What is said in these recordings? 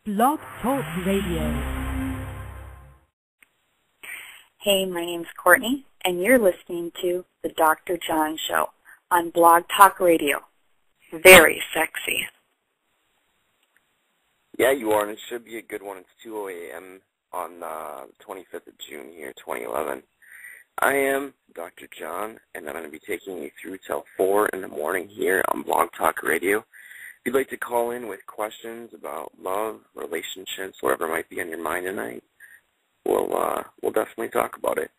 Blog Talk Radio. Hey, my name's Courtney, and you're listening to the Dr. John Show on Blog Talk Radio. Very sexy. Yeah, you are, and it should be a good one. It's 2:08 a.m. on the 25th of June here, 2011. I am Dr. John, and I'm going to be taking you through till 4 in the morning here on Blog Talk Radio. If you'd like to call in with questions about love, relationships, whatever might be on your mind tonight, we'll definitely talk about it.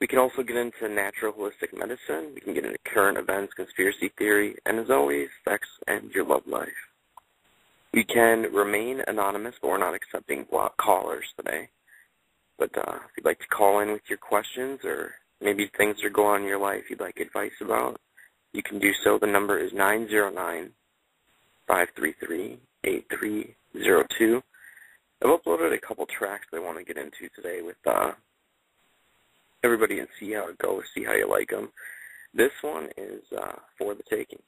We can also get into natural holistic medicine. We can get into current events, conspiracy theory, and as always, sex and your love life. You can remain anonymous, but we're not accepting block callers today. But if you'd like to call in with your questions or maybe things that are going on in your life you'd like advice about, you can do so. The number is 909-533-8302. I've uploaded a couple tracks that I want to get into today with everybody and see how it goes, see how you like them. This one is For the Taking.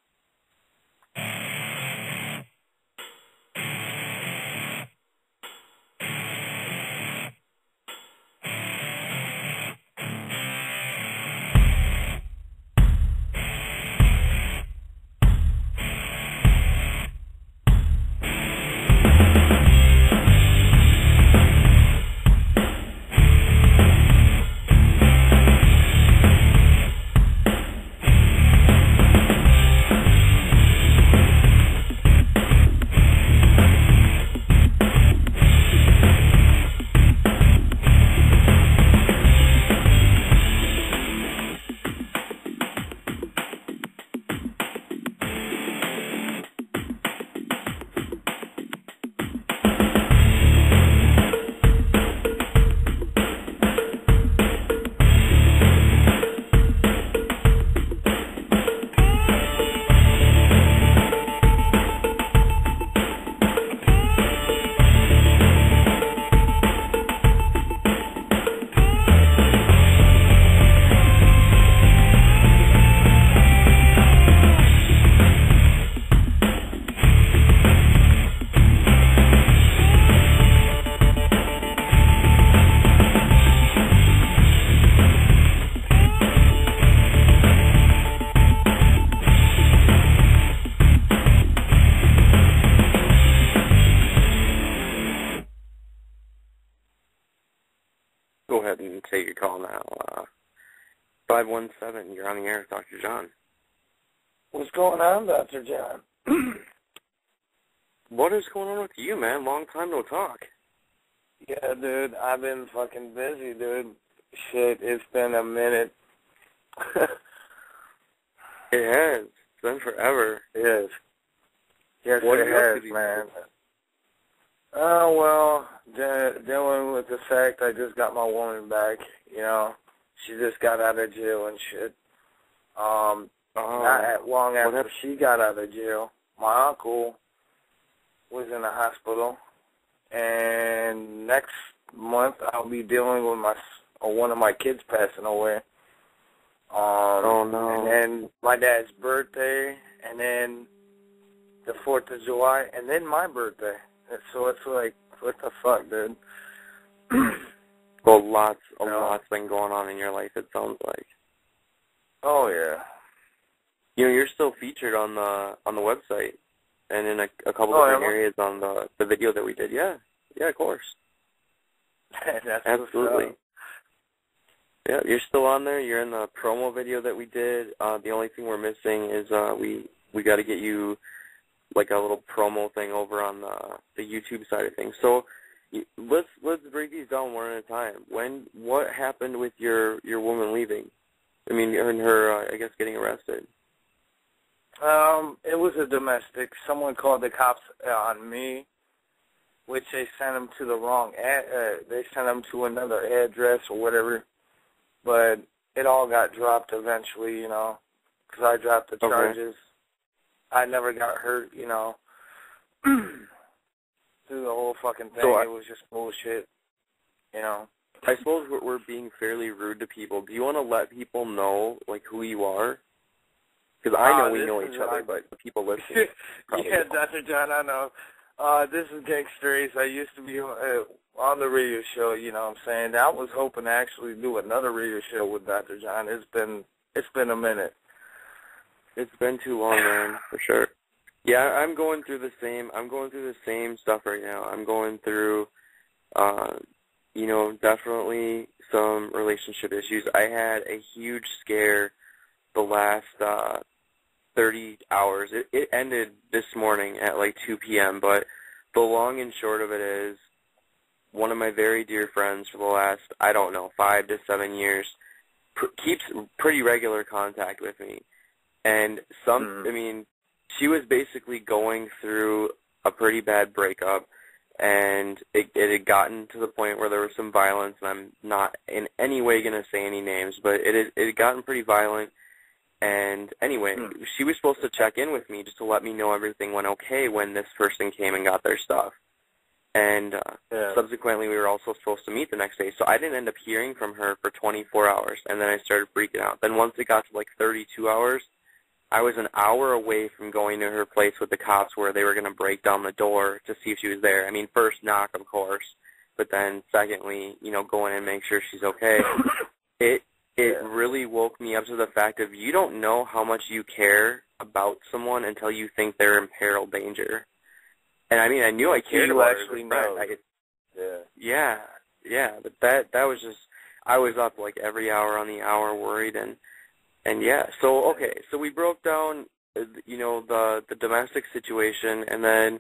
Go ahead and take your call now. 517, you're on the air with Dr. John. What's going on, Dr. John? What is going on with you, man? Long time no talk. Yeah, dude, I've been fucking busy, dude. Shit, it's been a minute. It has. It's been forever. It is. Yes, What it has, man. Oh, well, dealing with the fact I just got my woman back, you know. She just got out of jail and shit. Not long after she got out of jail, my uncle was in the hospital, and next month I'll be dealing with one of my kids passing away. Oh, no. And then my dad's birthday, and then the 4th of July, and then my birthday. So it's like, what the fuck, dude? Well, a lot's been going on in your life, it sounds like. Oh, yeah. You know, you're still featured on the website and in a couple different areas on the video that we did. Yeah, of course. That's absolutely. Yeah, you're still on there. You're in the promo video that we did. The only thing we're missing is we got to get you like a little promo thing over on the YouTube side of things. So let's break these down one at a time. What happened with your woman leaving? I mean, her I guess getting arrested. It was a domestic. Someone called the cops on me, which they sent them to the wrong they sent them to another address or whatever. But it all got dropped eventually, you know, because I dropped the charges. I never got hurt, you know. Through the whole fucking thing, it was just bullshit, you know. I suppose we're being fairly rude to people. Do you want to let people know, like, who you are? Because I know we know each other, but the people listening yeah, Dr. John, I know. This is Gangster Ace. I used to be on the radio show, you know what I'm saying? I was hoping to actually do another radio show with Dr. John. It's been a minute. It's been too long, man, for sure. Yeah, I'm going through the same stuff right now. I'm going through, definitely some relationship issues. I had a huge scare the last 30 hours. It ended this morning at like 2 p.m., but the long and short of it is one of my very dear friends for the last, 5 to 7 years keeps pretty regular contact with me. And she was basically going through a pretty bad breakup, and it had gotten to the point where there was some violence, and I'm not in any way going to say any names, but it had gotten pretty violent. And anyway, she was supposed to check in with me just to let me know everything went okay when this person came and got their stuff. And subsequently, we were also supposed to meet the next day. So I didn't end up hearing from her for 24 hours, and then I started freaking out. Then once it got to like 32 hours, I was an hour away from going to her place with the cops where they were going to break down the door to see if she was there. I mean, first knock, of course, but then secondly, go in and make sure she's okay. It really woke me up to the fact of you don't know how much you care about someone until you think they're in peril danger. And I mean, I knew I cared about her as a friend. Yeah. But that was just, I was up like every hour on the hour worried and yeah. So okay, so we broke down, the domestic situation, and then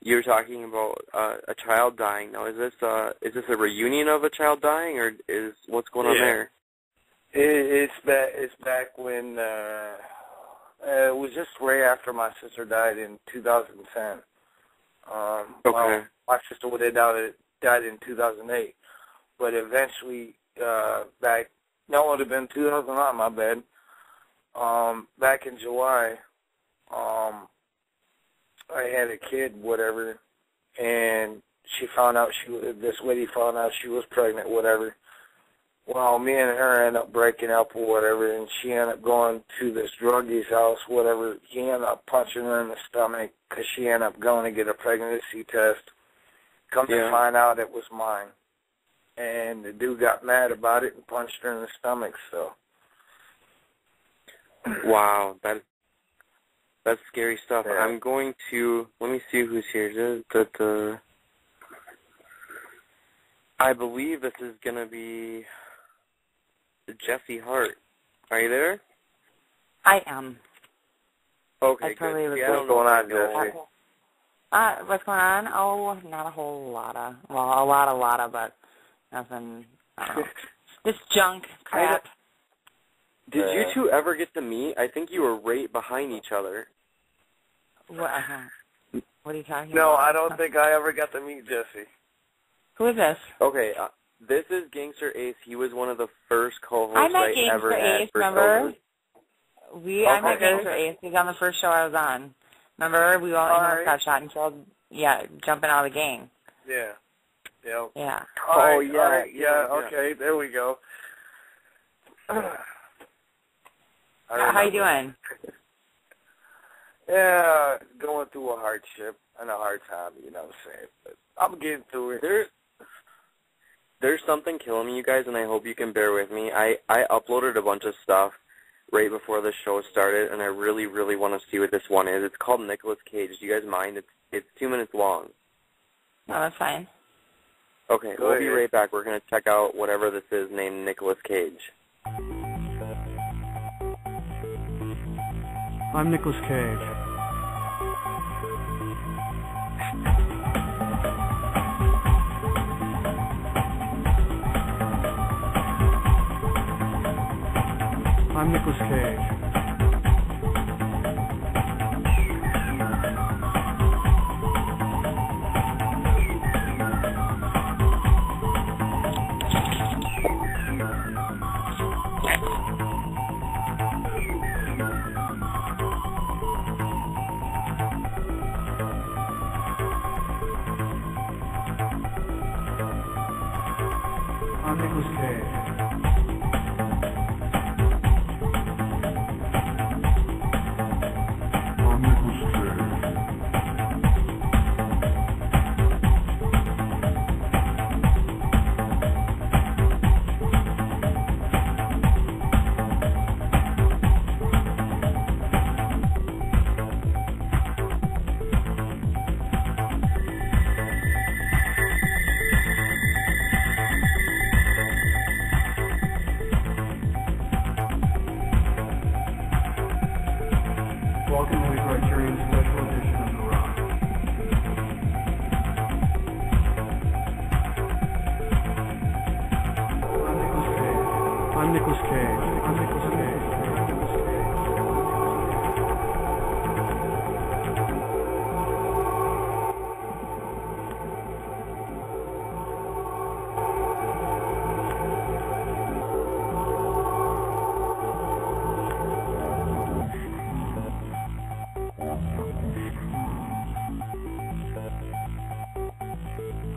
you were talking about a child dying. Now, is this a reunion of a child dying, or is what's going on there? It's back when it was just right after my sister died in 2010. Okay. Well, my sister would have died in 2008, but eventually it would have been 2009. My bad. Back in July, I had a kid, whatever, and this lady found out she was pregnant, whatever. Well, me and her ended up breaking up or whatever, and she ended up going to this druggie's house, whatever. He ended up punching her in the stomach because she ended up going to get a pregnancy test. Come to find out it was mine. And the dude got mad about it and punched her in the stomach, so. Wow, that's scary stuff. Yeah. I'm going to, let me see who's here. I believe this is going to be Jesse Hart. Are you there? I am. Okay, good. What's going on, Jesse? What's going on? Oh, not a whole lot of, well, a lot of, but nothing, this junk crap. Did you two ever get to meet? I think you were right behind each other. What are you talking about? No, I don't think I ever got to meet Jesse. Who is this? Okay, this is Gangster Ace. He was one of the first co-hosts I met ever Gangster had. Ace, remember? I met Gangster Ace. He was on the first show I was on. Remember? We all got shot and killed, jumping out of the gang. Yeah. Yep. Yeah. Okay, there we go. How you doing? Yeah, going through a hardship and a hard time, you know what I'm saying. But I'm getting through it. There's something killing me, you guys, and I hope you can bear with me. I uploaded a bunch of stuff right before the show started, and I really, really want to see what this one is. It's called Nicolas Cage. Do you guys mind? It's 2 minutes long. No, that's fine. Okay, we'll be right back. We're going to check out whatever this is named Nicolas Cage. I'm Nicolas Cage. I'm Nicolas Cage. I'm Nicolas Cage. I'm Nicolas Cage.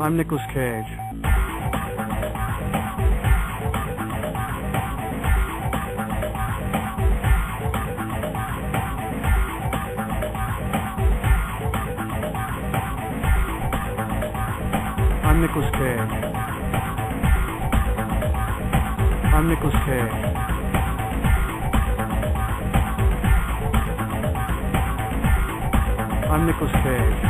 I'm Nicolas Cage. I'm Nicolas Cage. I'm Nicolas Cage. I'm Nicolas Cage.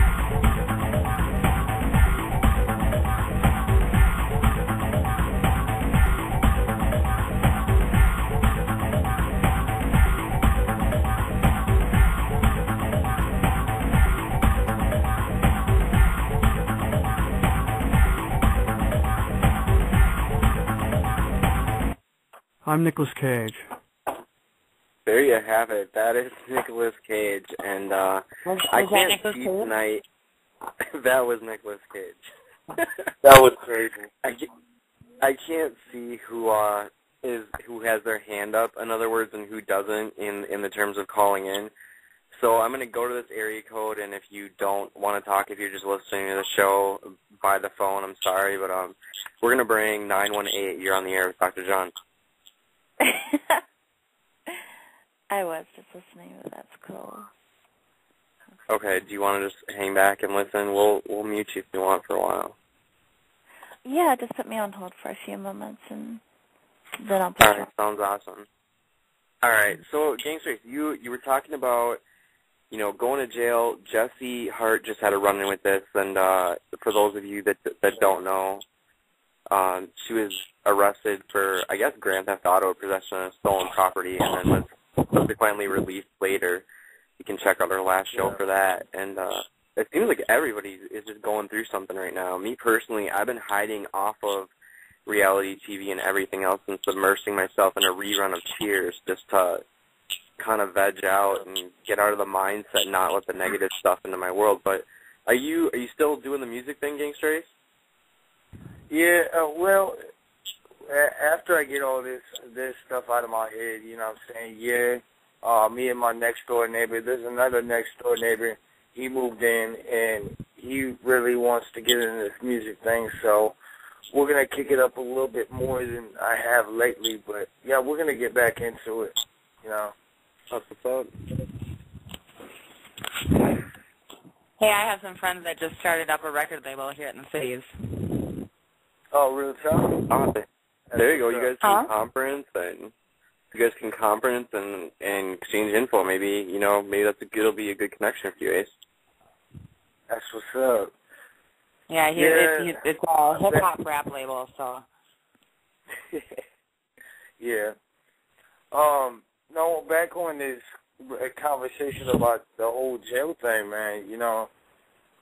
I'm Nicolas Cage. There you have it. That is Nicolas Cage, and I can't see tonight. That was Nicolas Cage. That was crazy. I can't see who has their hand up, in other words, and who doesn't in the terms of calling in. So I'm going to go to this area code, and if you don't want to talk, if you're just listening to the show by the phone, I'm sorry, but we're going to bring 918. You're on the air with Dr. John. I was just listening, but that's cool. Okay, do you want to just hang back and listen? We'll mute you if you want for a while. Yeah, just put me on hold for a few moments, and then I'll put All right, sounds awesome. All right, so, Gangsters, you were talking about, going to jail. Jesse Hart just had a run-in with this, and for those of you that don't know, she was arrested for, I guess, grand theft auto, possession of stolen property, and then was subsequently released later. You can check out our last show for that. And it seems like everybody is just going through something right now. Me personally, I've been hiding off of reality TV and everything else and submersing myself in a rerun of Cheers just to kind of veg out and get out of the mindset, not let the negative stuff into my world. But are you still doing the music thing, Gangsters? Yeah, well, after I get all this stuff out of my head, you know what I'm saying, me and my next-door neighbor, there's another next-door neighbor, he moved in, and he really wants to get into this music thing, so we're going to kick it up a little bit more than I have lately, but, yeah, we're going to get back into it, That's what's up. Hey, I have some friends that just started up a record label here in the cities. Oh, real tough? Oh, there you go. You guys can conference and exchange info. Maybe maybe it'll be a good connection for you, Ace. That's what's up. Yeah, it's a hip hop rap label, so. Yeah. No, back on this conversation about the whole jail thing, man.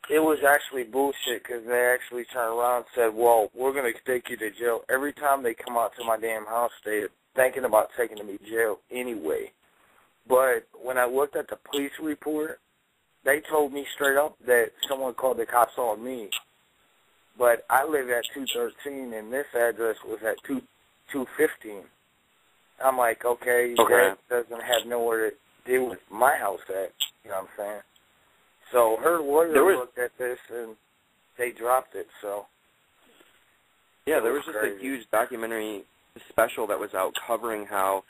It was actually bullshit because they actually turned around and said, well, we're going to take you to jail. Every time they come out to my damn house, they're thinking about taking me to jail anyway. But when I looked at the police report, they told me straight up that someone called the cops on me. But I live at 213, and this address was at 215. I'm like, okay, that doesn't have nowhere to deal with my house at, you know what I'm saying? So her lawyer looked at this, and they dropped it, so. Yeah, there was just a huge documentary special that was out covering how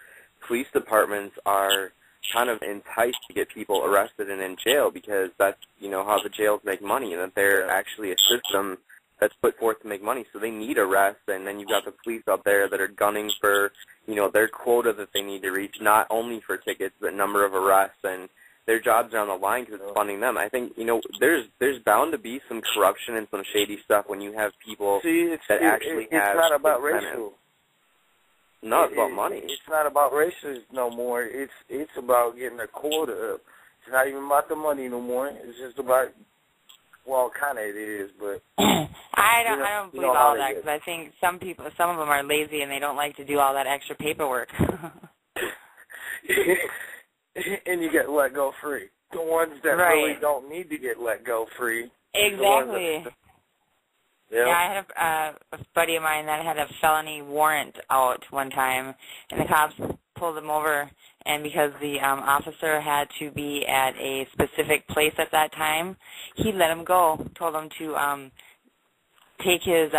police departments are kind of enticed to get people arrested and in jail because that's, how the jails make money, and that they're actually a system that's put forth to make money. So they need arrests, and then you've got the police out there that are gunning for, their quota that they need to reach, not only for tickets, but number of arrests, and their jobs are on the line because it's funding them. I think, there's bound to be some corruption and some shady stuff when you have people that actually have... It's not about racial. No, it's about money. It's not about races no more. It's about getting a quota up. It's not even about the money no more. It's just about, well, kind of it is, but... I don't believe all that because I think some of them are lazy and they don't like to do all that extra paperwork. And you get let go free. The ones that really don't need to get let go free. Exactly. Yeah, I had a buddy of mine that had a felony warrant out one time, and the cops pulled him over, and because the officer had to be at a specific place at that time, he let him go, told him to take his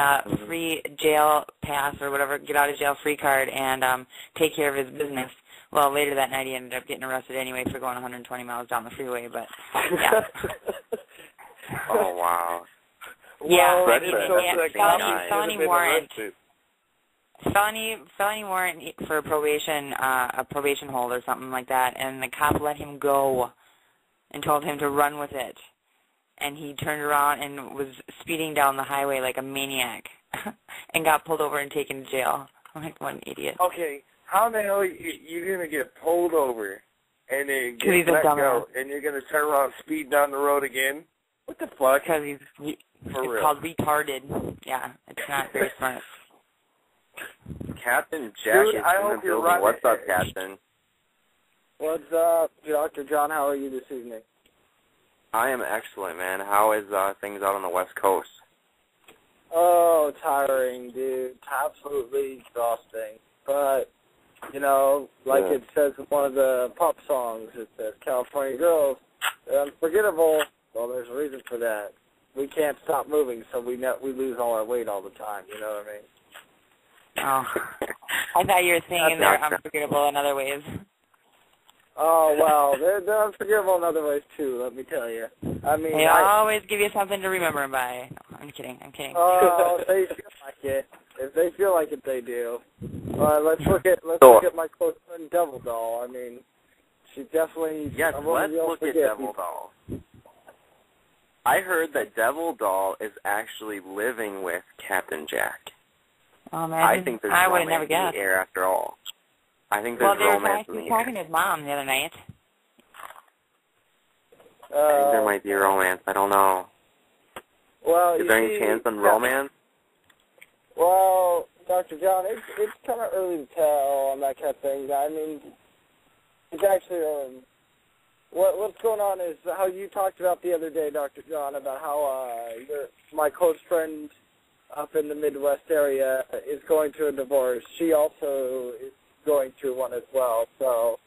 free jail pass or whatever, get out of jail free card, and take care of his business. Well, later that night he ended up getting arrested anyway for going 120 miles down the freeway, but yeah. Oh, wow. Yeah, well, felony warrant. Felony warrant for probation, a probation hold or something like that, and the cop let him go and told him to run with it. And he turned around and was speeding down the highway like a maniac and got pulled over and taken to jail. I'm like, what an idiot. Okay, how the hell are you going to get pulled over and then get let go and you're going to turn around and speed down the road again? What the fuck? Because it's called retarded. Yeah, it's not very smart. Captain Jack Dude, is I in the hope you're building. right. What's up, Captain? What's up, Dr. John? How are you this evening? I am excellent, man. How is things out on the West Coast? Oh, tiring, dude. Absolutely exhausting. But, you know, like it says in one of the pop songs, it says, California girls, they're unforgettable. Well, there's a reason for that. We can't stop moving, so we lose all our weight all the time, you know what I mean? Oh, I thought you were saying they're unforgettable in other ways. Oh, well, they're unforgettable in other ways, too, let me tell you. I mean, they always give you something to remember by. No, I'm kidding. Oh, they feel like it. If they feel like it, they do. Let's look at my close friend Devil Doll. I mean, she definitely... Yes, let's look at Devil Doll. I heard that Devil Doll is actually living with Captain Jack. Oh, man. I think there's romance in the air after all. I think there's romance in the air. He was talking to his mom the other night. I think there might be romance. I don't know. Well, is there any chance on romance? Well, Dr. John, it's kind of early to tell on that kind of thing. I mean, it's actually what's going on is how you talked about the other day, Dr. John, about how my close friend up in the Midwest area is going through a divorce. She also is going through one as well. So,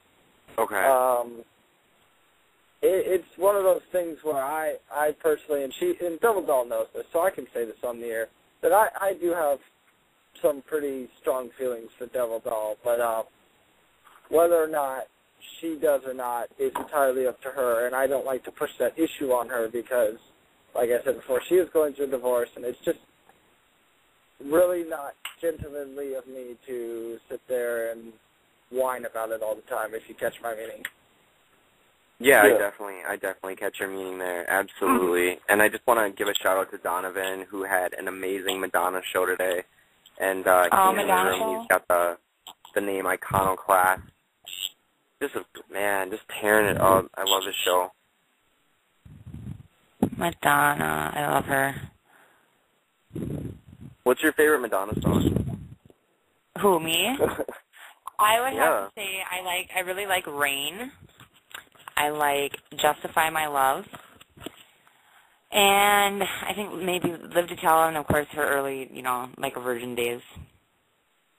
okay. It's one of those things where I personally, and Double Doll knows this, so I can say this on the air, that I do have some pretty strong feelings for Devil Doll, but whether or not she does or not is entirely up to her, and I don't like to push that issue on her because, like I said before, she is going through a divorce, and it's just really not gentlemanly of me to sit there and whine about it all the time, if you catch my meaning. Yeah, I definitely catch your meaning there, absolutely. And I just want to give a shout-out to Donovan, who had an amazing Madonna show today. And he came in the room, he's got the name Iconoclast. Just tearing it up. I love his show. Madonna, I love her. What's your favorite Madonna song? Who, me? I would have to say I really like Rain. I like Justify My Love. And I think maybe Live to Tell, and of course her early, like Virgin Days.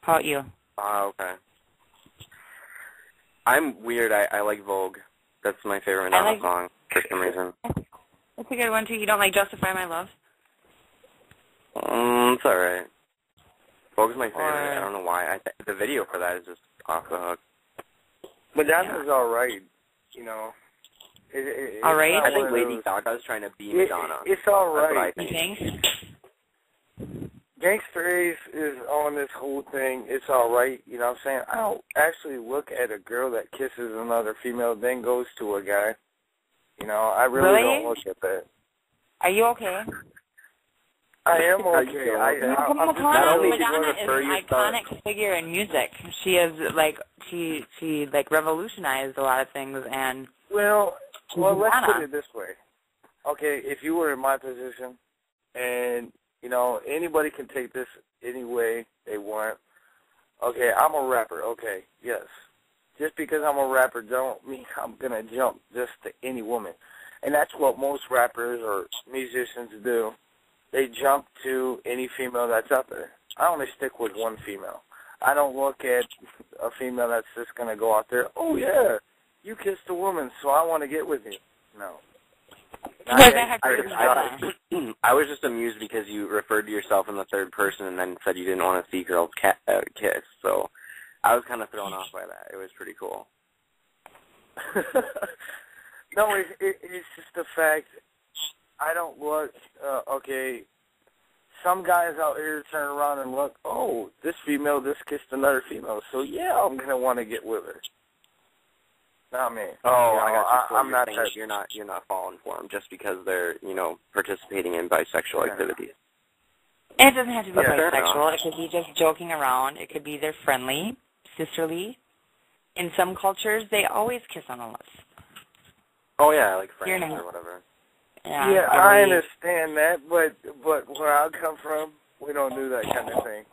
How about you? Okay. I'm weird. I like Vogue. That's my favorite Madonna song for some reason. That's a good one, too. You don't like Justify My Love? It's all right. Vogue's my favorite. I don't know why. The video for that is just off the hook. Madonna's all right, All right? I think Lady Gaga's trying to be Madonna. It's all right. That's what I think. You think? Gangsta Ace is on this whole thing. It's all right. You know what I'm saying? I don't actually look at a girl that kisses another female, then goes to a guy. I really don't look at that. Are you okay? I am okay. Madonna is an iconic figure in music. She is she revolutionized a lot of things, and well, let's put it this way. Okay, if you were in my position, and anybody can take this any way they want. Okay, I'm a rapper. Okay, yes. Just because I'm a rapper don't mean I'm gonna jump just to any woman, and that's what most rappers or musicians do. They jump to any female that's out there. I only stick with one female. I don't look at a female that's just going to go out there, oh, yeah, you kissed a woman, so I want to get with you. No. I was just amused because you referred to yourself in the third person and then said you didn't want to see girls kiss. So I was kind of thrown off by that. It was pretty cool. No, it's just the fact I don't look, okay, some guys out here turn around and look, oh, this female just kissed another female, so yeah, I'm going to want to get with her. Not me. Oh, I got you. So I'm not saying you're not falling for them just because they're, participating in bisexual activities. And it doesn't have to be bisexual. It could be just joking around. It could be they're friendly, sisterly. In some cultures, they always kiss on the lips. Oh, yeah, like friends or whatever. Yeah, I understand that, but where I come from, we don't do that kind of thing.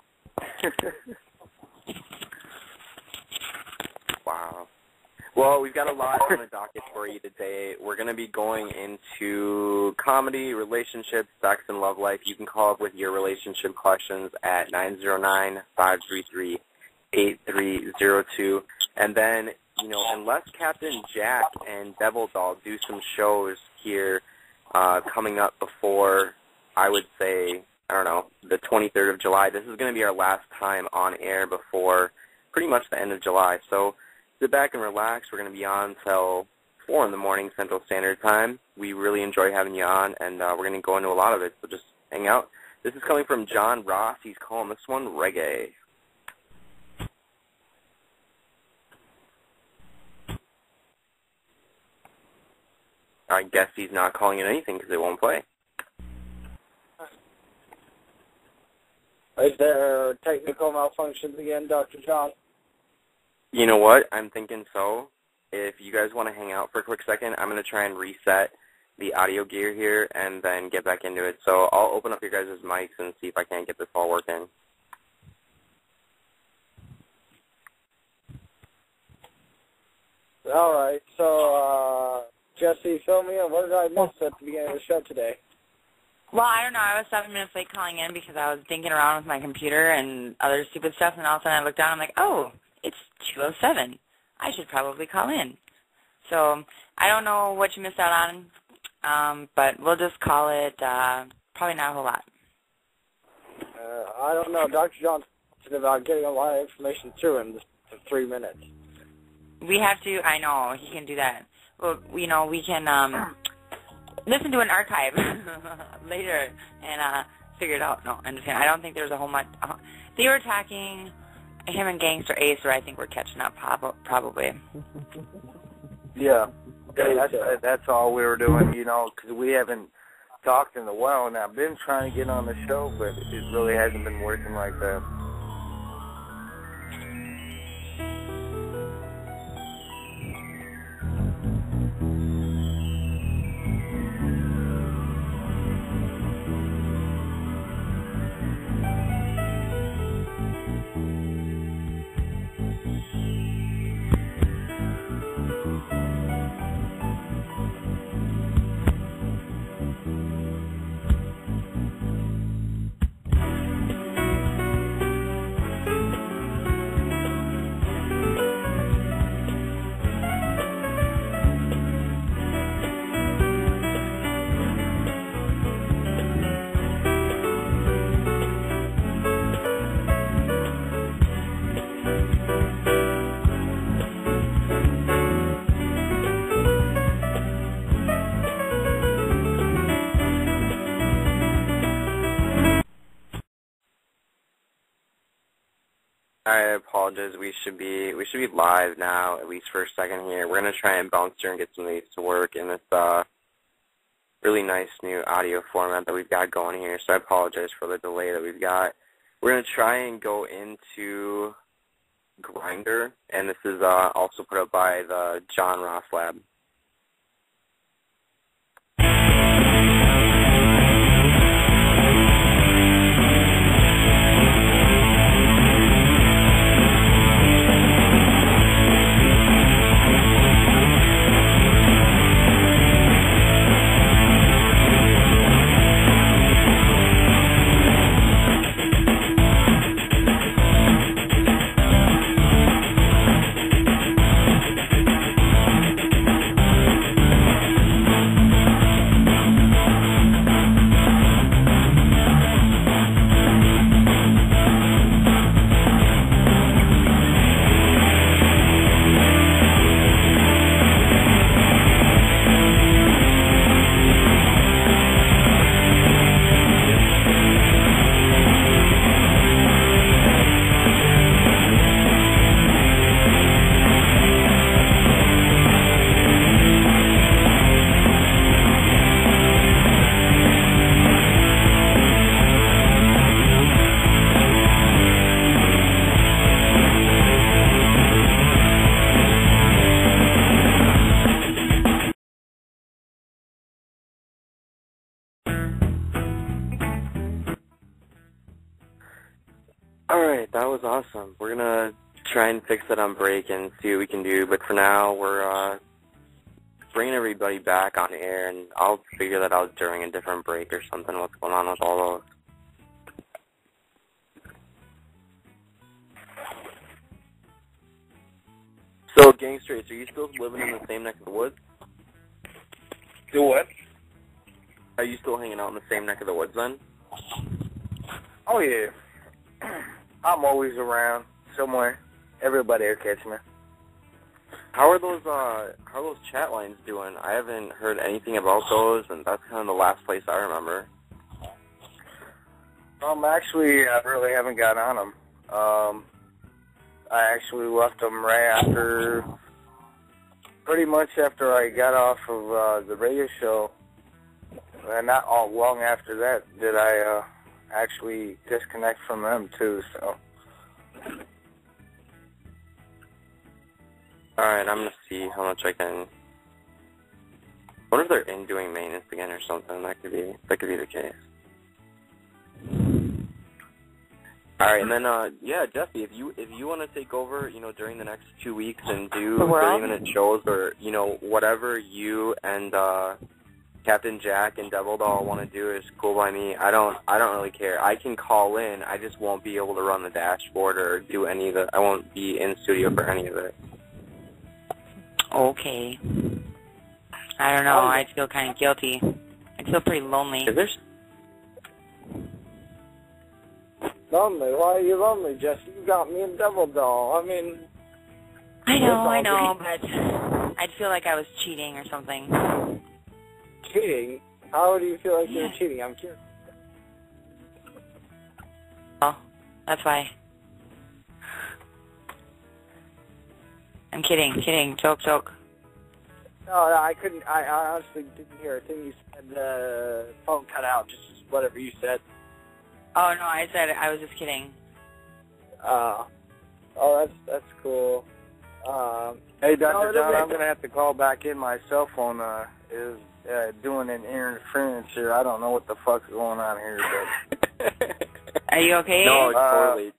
Wow. Well, we've got a lot on the docket for you today. We're going to be going into comedy, relationships, sex, and love life. You can call up with your relationship questions at 909-533-8302. And then, unless Captain Jack and Devil Doll do some shows here coming up before, I would say, the 23rd of July, this is going to be our last time on air before pretty much the end of July. So sit back and relax. We're going to be on till 4 in the morning Central Standard Time. We really enjoy having you on, and we're going to go into a lot of it, so just hang out. This is coming from John Ross. He's calling this one Reggae. I guess he's not calling it anything because it won't play. Is there technical malfunctions again, Dr. John? You know what? I'm thinking so. If you guys want to hang out for a quick second, I'm going to try and reset the audio gear here and then get back into it. So I'll open up your guys' mics and see if I can't get this all working. All right. So, Jesse, fill me in. What did I miss at the beginning of the show today? Well, I don't know. I was 7 minutes late calling in because I was dinking around with my computer and other stupid stuff, and all of a sudden I looked down and I'm like, oh, it's 2:07. I should probably call in. So I don't know what you missed out on, but we'll just call it probably not a whole lot. I don't know. Dr. John's talking about getting a lot of information through in 3 minutes. We have to. I know. He can do that. Well, we can listen to an archive later and figure it out. No, I'm just kidding. I don't think there's a whole much. They were attacking him and Gangster Ace, where I think we're catching up probably. Yeah, that's all we were doing, because we haven't talked in a while, and I've been trying to get on the show, but it really hasn't been working like that. I apologize. We should be live now, at least for a second here. We're gonna try and bounce through and get some of these to work in this really nice new audio format that we've got going here. So I apologize for the delay that we've got. We're gonna try and go into Grindr, and this is also put up by the John Ross Lab. right, that was awesome. We're going to try and fix it on break and see what we can do, but for now, we're bringing everybody back on air, and I'll figure that out during a different break or something, what's going on with all those. So, Gangsters, are you still living in the same neck of the woods? Do what? Are you still hanging out in the same neck of the woods then? Oh, yeah. I'm always around somewhere. Everybody will catch me. How are those chat lines doing? I haven't heard anything about those, and that's kind of the last place I remember. Actually, I really haven't got on them. I actually left them right after, pretty much after I got off of the radio show. And not all long after that did I actually disconnect from them too. So. All right, I'm gonna see how much I can. What if they're in doing maintenance again or something? That could be the case. All right, and then yeah, Jesse, if you want to take over, during the next 2 weeks and do 30-minute shows or whatever you and Captain Jack and Devil Doll want to do is cool by me. I don't really care. I can call in. I just won't be able to run the dashboard or do any of the. I won't be in studio for any of it. Okay. I don't know. I feel kind of guilty. I feel pretty lonely. Is there? Lonely? Why are you lonely, Jesse? You got me and Devil Doll. I mean... I know, but I'd feel like I was cheating or something. Cheating? How do you feel like you're cheating? I'm curious. Oh, that's why. I'm kidding. Joke. No, I couldn't. I honestly didn't hear a thing you said. The phone cut out. Just whatever you said. Oh no, I said I was just kidding. Oh, that's cool. Hey, Dr. John, I'm gonna have to call back in. My cell phone is doing an interference here. I don't know what the fuck's going on here, but. Are you okay? No,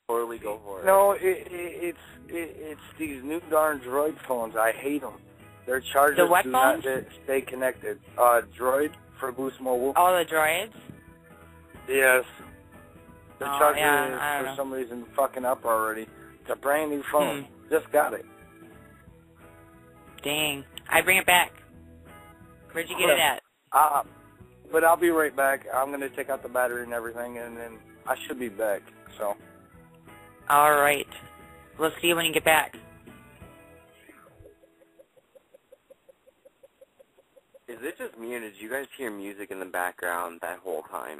totally go for it. No, it's these new darn Droid phones. I hate them. Their chargers the what do phones? not stay connected. Droid for Boost Mobile. Oh, the Droids? Yes. The charger is, for some reason, fucking up already. It's a brand new phone. Just got it. Dang. I bring it back. Where'd you get it at? But I'll be right back. I'm going to take out the battery and everything, and then I should be back. So. All right. We'll see you when you get back. Is it just me, or did you guys hear music in the background that whole time?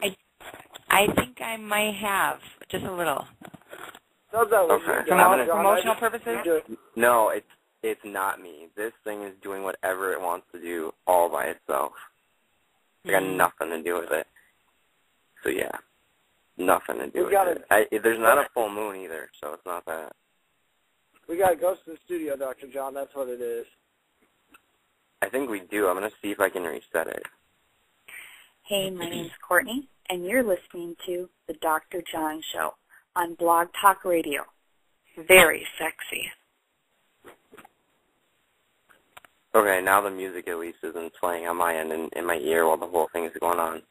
I think I might have, just a little. Okay. For promotional purposes? No, it's not me. This thing is doing whatever it wants to do all by itself. I got nothing to do with it. So yeah, nothing to do with it. There's not a full moon either, so it's not that. We got ghosts in the studio, Dr. John. That's what it is. I think we do. I'm going to see if I can reset it. Hey, my name's Courtney, and you're listening to the Dr. John Show on Blog Talk Radio. Very sexy. Okay, now the music at least isn't playing on my end in my ear while the whole thing is going on.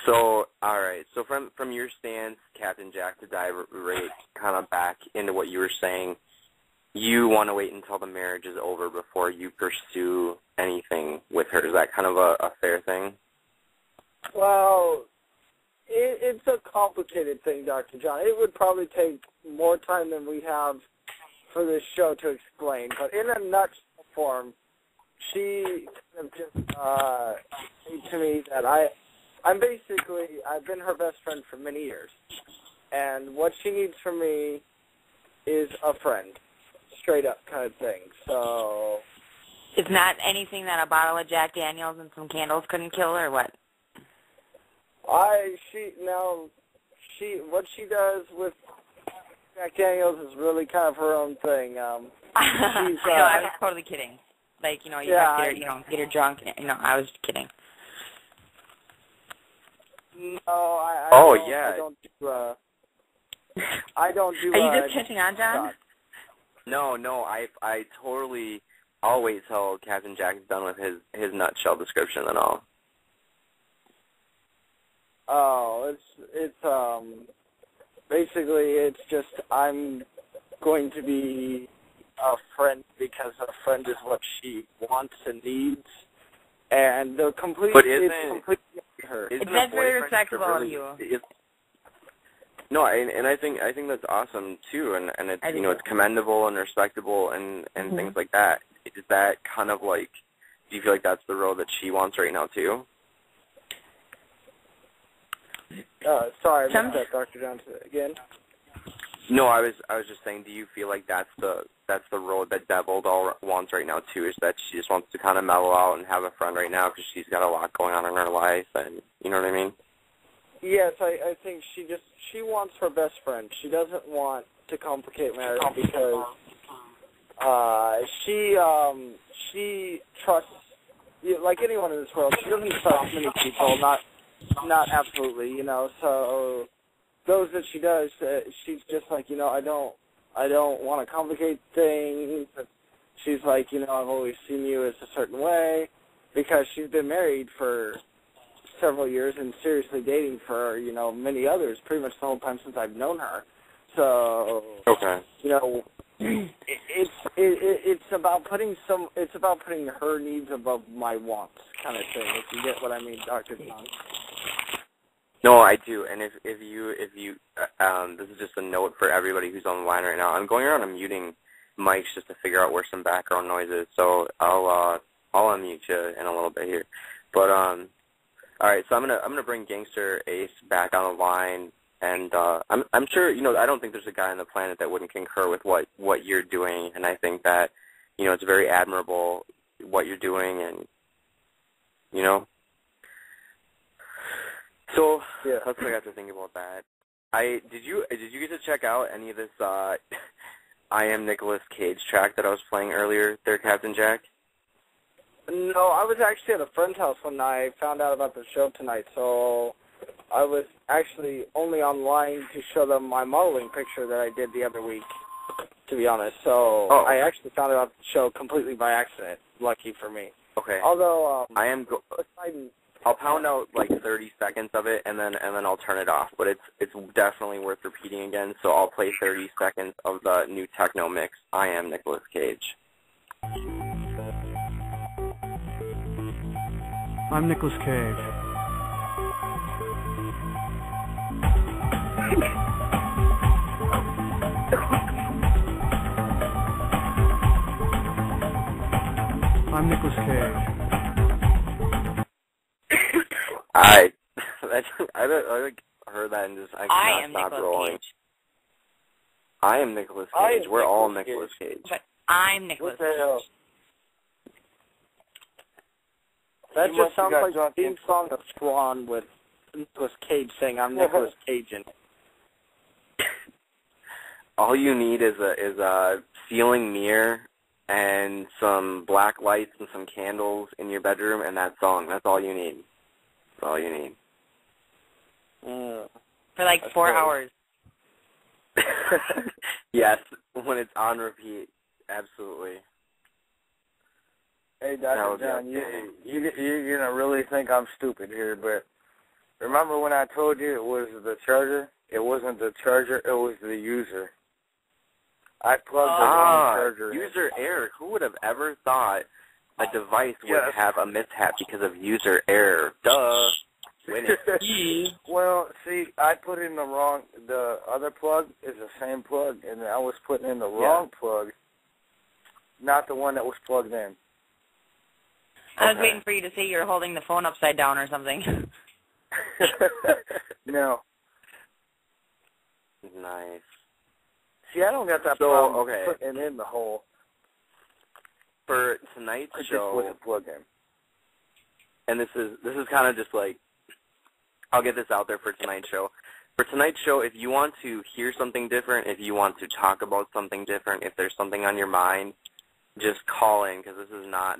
So, all right. So from your stance, Captain Jack, to dive right kind of back into what you were saying, you want to wait until the marriage is over before you pursue anything with her. Is that kind of a fair thing? Well, it's a complicated thing, Dr. John. It would probably take more time than we have for this show to explain. But in a nutshell form, she kind of just said to me that I've been her best friend for many years. And what she needs from me is a friend. Straight up kind of thing. So it's not anything that a bottle of Jack Daniels and some candles couldn't kill, or what? What she does with Jack Daniels is really kind of her own thing. I was totally kidding. Like, you have to get her drunk. I was kidding. No, I yeah. don't do I don't do. Are you just catching on, John? No, I totally always tell Captain Jack is done with his nutshell description and all. Oh, it's basically it's just I'm going to be a friend because a friend is what she wants and needs, and the complete. But it's completely her. It's not very respectable of you. No, and I think that's awesome too, and it's it's commendable and respectable and things like that. Is that kind of like? Do you feel like that's the road that she wants right now too? Sorry, I missed that, Dr. John. Again. No, I was just saying. Do you feel like that's the road that Devil Doll wants right now too? Is that she just wants to kind of mellow out and have a friend right now because she's got a lot going on in her life, and you know what I mean? Yes, I think she wants her best friend. She doesn't want to complicate matters because she trusts, like anyone in this world, she doesn't trust many people. Not absolutely, So those that she does, she's just like, I don't want to complicate things. She's like, I've always seen you as a certain way, because she's been married for several years and seriously dating for, many others, pretty much the whole time since I've known her. So, okay. It's about putting her needs above my wants, kind of thing. If you get what I mean, Dr. John. No, I do. And if you this is just a note for everybody who's on the line right now. I'm going around and muting mics just to figure out where some background noise is. So I'll unmute you in a little bit here. But all right. So I'm gonna bring Gangster Ace back on the line. And I'm sure, I don't think there's a guy on the planet that wouldn't concur with what you're doing, and I think that, it's very admirable what you're doing, and, So yeah. That's what I got to think about that. Did you get to check out any of this I Am Nicolas Cage track that I was playing earlier there, Captain Jack? No, I was actually at a friend's house when I found out about the show tonight, so I was actually only online to show them my modeling picture that I did the other week, to be honest. So I actually found out about the show completely by accident. Lucky for me. Okay. Although I'll pound out like 30 seconds of it and then I'll turn it off. But it's definitely worth repeating again. So I'll play 30 seconds of the new techno mix. I Am Nicolas Cage. I'm Nicolas Cage. I'm Nicolas Cage. I heard that and just I cannot stop rolling. Cage. I am Nicolas Cage. We're all Nicolas Cage. But I'm Nicolas Cage. That just sounds like the theme song of Swan with Nicolas Cage saying, "I'm Nicolas Cage." All you need is a ceiling mirror and some black lights and some candles in your bedroom and that song. That's all you need. That's all you need. For like 4 hours. Yes, when it's on repeat. Absolutely. Hey, Dr. John, you're going to really think I'm stupid here, but remember when I told you it was the charger? It wasn't the charger, it was the user. I plugged the wrong charger in. User error. Who would have ever thought a device would have a mishap because of user error? Duh. Well, see, I put in the other plug is the same plug, and I was putting in the wrong plug, not the one that was plugged in. I was waiting for you to say you're holding the phone upside down or something. No. Nice. See, I don't got that problem putting in the hole. For tonight's show, just with the plug in. And this is kind of just like, I'll get this out there for tonight's show. For tonight's show, if you want to hear something different, if you want to talk about something different, if there's something on your mind, just call in, because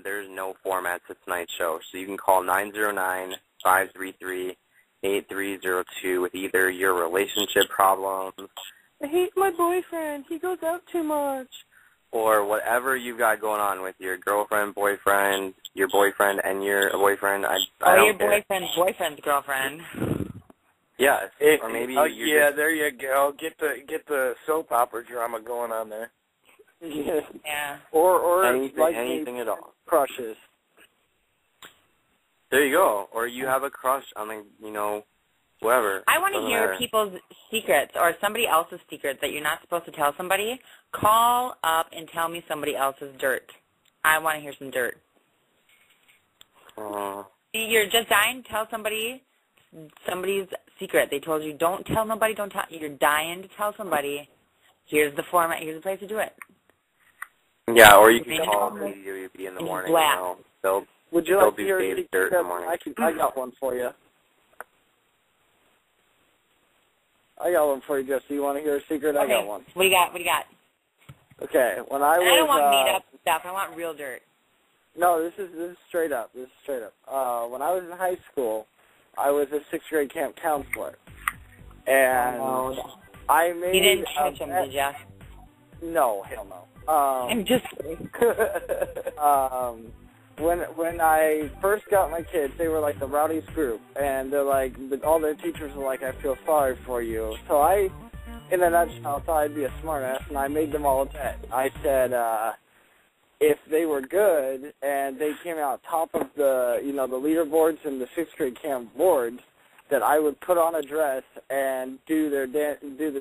there's no format to tonight's show. So you can call 909-533-8302 with either your relationship problems, I hate my boyfriend. He goes out too much. Or whatever you've got going on with your girlfriend, boyfriend, your boyfriend, and your boyfriend. I don't care. Your boyfriend's girlfriend. Yes, or maybe yeah, there you go. Get the soap opera drama going on there. Yeah. Or anything at all. Crushes. There you go. Or you have a crush on, whoever. I want to hear people's secrets or somebody else's secrets that you're not supposed to tell somebody. Call up and tell me somebody else's dirt. I want to hear some dirt. See, you're just dying to tell somebody's secret. They told you, don't tell nobody, don't tell. You're dying to tell somebody. Here's the format. Here's the place to do it. Yeah, or you can call WWB in the morning. Would you like to hear a secret? I got one for you. I got one for you, Jesse. You want to hear a secret? Okay. I got one. What do you got? Okay, when I was... I don't want made-up stuff. I want real dirt. No, this is straight up. When I was in high school, I was a 6th grade camp counselor. And I made... You didn't touch them, did you? No, hell no. I'm just kidding. When I first got my kids, they were like the rowdiest group, and they're like, all their teachers were like, I feel sorry for you. So I, in a nutshell, thought I'd be a smartass, and I made them all a bet. I said, if they were good and they came out top of the, the leaderboards and the 6th grade camp boards, that I would put on a dress and do the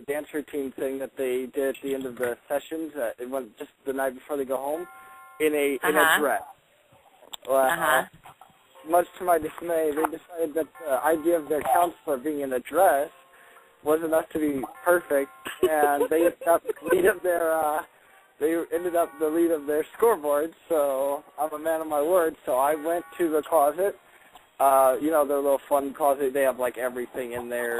dance routine thing that they did at the end of the sessions, just the night before they go home, in a dress. Well, much to my dismay, they decided that the idea of their counselor being in a dress was enough to be perfect, and they ended up the lead of their scoreboard. So I'm a man of my word. So I went to the closet. Their little fun closet. They have like everything in there,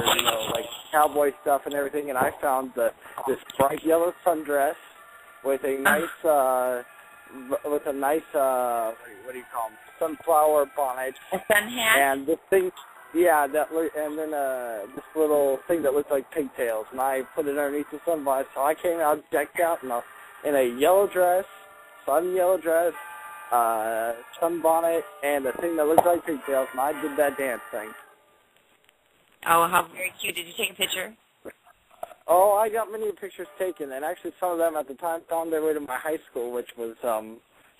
like cowboy stuff and everything. And I found this bright yellow sundress with a nice, what do you call them? Sunflower bonnet. A sun hat. And this thing, and then this little thing that looked like pigtails. And I put it underneath the sunbonnet. So I came out decked out in a yellow dress, yellow dress. Sunbonnet, and a thing that looks like pigtails, and I did that dance thing. Oh, how very cute. Did you take a picture? Oh, I got many pictures taken, and actually some of them at the time found their way to my high school, which was,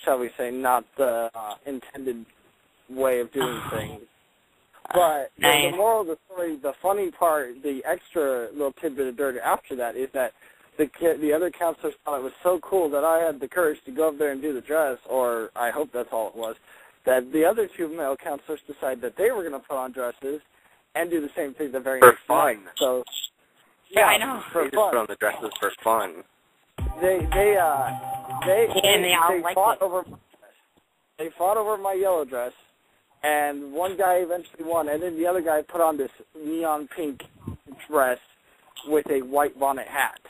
shall we say, not the intended way of doing things. But nice. The moral of the story, the funny part, the extra little tidbit of dirt after that is that the other counselors thought it was so cool that I had the courage to go up there and do the dress, or I hope that's all it was, that the other two male counselors decided that they were going to put on dresses and do the same thing the very next night. So, yeah, I know. For fun. Just put on the dresses for fun. They fought over my yellow dress, and one guy eventually won, and then the other guy put on this neon pink dress with a white bonnet hat.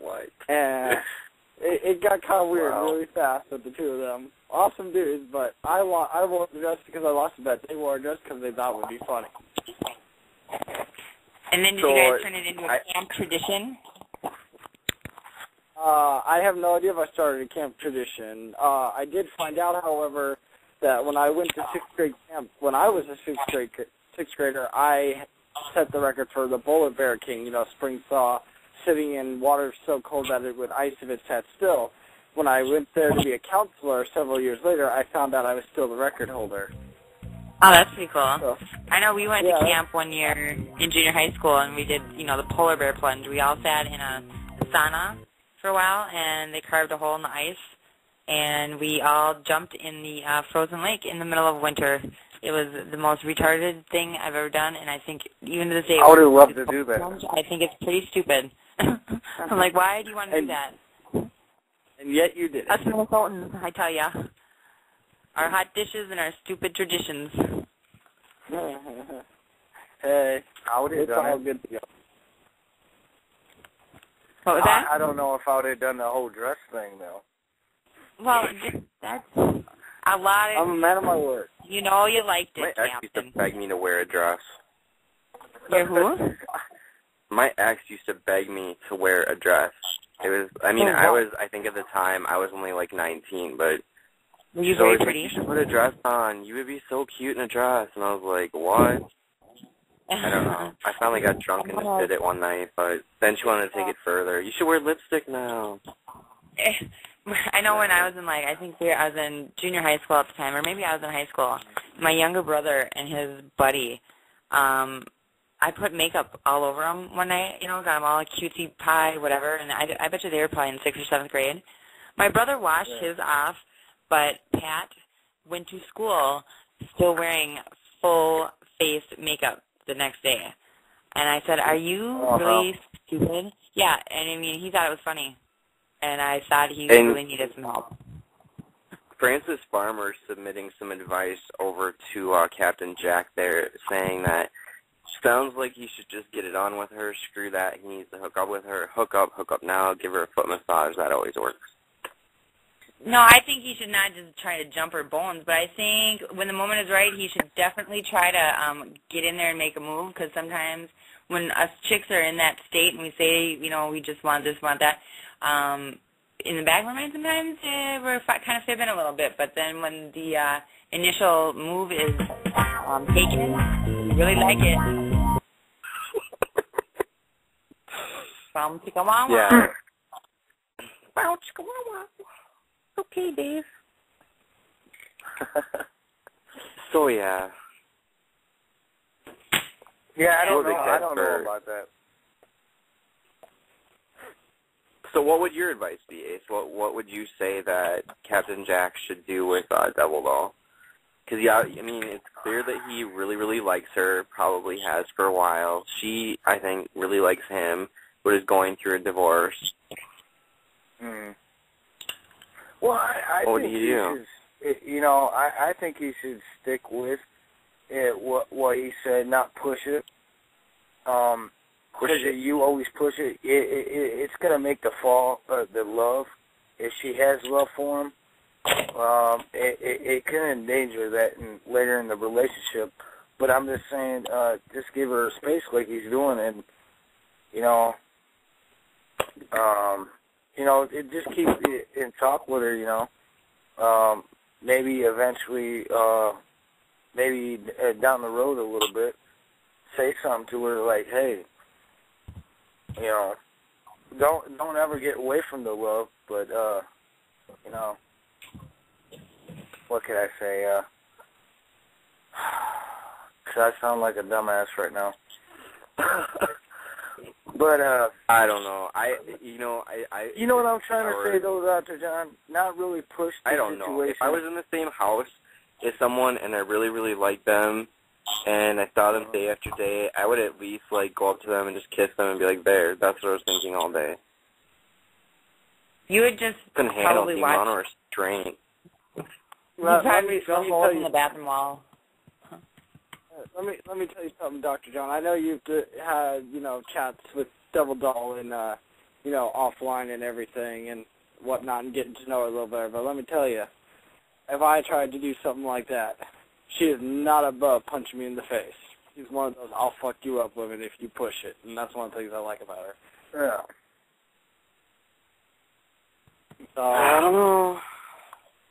What? And it got kind of weird really fast with the two of them. Awesome dudes, but I wore the dress because I lost the bet. They wore a dress because they thought it would be funny. And then did you guys turn it into a camp tradition? I have no idea if I started a camp tradition. I did find out, however, that when I went to 6th grade camp, when I was a 6th grader, I set the record for the Polar Bear King, spring thaw, sitting in water so cold that it would ice if it sat still. When I went there to be a counselor several years later, I found out I was still the record holder. Oh, that's pretty cool. So, I know we went to camp one year in junior high school, and we did, the polar bear plunge. We all sat in a sauna for a while, and they carved a hole in the ice, and we all jumped in the frozen lake in the middle of winter. It was the most retarded thing I've ever done, and I think even to this day, I would have loved to do that. I think it's pretty stupid. I'm like, why do you want to do that? And yet you did it. Us Minnesotans, I tell ya. Our hot dishes and our stupid traditions. Hey, I would have done all it. good to go. What was that? I don't know if I would have done the whole dress thing, though. Well, that's a lot of... I'm a man of my word. You liked it, Might actually beg me to wear a dress. Your who? My ex used to beg me to wear a dress. It was, I think at the time, I was only like 19, but Were you she's very always like, pretty? you should put a dress on. You would be so cute in a dress. And I was like, what? I don't know. I finally got drunk and just did it one night, but then she wanted to take it further. You should wear lipstick now. I know when I was in, like, I was in junior high school at the time, or maybe I was in high school. My younger brother and his buddy, I put makeup all over them one night, got them all cutesy pie, whatever, and I bet you they were probably in 6th or 7th grade. My brother washed his off, but Pat went to school still wearing full-face makeup the next day. And I said, are you really stupid? Yeah, and I mean, he thought it was funny. And I thought he really needed some help. Francis Farmer submitting some advice over to Captain Jack there, saying that sounds like he should just get it on with her. Screw that. He needs to hook up with her. Hook up now. Give her a foot massage. That always works. No, I think he should not just try to jump her bones, but I think when the moment is right, he should definitely try to get in there and make a move, because sometimes when us chicks are in that state and we say, we just want this, want that, in the back of our mind sometimes we're kind of fibbing a little bit, but then when the initial move is taken, we really like it. From Chickawawa. Yeah. From Chickawawa. Okay, Dave. So, yeah. Yeah, I don't know about that. So what would your advice be, Ace? What would you say that Captain Jack should do with Devil Doll? Because, it's clear that he really, really likes her, probably has for a while. She, I think, really likes him, but is going through a divorce. Well, I what think do you do? I think he should stick with what he said, not push it. Because you always push it, it's going to make the love. If she has love for him, it can endanger that later in the relationship. But I'm just saying, just give her space like he's doing, and just keep in talk with her. Maybe eventually, maybe down the road a little bit, say something to her like, hey, don't ever get away from the love, but what can I say? 'Cause I sound like a dumbass right now. But I don't know. You know what I'm trying to say though, Dr. John? Not really push the I don't situation. know. If I was in the same house as someone and I really, really liked them, and I saw them day after day, I would at least go up to them and just kiss them and be like, there. That's what I was thinking all day. You would just Couldn't handle probably being watch. on a restraint. You'd probably fill holes in the bathroom wall. Let me tell you something, Dr. John. I know you've had chats with Devil Doll and offline and everything and whatnot, and getting to know her a little better. But let me tell you, if I tried to do something like that, she is not above punching me in the face. She's one of those I'll fuck you up women if you push it, and that's one of the things I like about her. Yeah. So,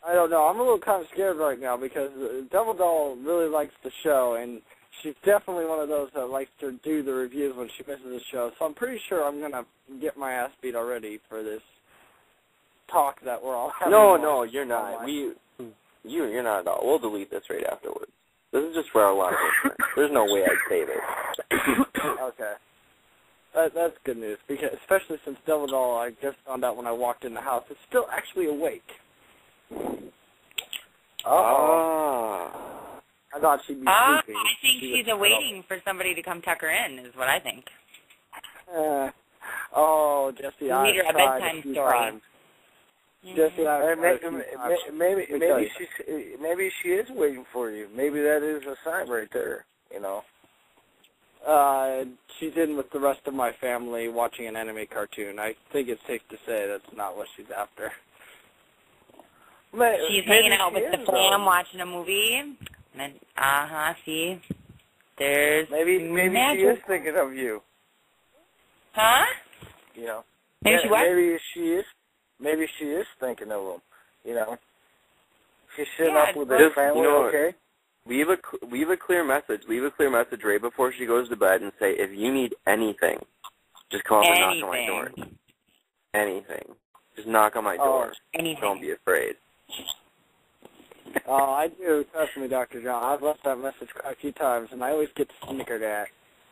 I don't know. I'm a little kind of scared right now because Devil Doll really likes the show, and she's definitely one of those that likes to do the reviews when she misses the show. So I'm pretty sure I'm going to get my ass beat already for this talk that we're all having. No, you're not. You're not at all. We'll delete this right afterwards. This is just for our live listeners. There's no way I'd say this. Okay. That's good news, because especially since Devil Doll, I just found out when I walked in the house, is still actually awake. Oh. I thought she'd be sleeping. I think she's waiting for somebody to come tuck her in, is what I think. Jesse, You need her a bedtime story. Times. Jesse, maybe she is waiting for you. Maybe that is a sign right there. She's in with the rest of my family watching an anime cartoon. I think it's safe to say that's not what she's after. She's hanging out with the fam watching a movie. See? There's maybe magic. she is thinking of you. Huh? You know. Maybe she what? Maybe she is thinking of him. You know. She's sitting Yeah, up with her family. You know, okay. Leave a clear message. Leave a clear message right before she goes to bed and say, if you need anything, just come up and knock on my door. Anything. Just knock on my door. Anything. Don't be afraid. Oh, I do. Trust me, Dr. John. I've left that message quite a few times, and I always get snickered at.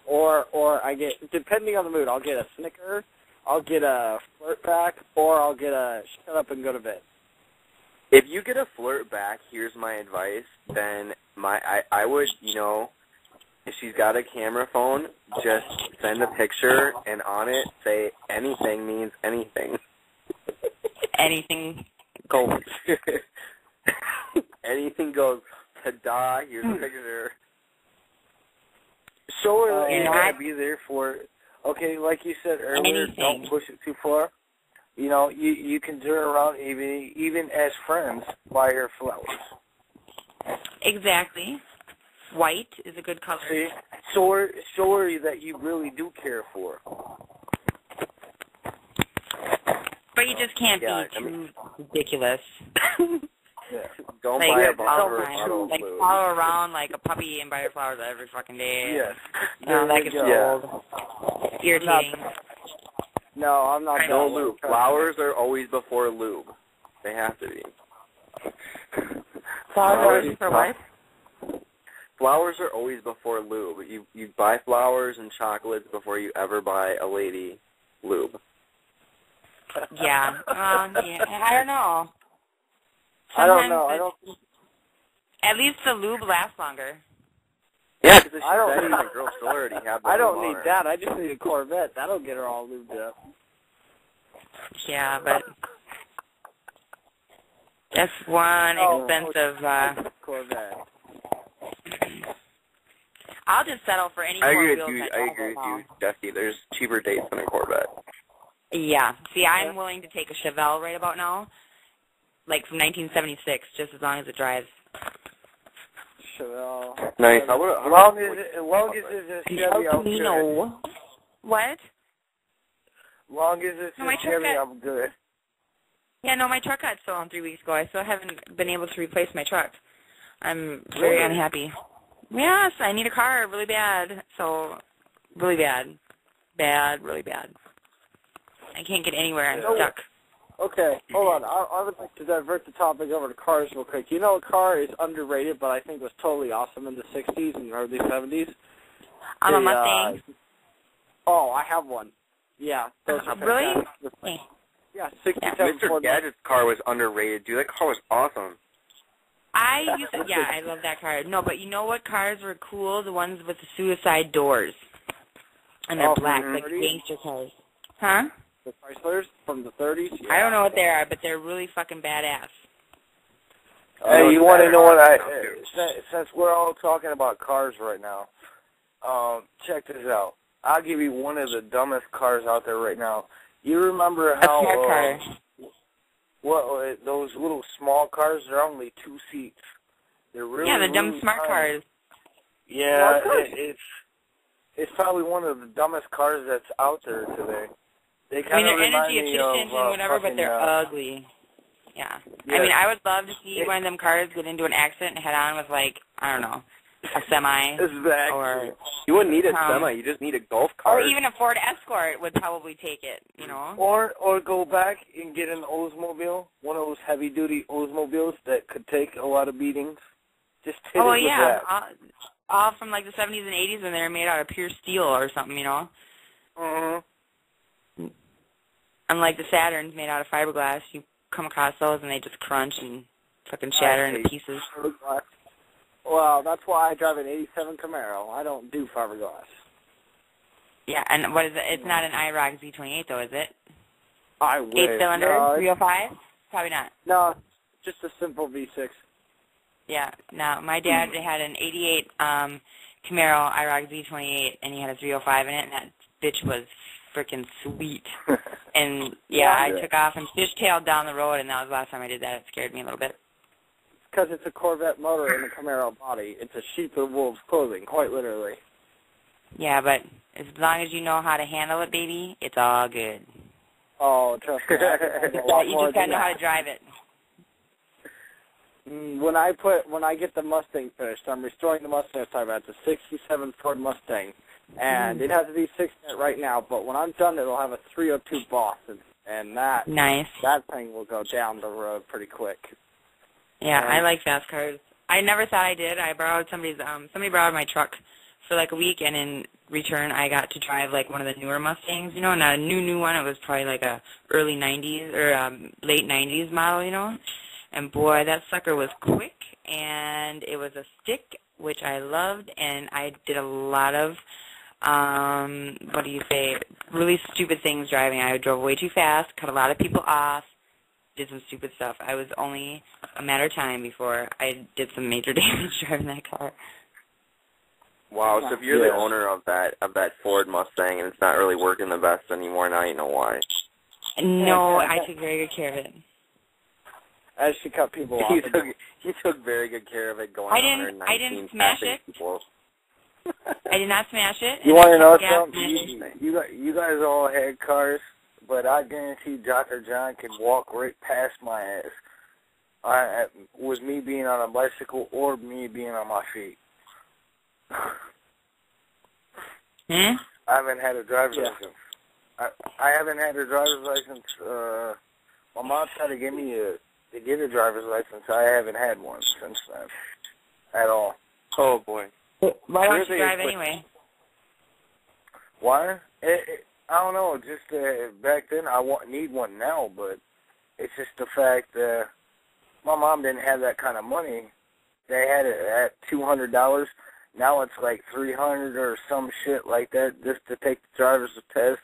Or I get, depending on the mood, I'll get a snicker, I'll get a flirt back, or I'll get a shut up and go to bed. If you get a flirt back, here's my advice, then I would, you know, if she's got a camera phone, just send a picture, and on it say anything means anything. Anything goes. Anything goes. Ta-da, here's a picture. Show her that you're going to be there for it. Okay, like you said earlier, don't push it too far. You know, you can turn around even as friends, buy her flowers. Exactly. White is a good color. See? Show her that you really do care for her. But you just can't be too ridiculous. Yeah. Don't like, buy a bottle of like follow around like a puppy and buy her flowers every fucking day. Yes. That gets old. Irritating. No, I'm not. No lube. Flowers are always before lube. They have to be. Flowers for what? Flowers are always before lube. You buy flowers and chocolates before you ever buy a lady lube. Yeah. Yeah. I don't know. I don't know. At least the lube lasts longer. Yeah, because if I don't she's need the girl, she'll already have the I don't lube need on her. that. I just need a Corvette. That'll get her all lubed up. Yeah, but that's one expensive. Corvette. I'll just settle for any I four agree wheels. with you, Jesse. There's cheaper dates than a Corvette. Yeah. See, I'm willing to take a Chevelle right about now, like from 1976, just as long as it drives. Chevelle. Nice. As long as it's a Chevy, I'm good. What? Long as it's a Chevy, I'm good. Yeah, no, my truck got stolen 3 weeks ago. I still haven't been able to replace my truck. I'm very unhappy. Yes, I need a car really bad. So, really bad. Really bad. I can't get anywhere. I'm stuck. Okay, hold on. I would like to divert the topic over to cars real quick. You know, a car is underrated, but I think was totally awesome in the 60s and early 70s. I'm a Mustang. Oh, I have one. Yeah. Those are really? Yeah, 67 Mr. Ford. Gadget's car was underrated, dude. That car was awesome. I love that car. No, but you know what cars were cool? The ones with the suicide doors. And they're black, like gangster cars. Huh? The Chryslers from the 30s? Yeah. I don't know what they are, but they're really fucking badass. Hey, you want to know what since we're all talking about cars right now, check this out. I'll give you one of the dumbest cars out there right now. You remember how... A smart car. Well, those little small cars, they're only 2 seats. They're really, the dumb really smart tiny. cars. Yeah, it's probably one of the dumbest cars that's out there today. They kind of they're remind energy me efficient of and whatever, but they're ugly. Yeah. I mean, I would love to see one of them cars get into an accident and head on with, like, I don't know, a semi. Exactly. Or you wouldn't need a semi. You just need a golf cart. Or even a Ford Escort would probably take it, you know? Or go back and get an Oldsmobile, one of those heavy-duty Oldsmobiles that could take a lot of beatings. Just hit it with that. All from, like, the 70s and 80s when they were made out of pure steel or something, you know? Mm-hmm. Unlike the Saturns made out of fiberglass, you come across those and they just crunch and fucking shatter into pieces. Well, that's why I drive an 87 Camaro. I don't do fiberglass. Yeah, and what is it? It's not an IROC Z28, though, is it? I wish. 8-cylinder, no, 305? Probably not. No, just a simple V6. Yeah, no, my dad had an 88 Camaro IROC Z28, and he had a 305 in it, and that bitch was freaking sweet. And, I took off and fishtailed down the road, and that was the last time I did that. It scared me a little bit. because it's a Corvette motor and a Camaro body. It's a sheep in wolf's clothing, quite literally. Yeah, but as long as you know how to handle it, baby, it's all good. Oh, trust me. You just got to know how to drive it. When I get the Mustang finished, I'm restoring the Mustang this time. It's a 67 Ford Mustang, and it has a V6 in it right now, but when I'm done, it'll have a 302 Boss, and that thing will go down the road pretty quick. Yeah, I like fast cars. I never thought I did. I borrowed somebody borrowed my truck for like a week, and in return, I got to drive like one of the newer Mustangs, you know, not a new one. It was probably like a early 90s or late 90s model, you know. And boy, that sucker was quick, and it was a stick, which I loved, and I did a lot of, really stupid things driving. I drove way too fast, cut a lot of people off, did some stupid stuff. I was only a matter of time before I did some major damage driving that car. Wow, so if you're the owner of that Ford Mustang and it's not really working the best anymore, now you know why. No, I took very good care of it. As she cut people off. He took very good care of it going I didn't smash it. People. I did not smash it. You want to know something? You guys all had cars, but I guarantee Dr. John can walk right past my ass. With me being on a bicycle or me being on my feet. Hmm? I haven't had a driver's license. I haven't had a driver's license. My mom tried to get me to get a driver's license. I haven't had one since then at all. Oh, boy. Why don't you drive anyway? Why? I don't know. Just back then, I need one now, but it's just the fact that my mom didn't have that kind of money. They had it at $200. Now it's like $300 or some shit like that just to take the driver's test.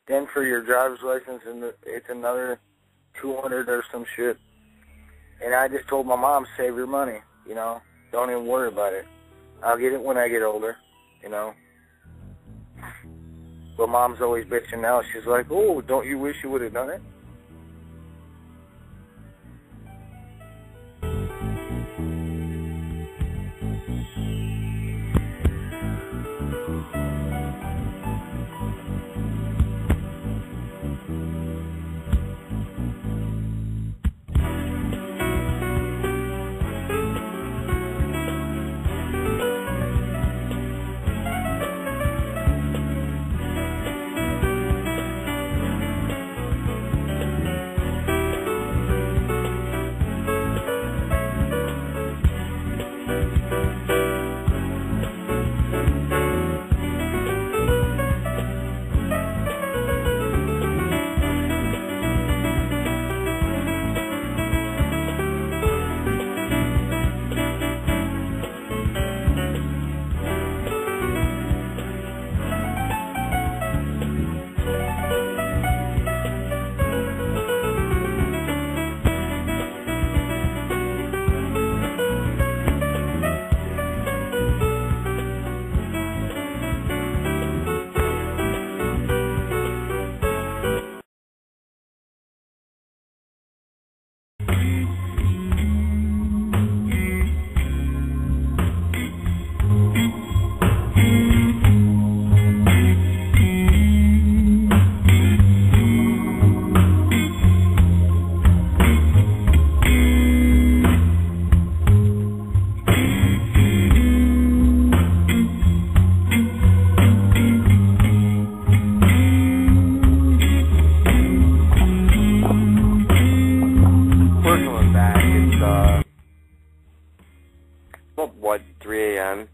Then for your driver's license, it's another $200 or some shit. And I just told my mom, save your money, you know. Don't even worry about it. I'll get it when I get older, you know. But Mom's always bitching now. She's like, oh, don't you wish you would have done it? What, 3 a.m.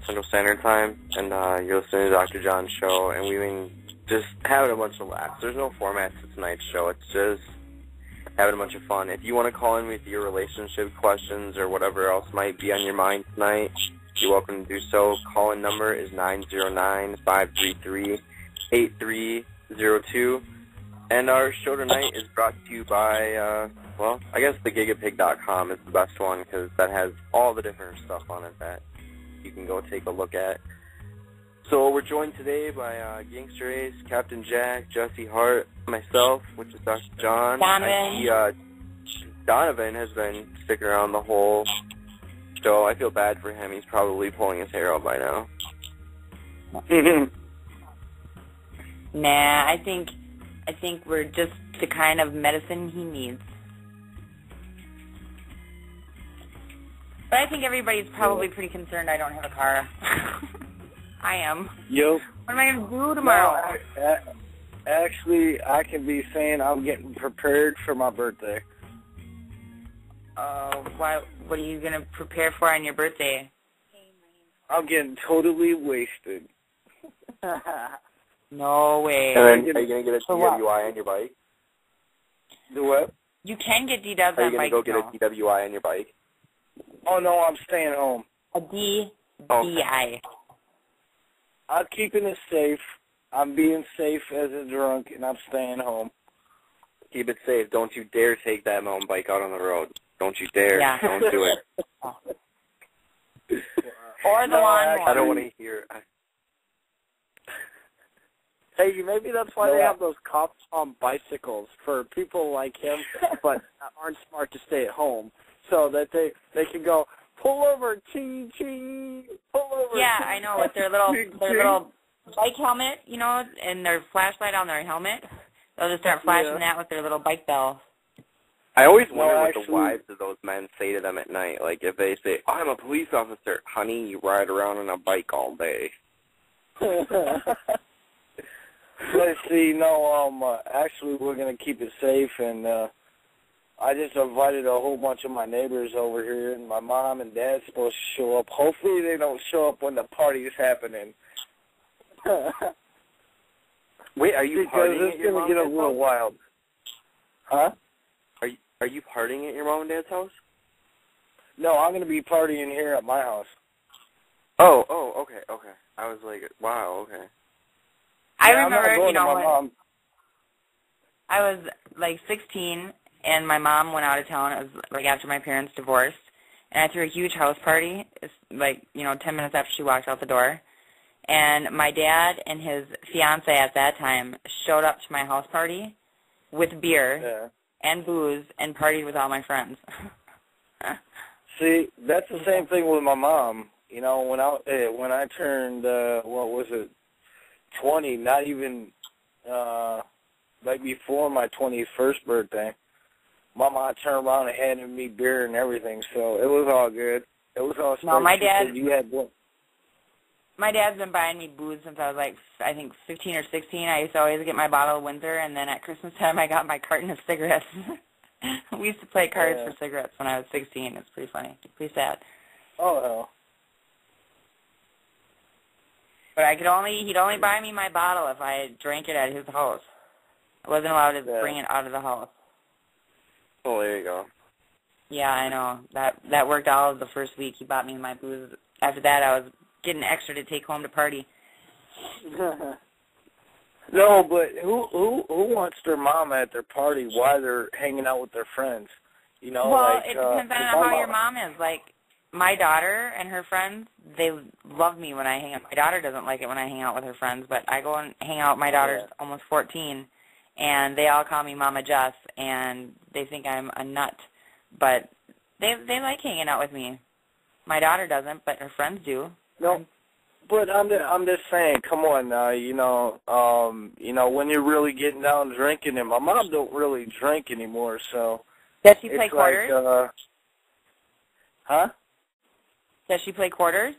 Central Standard Time, and you're listening to Dr. John's show, and we've been just having a bunch of laughs. There's no format to tonight's show. It's just having a bunch of fun. If you want to call in with your relationship questions or whatever else might be on your mind tonight, you're welcome to do so. Call-in number is 909-533-8302. And our show tonight is brought to you by, well, I guess thegigapig.com is the best one because that has all the different stuff on it that you can go take a look at. So we're joined today by Gangster Ace, Captain Jack, Jesse Hart, myself, which is Dr. John. Donovan. Donovan has been sticking around the whole show. I feel bad for him. He's probably pulling his hair out by now. Nah, I think we're just the kind of medicine he needs. But I think everybody's probably pretty concerned I don't have a car. I am. Yep. What am I going to do tomorrow? No, actually, I can be saying I'm getting prepared for my birthday. What are you going to prepare for on your birthday? I'm getting totally wasted. No way. And then, are you going to get a DWI on your bike? Do what? You can get DWIs Are on you going bikes to go get a DWI on your bike? Oh, no, I'm staying home. A DDI. Okay. I'm keeping it safe. I'm being safe as a drunk, and I'm staying home. Keep it safe. Don't you dare take that mountain bike out on the road. Don't you dare. Yeah. Don't do it. Or the lawnmower. I don't want to hear. Hey, maybe that's why they have those cops on bicycles for people like him, but aren't smart to stay at home, so that they can go, pull over, ching, ching, pull over. Yeah, ching, I know, with their little bike helmet, you know, and their flashlight on their helmet. They'll just start flashing that with their little bike bell. I always wonder what the wives of those men say to them at night. Like, if they say, I'm a police officer. Honey, you ride around on a bike all day. Let's see, no, actually we're going to keep it safe, and I just invited a whole bunch of my neighbors over here, and my mom and dad's supposed to show up. Hopefully they don't show up when the party is happening. Wait, are you partying at your mom and dad's house? Because it's going to get a little wild. Huh? Are you partying at your mom and dad's house? No, I'm going to be partying here at my house. Oh, okay. I was like, wow, okay. I remember, when I was like 16 and my mom went out of town. It was like after my parents divorced, and I threw a huge house party. It's like 10 minutes after she walked out the door, and my dad and his fiance at that time showed up to my house party with beer and booze and partied with all my friends. See, that's the same thing with my mom. You know, when I turned 20, not even like before my 21st birthday, my mom turned around and handed me beer and everything, so it was all good. It was all No, my dad. You had one. My dad's been buying me booze since I was like, I think 15 or 16. I used to always get my bottle of Windsor, and then at Christmas time I got my carton of cigarettes. We used to play cards for cigarettes when I was 16. It's pretty funny. It's pretty sad. Oh, no. But he'd only buy me my bottle if I drank it at his house. I wasn't allowed to bring it out of the house. Oh, there you go. Yeah, I know. That worked all of the first week. He bought me my booze. After that, I was getting extra to take home to party. No, but who wants their mom at their party while they're hanging out with their friends? You know, well, like, it depends on how your mom is. Like, my daughter and her friends, they love me when I hang out. My daughter doesn't like it when I hang out with her friends, but I go and hang out. My daughter's almost 14, and they all call me Mama Jess, and they think I'm a nut. But they like hanging out with me. My daughter doesn't, but her friends do. No, but I'm just saying, come on now, when you're really getting down drinking, and my mom don't really drink anymore, so. Does she play quarters? Like, huh? Does she play quarters?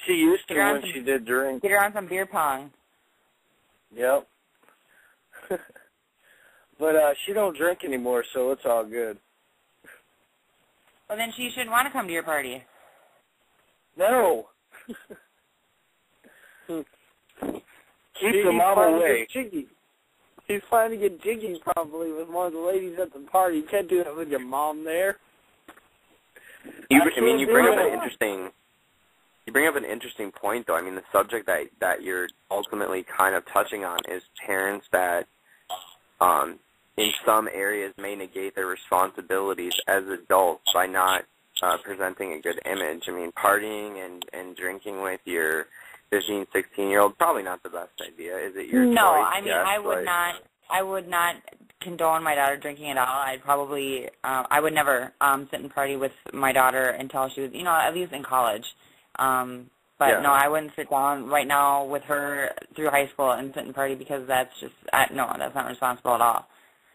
She used to when she did drink. Get her on some beer pong. Yep. But she don't drink anymore, so it's all good. Well, then she shouldn't want to come to your party. No. Keep your mom away. He's trying to get jiggy probably with one of the ladies at the party. You can't do that with your mom there. You bring up an interesting point, though. I mean, the subject that you're ultimately kind of touching on is parents that, in some areas, may negate their responsibilities as adults by not presenting a good image. I mean, partying and drinking with your 15, 16-year-old, probably not the best idea. Is it your choice? No, I mean, yes, I would not condone my daughter drinking at all. I'd probably, I would never sit and party with my daughter until she was, at least in college. But no, I wouldn't sit down right now with her through high school and sit and party because that's just, no, that's not responsible at all.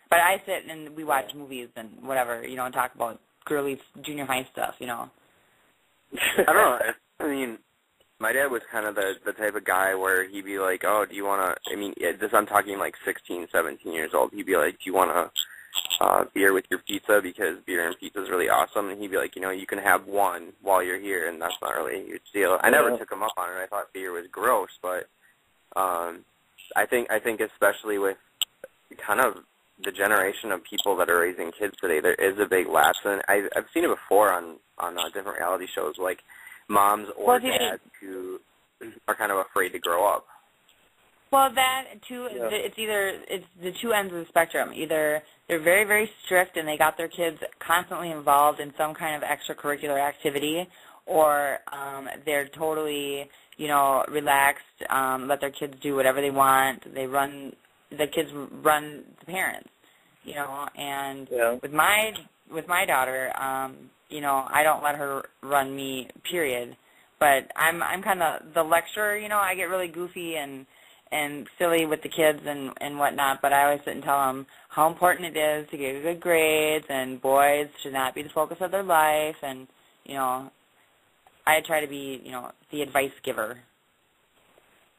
But I sit and we watch movies and whatever, and talk about girly junior high stuff, I don't know. I mean, my dad was kind of the type of guy where he'd be like, oh, do you want to, I'm talking like 16, 17 years old. He'd be like, do you want beer with your pizza because beer and pizza is really awesome? And he'd be like, you can have one while you're here, and that's not really a huge deal. I never took him up on it. I thought beer was gross, but I think especially with kind of the generation of people that are raising kids today, there is a big lapse. And I've seen it before on different reality shows, like moms or dads who are kind of afraid to grow up. Well, that, too, it's the two ends of the spectrum. Either they're very, very strict and they got their kids constantly involved in some kind of extracurricular activity, or they're totally, relaxed, let their kids do whatever they want. The kids run the parents, and with my daughter, I don't let her run me, period. But I'm kind of the lecturer, I get really goofy and silly with the kids and whatnot, but I always sit and tell them how important it is to get good grades, and boys should not be the focus of their life, and, I try to be, the advice giver.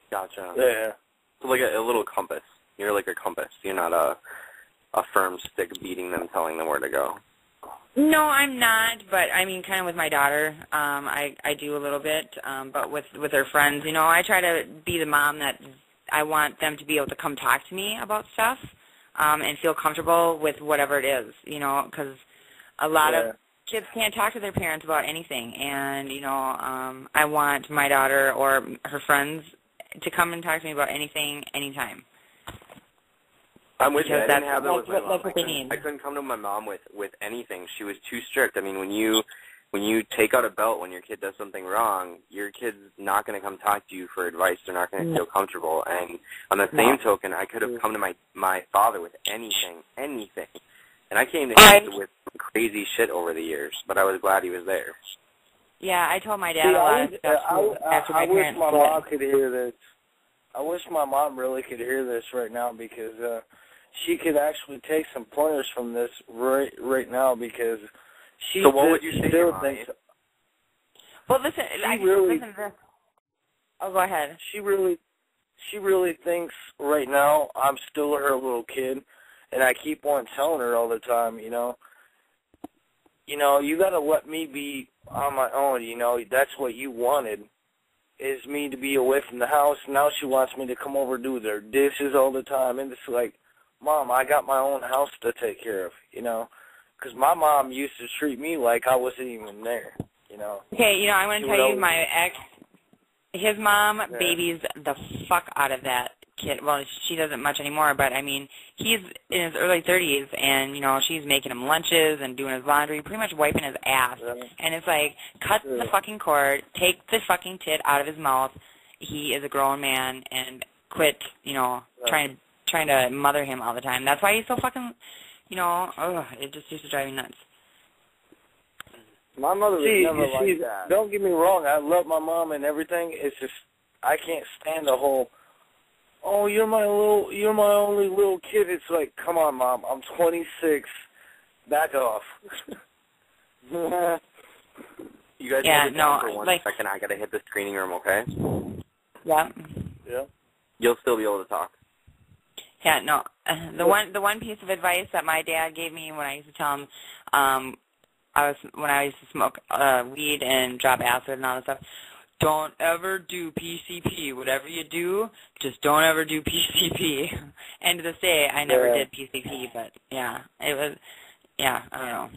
Gotcha. Yeah. So like a little compass. You're like a compass. You're not a firm stick beating them, telling them where to go. No, I'm not, but I mean, kind of with my daughter, I do a little bit, but with her friends, I try to be the mom that I want them to be able to come talk to me about stuff, and feel comfortable with whatever it is, because a lot of kids can't talk to their parents about anything, and, I want my daughter or her friends to come and talk to me about anything, anytime. I'm with you. I didn't have that with my mom. That's what they need. I couldn't come to my mom with anything. She was too strict. I mean, when you take out a belt when your kid does something wrong, your kid's not going to come talk to you for advice. They're not going to feel comfortable. And on the same token, I could have come to my father with anything. And I came to him with crazy shit over the years, but I was glad he was there. Yeah, I told my dad a lot of stuff after my parents. I wish my mom could hear this. I wish my mom really could hear this right now, because she could actually take some pointers from this right now, because she so what would you say still to thinks. Well, listen, listen to this. Oh, go ahead. She really thinks right now I'm still her little kid, and I keep on telling her all the time, you got to let me be on my own. That's what you wanted, is me to be away from the house. Now she wants me to come over and do their dishes all the time. And it's like, Mom, I got my own house to take care of, because my mom used to treat me like I wasn't even there, Okay, I'm going to tell you, my ex, his mom babies the fuck out of that kid. Well, she doesn't much anymore, but, I mean, he's in his early 30s, and, she's making him lunches and doing his laundry, pretty much wiping his ass. And it's like, cut the fucking cord, take the fucking tit out of his mouth. He is a grown man, and quit, trying to mother him all the time. That's why he's so fucking, it just used to drive me nuts. My mother was never like that. Don't get me wrong, I love my mom and everything. It's just, I can't stand the whole, oh, you're my only little kid. It's like, come on, Mom, I'm 26. Back off. You guys hold it down for 1 second. I got to hit the screening room, okay? Yeah. Yeah. You'll still be able to talk. Yeah, no. The one piece of advice that my dad gave me when I used to tell him, when I used to smoke weed and drop acid and all that stuff, don't ever do PCP. Whatever you do, just don't ever do PCP. And to this day, I never did PCP, but it was, I don't know.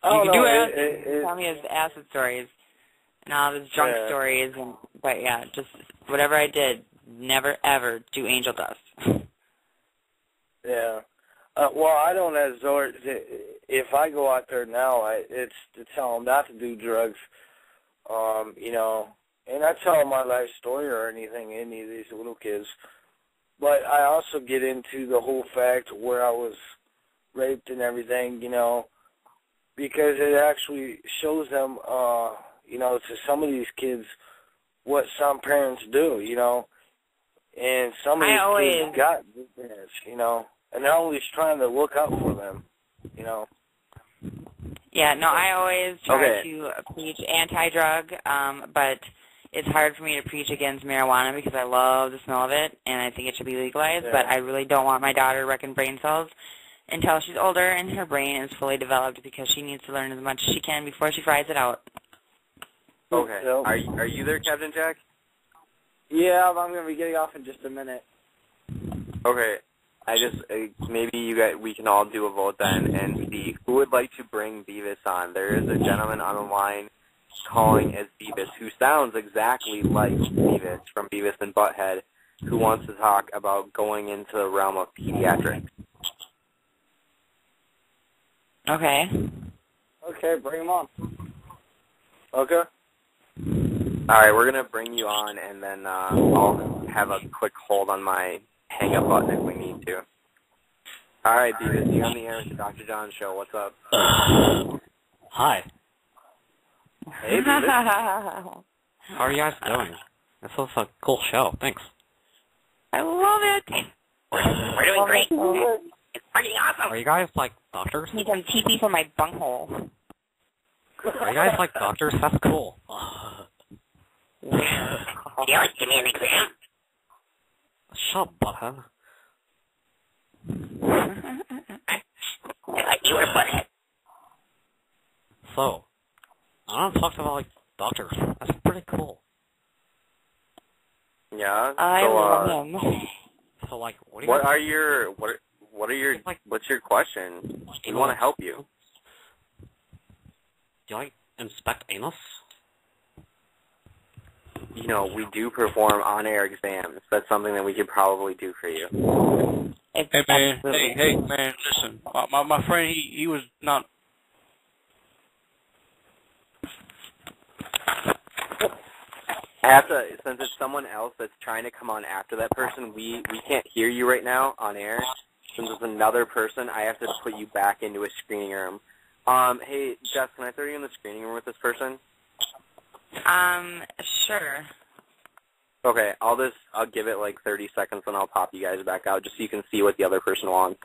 You can do acid. Tell me his acid stories and all his drunk stories, but just whatever I did, never ever do angel dust. Yeah. Well, I don't resort. If I go out there now, it's to tell them not to do drugs. And I tell them my life story or anything, any of these little kids. But I also get into the whole fact where I was raped and everything, you know, because it actually shows them, you know, to some of these kids what some parents do, you know. And some of these kids got good parents, you know, and they're always trying to look out for them, you know. Yeah, no, I always try to preach anti-drug, but it's hard for me to preach against marijuana because I love the smell of it, and I think it should be legalized, but I really don't want my daughter wrecking brain cells until she's older and her brain is fully developed because she needs to learn as much as she can before she fries it out. Okay. Are you there, Captain Jack? Yeah, I'm going to be getting off in just a minute. Okay. I just, maybe we can all do a vote then and see who would like to bring Beavis on. There is a gentleman on the line calling as Beavis who sounds exactly like Beavis from Beavis and Butthead, who wants to talk about going into the realm of pediatrics. Okay. Okay, bring him on. Okay. All right, we're going to bring you on, and then I'll have a quick hold on my hang-up button if we need to. All right, Beavis, you're on the air with the Dr. John Show. What's up? Hi. Hey, Beavis. How are you guys doing? This was a cool show. Thanks. I love it. We're doing great. It's pretty awesome. Are you guys like doctors? Need some TP for my bunghole. Are you guys like doctors? That's cool. Do you like to give me an exam? Shut up, butthead. I like you or butthead. So, I want to talk about like doctors. That's pretty cool. Yeah. I love him. So like, what's your question? We want to help you. Do you like inspect anus? You know, we do perform on-air exams. That's something that we could probably do for you. Hey man, hey man, listen. My friend, he was not. I have to, since it's someone else that's trying to come on after that person, we can't hear you right now on air. Since it's another person, I have to put you back into a screening room. Hey, Jess, can I throw you in the screening room with this person? Sure. Okay, I'll give it like 30 seconds and I'll pop you guys back out just so you can see what the other person wants.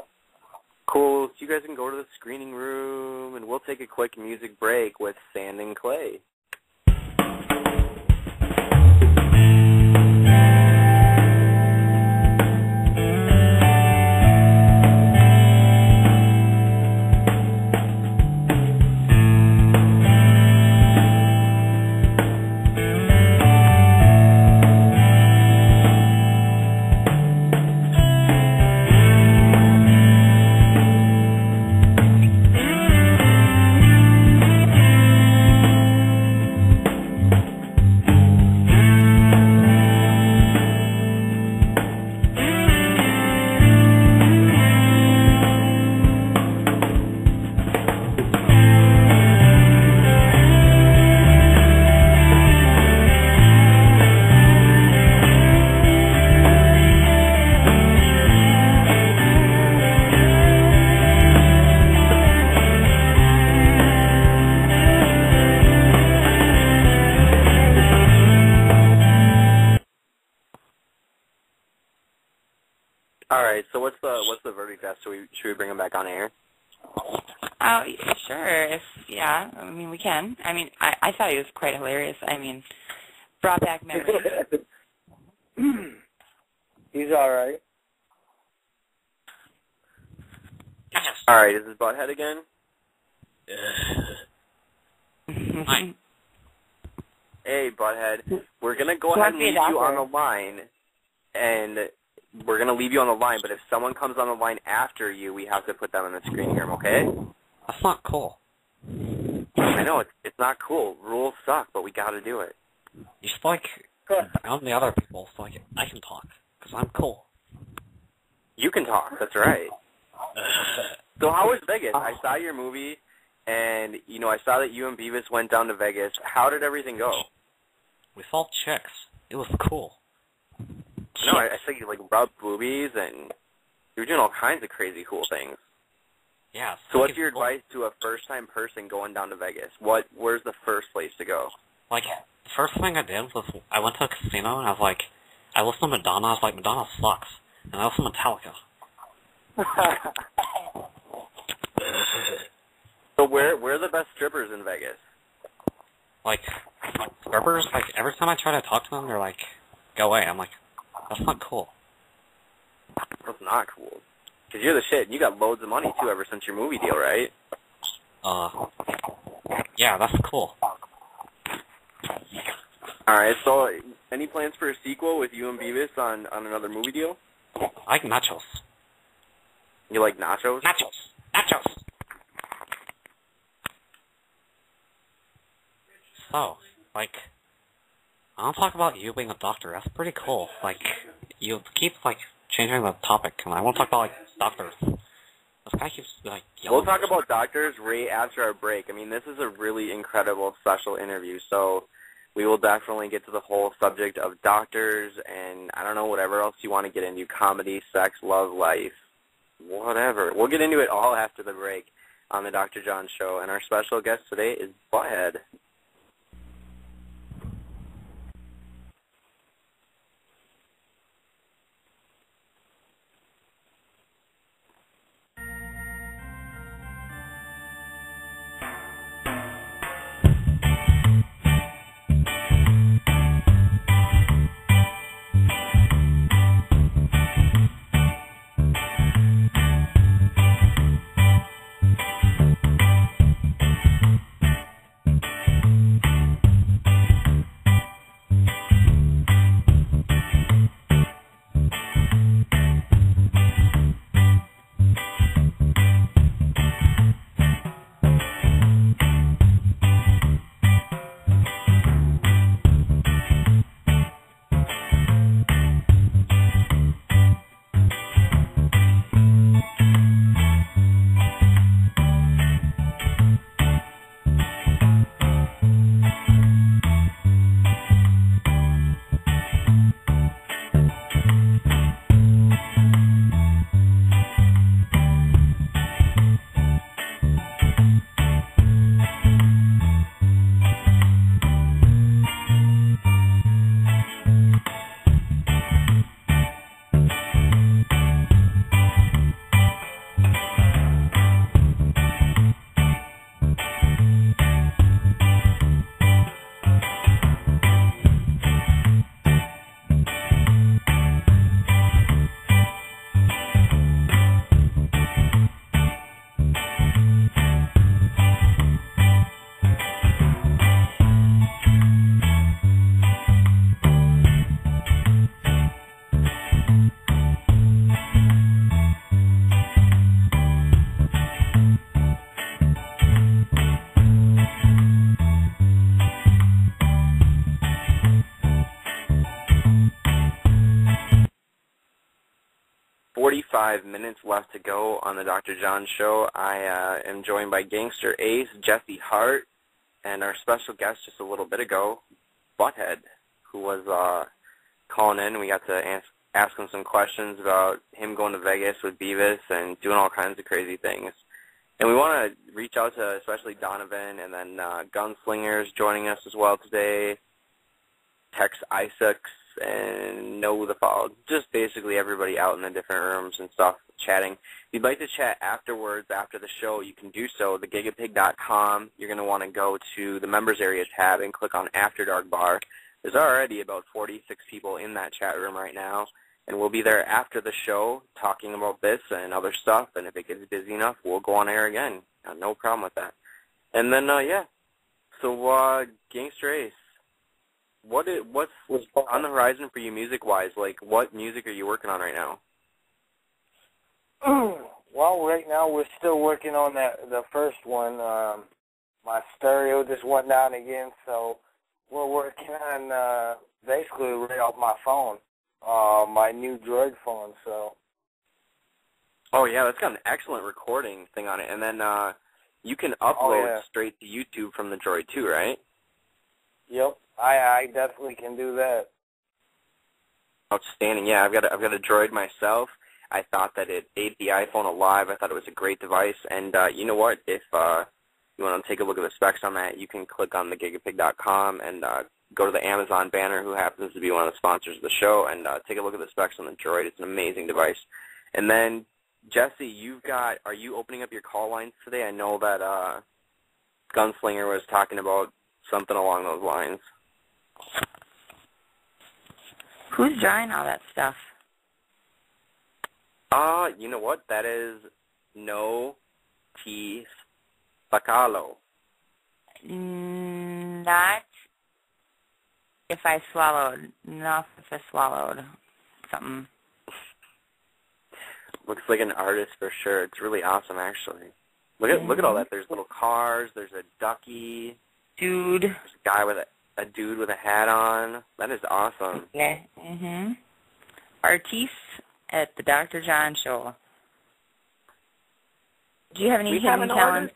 Cool, so you guys can go to the screening room and we'll take a quick music break with Sand and Clay. All right, so what's the verdict as? Should we bring him back on air? Oh, sure. Yeah, I mean, we can. I mean, I thought he was quite hilarious. I mean, brought back memories. He's all right. All right, is this Butthead again? Hi. Hey, Butthead. We're going to go ahead and leave you on the line, and we're going to leave you on the line, but if someone comes on the line after you, we have to put them in the screening room, okay? That's not cool. I know, it's not cool. Rules suck, but we got to do it. You should like I'm the other people, so like I can talk, because I'm cool. You can talk, that's right. So how was Vegas? I saw your movie, and, you know, I saw that you and Beavis went down to Vegas. How did everything go? We saw chicks. It was cool. No, I saw you, like, rub boobies, and you were doing all kinds of crazy cool things. Yeah. So what's your advice to a first-time person going down to Vegas? Where's the first place to go? Like, the first thing I did was I went to a casino, and I was like, I listened to Madonna. I was like, Madonna sucks. And I listened to Metallica. So where are the best strippers in Vegas? Like, strippers, like, every time I try to talk to them, they're like, go away. I'm like, that's not cool. That's not cool. Because you're the shit, and you got loads of money, too, ever since your movie deal, right? Yeah, that's cool. Alright, so any plans for a sequel with you and Beavis on another movie deal? I like nachos. You like nachos? Nachos! Nachos! So, like, I want to talk about you being a doctor. That's pretty cool. Like, you keep, like, changing the topic, and I want to talk about, like, doctors. This guy keeps, like, yelling. We'll talk about doctors right after our break. I mean, this is a really incredible special interview, so we will definitely get to the whole subject of doctors and, I don't know, whatever else you want to get into, comedy, sex, love, life, whatever. We'll get into it all after the break on the Dr. John Show, and our special guest today is Butthead. Minutes left to go on the Dr. John Show. I am joined by Gangster Ace, Jesse Hart, and our special guest just a little bit ago, Butthead, who was calling in. We got to ask him some questions about him going to Vegas with Beavis and doing all kinds of crazy things. And we want to reach out to especially Donovan and then Gunslingers joining us as well today, Tex Isaacs, and Know the Fall. Just basically everybody out in the different rooms and stuff chatting. If you'd like to chat afterwards, after the show, you can do so. thegigapig.com. You're going to want to go to the Members Area tab and click on After Dark Bar. There's already about 46 people in that chat room right now, and we'll be there after the show talking about this and other stuff, and if it gets busy enough, we'll go on air again. No problem with that. And then, yeah. So, Gangster Ace, what's on the horizon for you music-wise? Like, what music are you working on right now? Well, right now we're still working on the first one. My stereo just went down again, so we're working on basically right off my phone, my new Droid phone. So. Oh yeah, that's got an excellent recording thing on it, and then you can upload straight to YouTube from the Droid too, right? Yep, I definitely can do that. Outstanding. Yeah, I've got a Droid myself. I thought that it ate the iPhone alive. I thought it was a great device. And you know what? If you want to take a look at the specs on that, you can click on thegigapig.com and go to the Amazon banner, who happens to be one of the sponsors of the show, and take a look at the specs on the Droid. It's an amazing device. And then, Jesse, are you opening up your call lines today? I know that Gunslinger was talking about something along those lines. Who's drawing all that stuff? You know what? That is No Teeth Bacalo. Not if I swallowed. Not if I swallowed something. Looks like an artist for sure. It's really awesome, actually. Look at all that. There's little cars. There's a ducky. Dude. There's a guy with a dude with a hat on. That is awesome. Yeah. Artiste at the Dr. John Show. Do you have any hidden talents?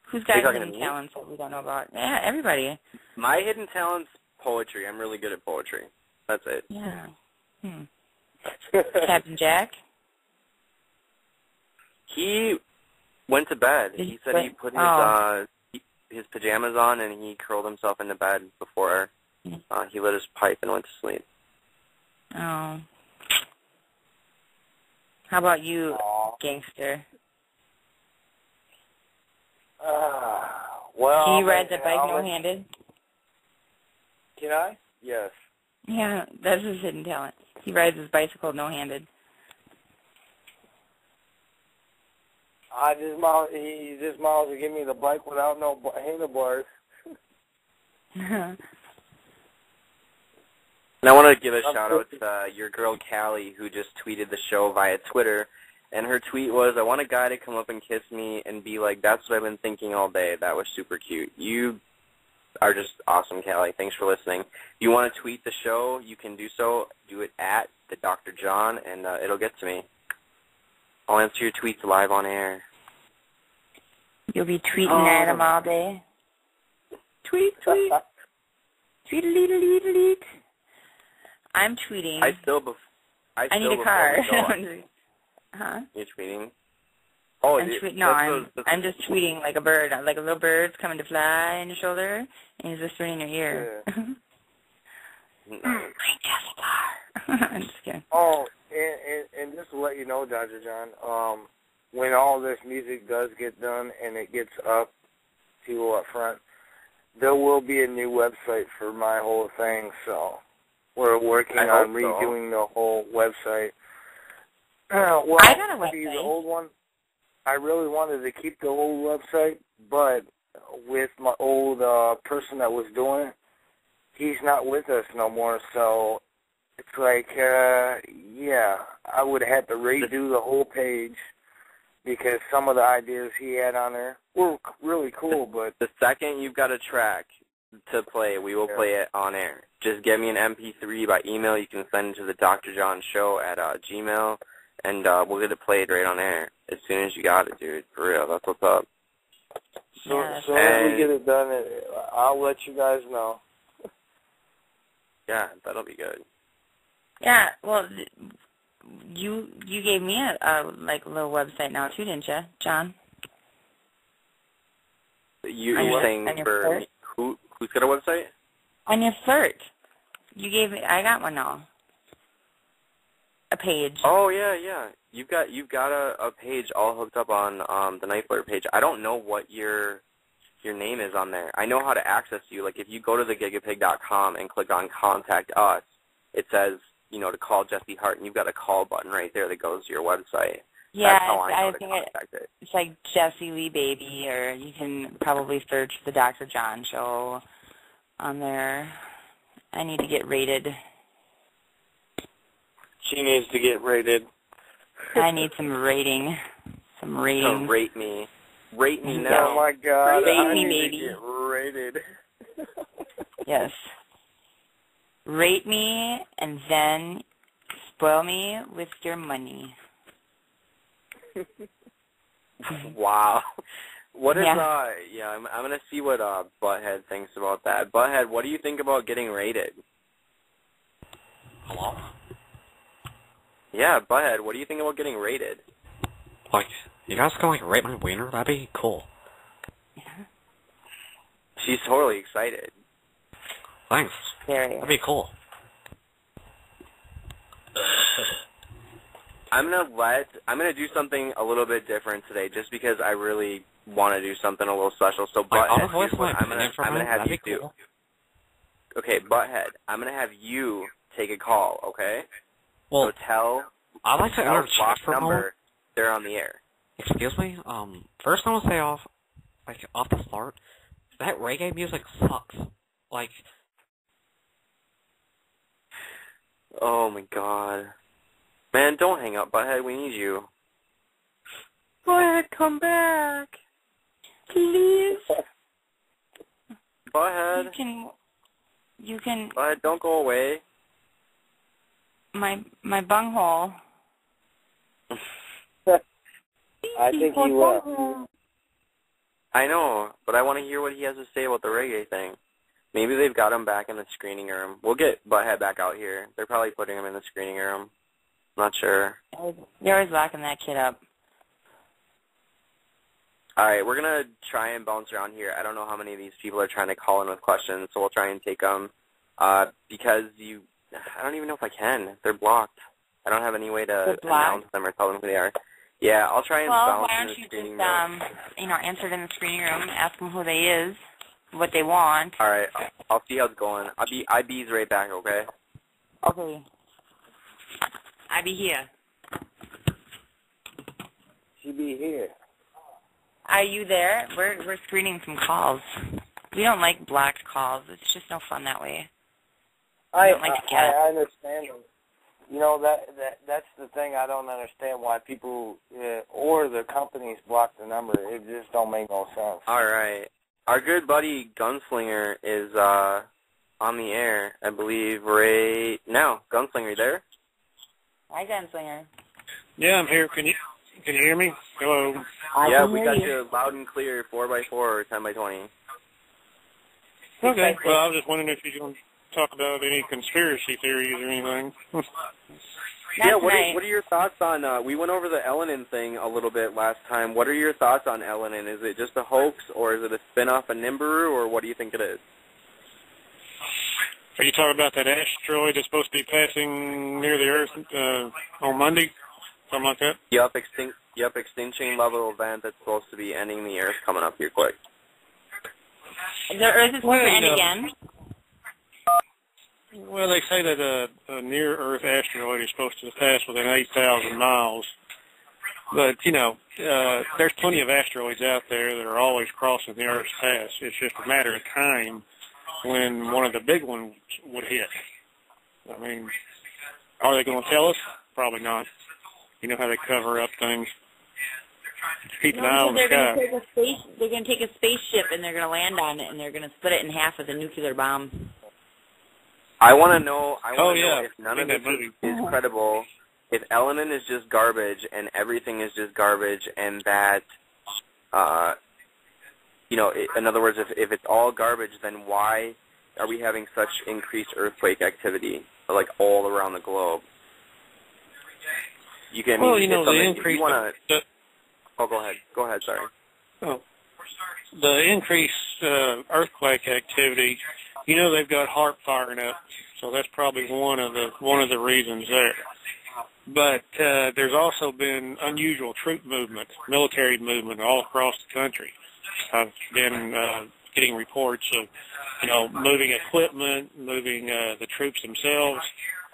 Who's got hidden talents that we don't know about? Yeah, everybody. My hidden talent's poetry. I'm really good at poetry. That's it. Yeah. Captain Jack? He went to bed. He said he put his pajamas on and he curled himself into bed before he lit his pipe and went to sleep. Oh. How about you, gangster? Well, can you ride the bike no-handed? Can I? Yes. Yeah, that's his hidden talent. He rides his bicycle no-handed. He just miles to give me the bike without no handlebars. And I want to give a shout-out to your girl, Callie, who just tweeted the show via Twitter. And her tweet was, I want a guy to come up and kiss me and be like, that's what I've been thinking all day. That was super cute. You are just awesome, Callie. Thanks for listening. If you want to tweet the show, you can do so. Do it at the Dr. John, and it'll get to me. I'll answer your tweets live on air. You'll be tweeting at him all day. Tweet. Tweet-a-leet-a-leet-a-leet. I'm tweeting. I need a car. Huh? You're tweeting? I'm just tweeting like a bird, like a little bird's coming to fly on your shoulder, and he's whispering in your ear. Yeah. Great Jessica. I'm just kidding. Oh, and just to let you know, Dr. John, when all this music does get done and it gets up front, there will be a new website for my whole thing, so we're working on redoing the whole website. Well, I got a website. See, the old one, I really wanted to keep the old website, but with my old person that was doing it, he's not with us no more, so it's like, yeah, I would have to redo the whole page because some of the ideas he had on there were really cool, but... The second you've got a track to play, we will play it on air. Just get me an MP3 by email. You can send it to the Dr. John Show at Gmail, and we'll get it played right on air as soon as you got it, dude. For real, that's what's up. So as we get it done, I'll let you guys know. Yeah, that'll be good. Yeah, well, you gave me a little website now too, didn't you, John? You're saying for me, who's got a website? On your flirt. You gave me. I got one now. A page. Oh yeah. You've got a page all hooked up on the Night Flirt page. I don't know what your name is on there. I know how to access you. Like if you go to thegigapig.com and click on Contact Us, it says to call Jesse Hart, and you've got a call button right there that goes to your website. Yeah, that's how I know to think contact it. It's like Jessie Lee Baby, or you can probably search the Dr. John Show on there. I need to get rated. She needs to get rated. I need some rating. Some rating. Rate me. Rate me now. Oh, my God. Rate me, baby. Get rated. Yes. Rate me, and then spoil me with your money. Wow. What is, I'm going to see what Butthead thinks about that. Butthead, what do you think about getting rated? Hello? Yeah, Butthead, what do you think about getting rated? Like, you guys can, like, rate my wiener? That'd be cool. She's totally excited. Thanks. That'd be cool. I'm gonna do something a little bit different today, just because I really want to do something a little special. So, Butthead, here's what I'm gonna have you do. Okay, Butthead, I'm gonna have you take a call. Okay? Well, so tell. I'd like to enter chat for a moment. They're on the air. Excuse me. First I want to say off the start, that reggae music sucks. Like. Oh my God. Man, don't hang up, Butthead. We need you. Butthead, come back. Please. Butthead. You can. Butthead, don't go away. My bunghole. I think he will. I know, but I want to hear what he has to say about the reggae thing. Maybe they've got him back in the screening room. We'll get Butthead back out here. They're probably putting him in the screening room. Not sure. They're always locking that kid up. All right, we're going to try and bounce around here. I don't know how many of these people are trying to call in with questions, so we'll try and take them. Because I don't even know if I can. They're blocked. I don't have any way to announce them or tell them who they are. Yeah, I'll try and bounce in the screening room. Why don't you just, answer it in the screening room, ask them who they is, what they want. All right, I'll see how it's going. I'll be right back, okay? Okay. I be here. She be here. Are you there? We're screening some calls. We don't like blocked calls. It's just no fun that way. I understand them. You know, that's the thing. I don't understand why people or the companies block the number. It just don't make no sense. All right. Our good buddy Gunslinger is on the air, I believe, right now. Gunslinger, you there? Hi, Gunslinger. Yeah, I'm here. Can you hear me? Hello. Yeah, we got you loud and clear, 4x4 or 10x20. Okay. Well, I was just wondering if you're going to talk about any conspiracy theories or anything. Yeah, what are your thoughts on, we went over the Elenin thing a little bit last time. What are your thoughts on Elenin? Is it just a hoax, or is it a spin-off of Nibiru, or what do you think it is? Are you talking about that asteroid that's supposed to be passing near the Earth on Monday? Something like that? Yep, extinction level event that's supposed to be ending the Earth coming up here quick. The Earth is supposed to end again? Well, they say that a near-Earth asteroid is supposed to pass within 8,000 miles. But, there's plenty of asteroids out there that are always crossing the Earth's path. It's just a matter of time when one of the big ones would hit. I mean, are they going to tell us? Probably not. You know how they cover up things. Keep an eye on the sky. They're going to take a spaceship and they're going to land on it and they're going to split it in half with a nuclear bomb. I want to know if none of this is credible, if Elenin is just garbage and everything is just garbage, and that, in other words, if it's all garbage, then why are we having such increased earthquake activity, like, all around the globe? You can, the increase... Oh, go ahead. Go ahead, sorry. Oh. The increased earthquake activity, they've got HAARP firing up, so that's probably one of the reasons there. But there's also been unusual troop movement, military movement all across the country. I've been getting reports of, moving equipment, moving the troops themselves,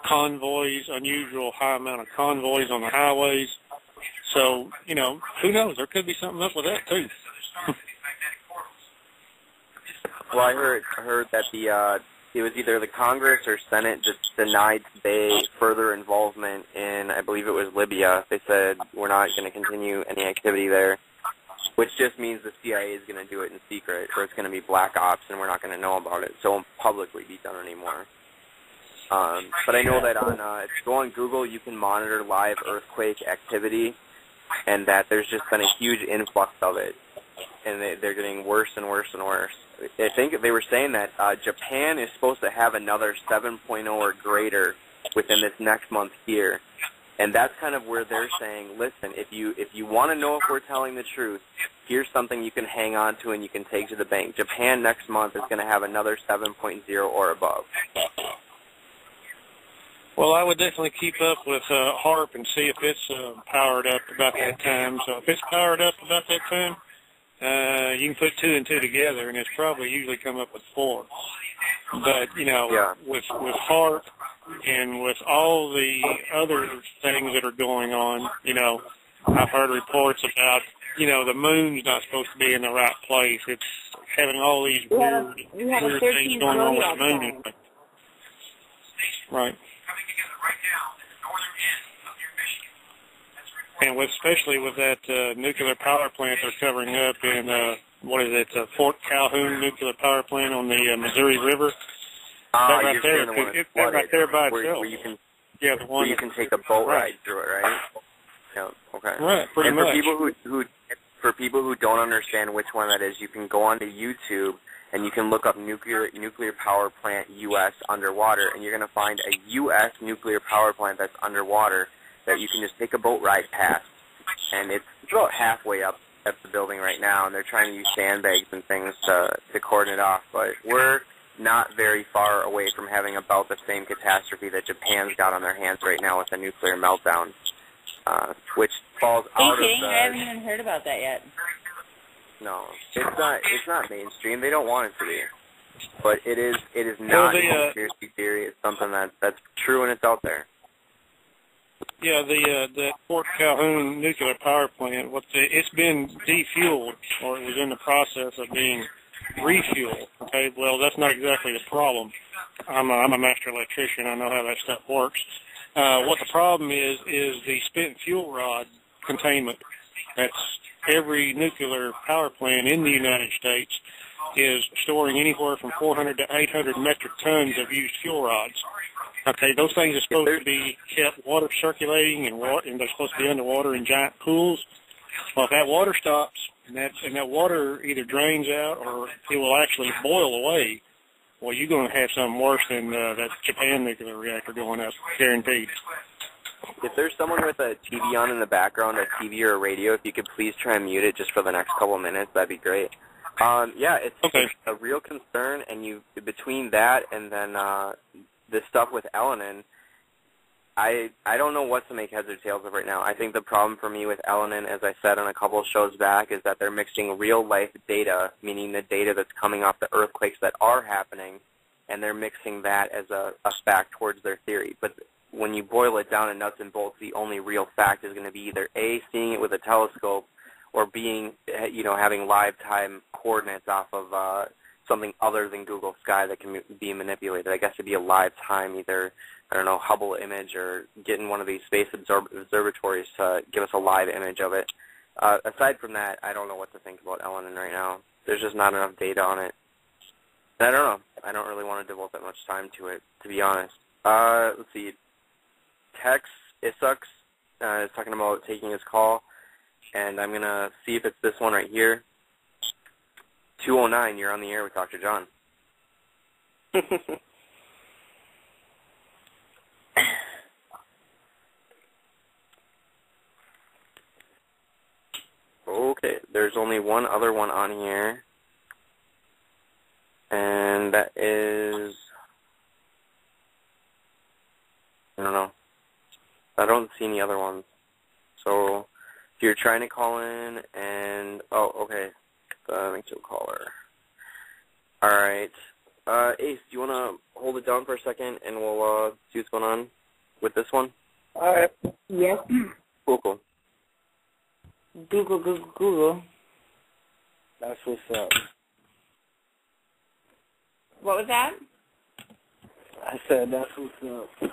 convoys, unusual high amount of convoys on the highways. So, who knows? There could be something up with that, too. Well, I heard that it was either the Congress or Senate just denied today further involvement in, I believe it was Libya. They said we're not going to continue any activity there, which just means the CIA is going to do it in secret, or it's going to be black ops and we're not going to know about it, so it won't publicly be done anymore. But I know that if you go on Google, you can monitor live earthquake activity, and that there's just been a huge influx of it, and they're getting worse and worse and worse. I think they were saying that Japan is supposed to have another 7.0 or greater within this next month here. And that's kind of where they're saying, listen, if you want to know if we're telling the truth, here's something you can hang on to and you can take to the bank. Japan next month is going to have another 7.0 or above. Well, I would definitely keep up with HARP and see if it's powered up about that time. So if it's powered up about that time, you can put 2 and 2 together, and it's probably usually come up with 4. But, you know, with HARP and with all the other things that are going on, you know, I've heard reports about, you know, the moon's not supposed to be in the right place. It's having all these weird things going on with the moon. Right. And especially with that nuclear power plant they're covering up in, Fort Calhoun nuclear power plant on the Missouri River. That right there, that right there by itself. Where you can, the one where you can take a boat ride through it, right? Yeah, okay. Right, pretty much. For people who don't understand which one that is, you can go onto YouTube and you can look up nuclear power plant U.S. underwater, and you're going to find a U.S. nuclear power plant that's underwater that you can just take a boat ride past. And it's about halfway up at the building right now, and they're trying to use sandbags and things to cordon it off. But we're not very far away from having about the same catastrophe that Japan's got on their hands right now with the nuclear meltdown, which falls out of the... I haven't even heard about that yet. No, it's not mainstream. They don't want it to be. But it is not a conspiracy theory. It's something that's true and it's out there. Yeah, the Fort Calhoun nuclear power plant, it's been defueled, or it was in the process of being refueled. Okay, well, that's not exactly the problem. I'm a master electrician. I know how that stuff works. What the problem is the spent fuel rod containment. That's every nuclear power plant in the United States is storing anywhere from 400 to 800 metric tons of used fuel rods. Okay, those things are supposed to be kept water circulating and they're supposed to be underwater in giant pools. Well, if that water stops and that water either drains out or it will actually boil away, well, you're going to have something worse than that Japan nuclear reactor going up, guaranteed. If there's someone with a TV on in the background, a TV or a radio, if you could please try and mute it just for the next couple of minutes, that'd be great. It's a real concern, and between that and then this stuff with Elenin, I don't know what to make heads or tails of right now. I think the problem for me with Elenin, as I said on a couple of shows back, is that they're mixing real-life data, meaning the data that's coming off the earthquakes that are happening, and they're mixing that as a fact towards their theory. But when you boil it down to nuts and bolts, the only real fact is going to be either A, seeing it with a telescope, or having live time coordinates off of something other than Google Sky that can be manipulated. I guess it'd be a live time, either, I don't know, Hubble image, or getting one of these space observatories to give us a live image of it. Aside from that, I don't know what to think about Elenin right now. There's just not enough data on it. And I don't know. I don't really want to devote that much time to it, to be honest. Let's see. Tex Issucks is talking about taking his call, and I'm going to see if it's this one right here. 209, you're on the air with Dr. John. Okay, there's only one other one on here, and that is, I don't know. I don't see any other ones. So if you're trying to call in and, okay, make you a caller. All right. Ace, do you want to hold it down for a second and we'll see what's going on with this one? All right. Yes. Cool. Google. That's what's up. What was that? I said that's what's up.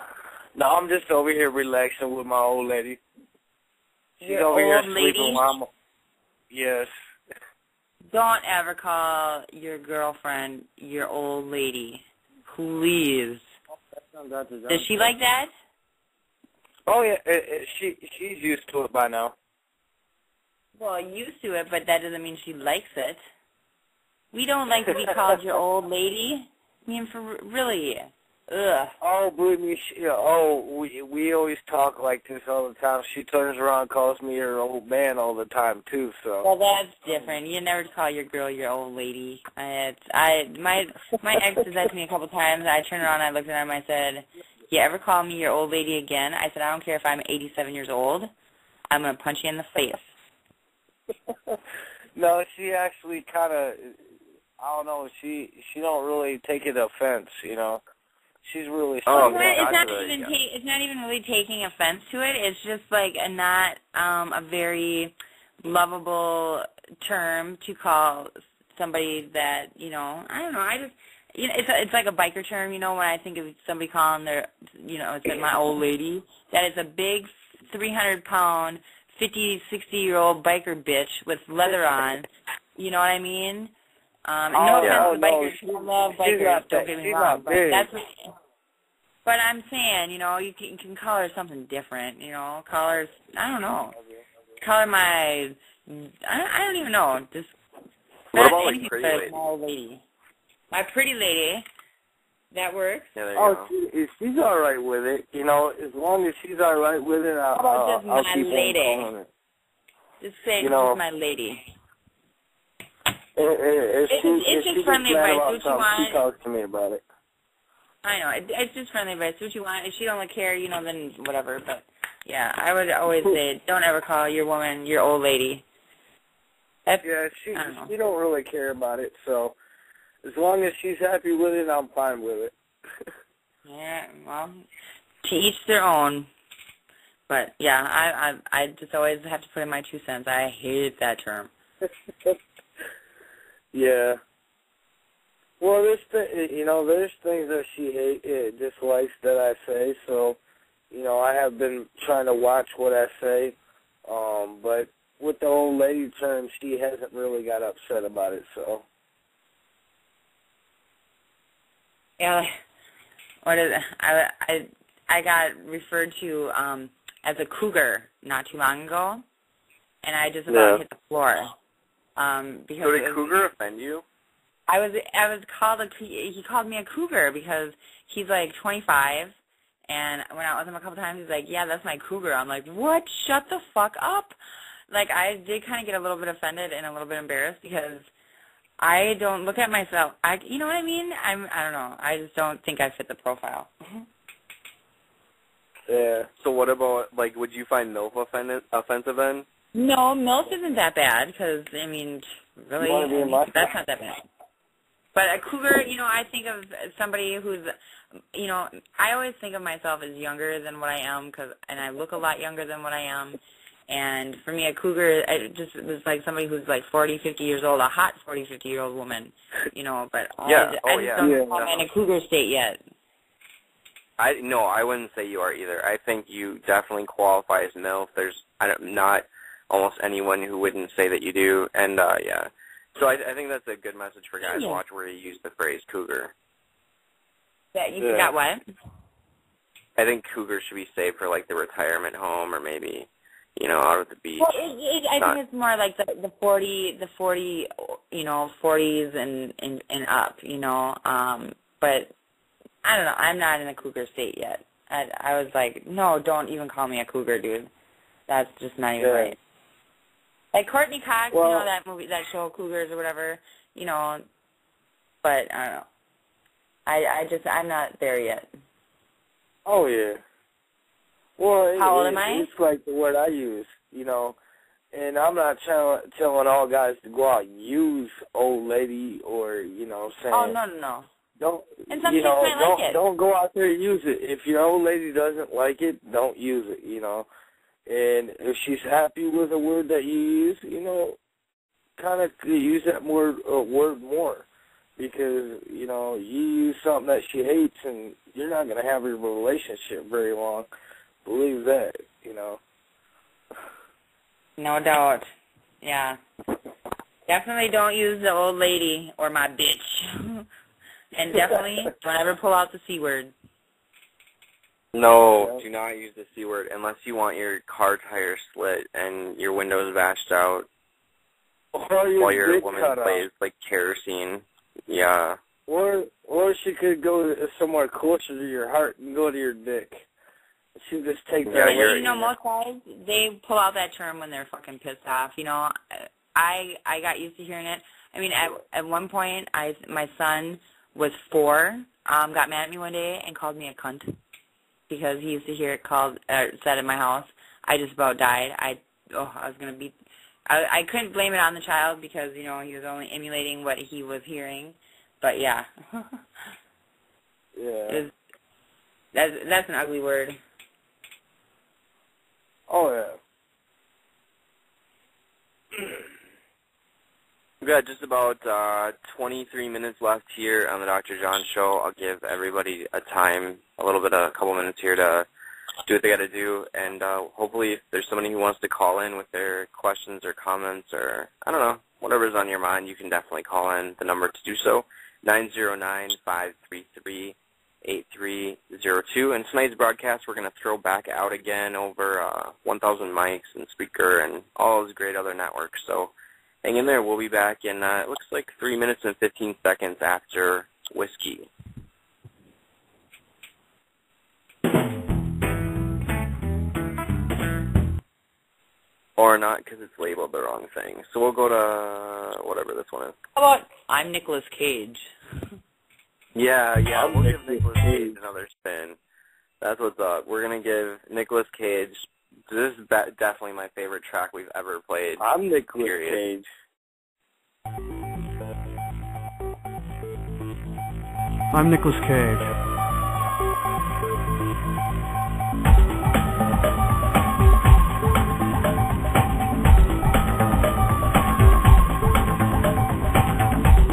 No, I'm just over here relaxing with my old lady. She's over here sleeping while I'm... Yes. Don't ever call your girlfriend your old lady. Please. Does she like that? Oh, yeah. She's used to it by now. Well, used to it, but that doesn't mean she likes it. We don't like to be called your old lady. I mean, really. Ugh. Oh, believe me, we always talk like this all the time. She turns around and calls me her old man all the time, too, so. Well, that's different. You never call your girl your old lady. My ex has said to me a couple times, I turned around and I looked at him and I said, you ever call me your old lady again? I said, I don't care if I'm 87 years old. I'm going to punch you in the face. No, she actually kind of, I don't know, she don't really take it offense, you know. She's really it's not even really taking offense to it. It's just like a very lovable term to call somebody that, you know, I don't know. I just, you know, it's like a biker term, you know, when I think of somebody calling their, you know, it's like my old lady, that is a big 300-pound, 50, 60-year-old biker bitch with leather on. You know what I mean? No offense to bikers. I love bikers, don't get me wrong. But I'm saying, you know, you can call her something different, you know. Call her, I don't know. Call her my, I don't even know. Just what about like pretty lady? My old lady. My pretty lady. That works. Yeah, there you go. She's all right with it, you know. As long as she's all right with it, I'll keep on calling it. Just say, you know, just my lady. It's just friendly advice. Do what you want. She talks to me about it. I know. It's just friendly advice. Do what you want. If she don't care, you know, then whatever. But, yeah, I would always say don't ever call your woman your old lady. She don't really care about it, so as long as she's happy with it, I'm fine with it. Yeah, well, to each their own. But, yeah, I just always have to put in my 2 cents. I hate that term. Yeah. Well, there's things that she dislikes that I say, so, you know, I have been trying to watch what I say, but with the old lady term, she hasn't really got upset about it, so. Yeah, what is it? I got referred to as a cougar not too long ago, and I just about hit the floor. Because so did cougar offend you? I was called he called me a cougar because he's like 25, and I went out with him a couple times. He's like, yeah, that's my cougar. I'm like, what? Shut the fuck up. Like, I did kind of get a little bit offended and a little bit embarrassed because I don't look at myself. You know what I mean? I don't know. I just don't think I fit the profile. Yeah. So what about, like, would you find MILF offensive then? No, MILF isn't that bad because, I mean, really, that's not that bad. But a cougar, you know, I think of somebody who's, you know, I always think of myself as younger than what I am, and I look a lot younger than what I am. And for me, a cougar, it just was like somebody who's like 40, 50 years old, a hot 40, 50-year-old woman, you know. But I just don't know I'm in a cougar state yet. No, I wouldn't say you are either. I think you definitely qualify as MILF. There's not almost anyone who wouldn't say that you do, and yeah. So I think that's a good message for guys to watch where you use the phrase cougar. That you forgot what? I think cougars should be saved for like the retirement home or maybe, you know, out at the beach. Well, I think it's more like the 40, you know, 40s and up, you know. But I don't know. I'm not in a cougar state yet. I was like, no, don't even call me a cougar, dude. That's just not even right. Like Courtney Cox, you know, that movie, that show, Cougars or whatever, you know. But I don't know. I'm not there yet. Oh, yeah. Well, how old am I? It's like the word I use, you know. And I'm not telling all guys to go out and use old lady or, you know, saying. Oh, no. Don't, and some people might like it. Don't go out there and use it. If your old lady doesn't like it, don't use it, you know. And if she's happy with a word that you use, you know, kind of use that word more. Because, you know, you use something that she hates and you're not going to have a relationship very long. Believe that, you know. No doubt. Yeah. Definitely don't use the old lady or my bitch. And definitely don't ever pull out the C word. No, do not use the C word unless you want your car tire slit and your windows bashed out while your woman plays, like, kerosene. Yeah. Or she could go somewhere closer to your heart and go to your dick. She just take that away. You know, most guys, they pull out that term when they're fucking pissed off. You know, I got used to hearing it. I mean, at one point, my son was 4, got mad at me one day and called me a cunt because he used to hear it said in my house. I just about died. I was gonna beat. I couldn't blame it on the child because, you know, he was only emulating what he was hearing. But yeah. Yeah. That's an ugly word. Oh yeah. We've got just about 23 minutes left here on the Dr. John Show. I'll give everybody a couple minutes here to do what they got to do, and hopefully if there's somebody who wants to call in with their questions or comments or, I don't know, whatever's on your mind, you can definitely call in. The number to do so, 909-533-8302. And tonight's broadcast, we're going to throw back out again over 1,000 mics and speaker and all those great other networks. So hang in there. We'll be back in, it looks like 3 minutes and 15 seconds after Whiskey. Or not, because it's labeled the wrong thing. So we'll go to whatever this one is. How about I'm Nicolas Cage? Yeah, we'll give Nicolas Cage another spin. That's what's up. We're going to give Nicolas Cage, this is definitely my favorite track we've ever played. I'm Nicolas Cage. I'm Nicolas Cage.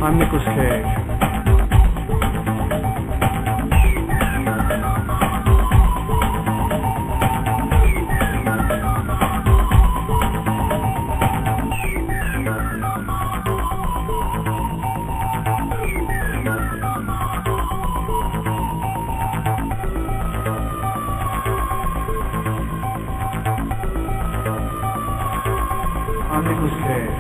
I'm Nicolas Cage. I'm Nicolas Cage.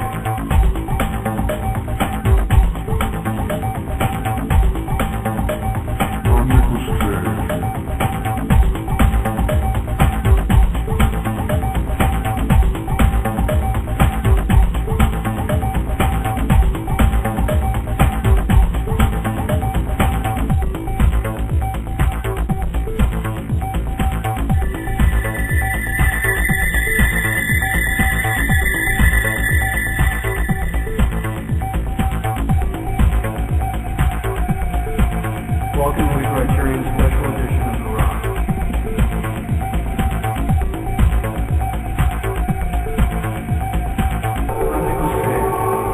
Welcome to the Criterion Special Edition of The Rock.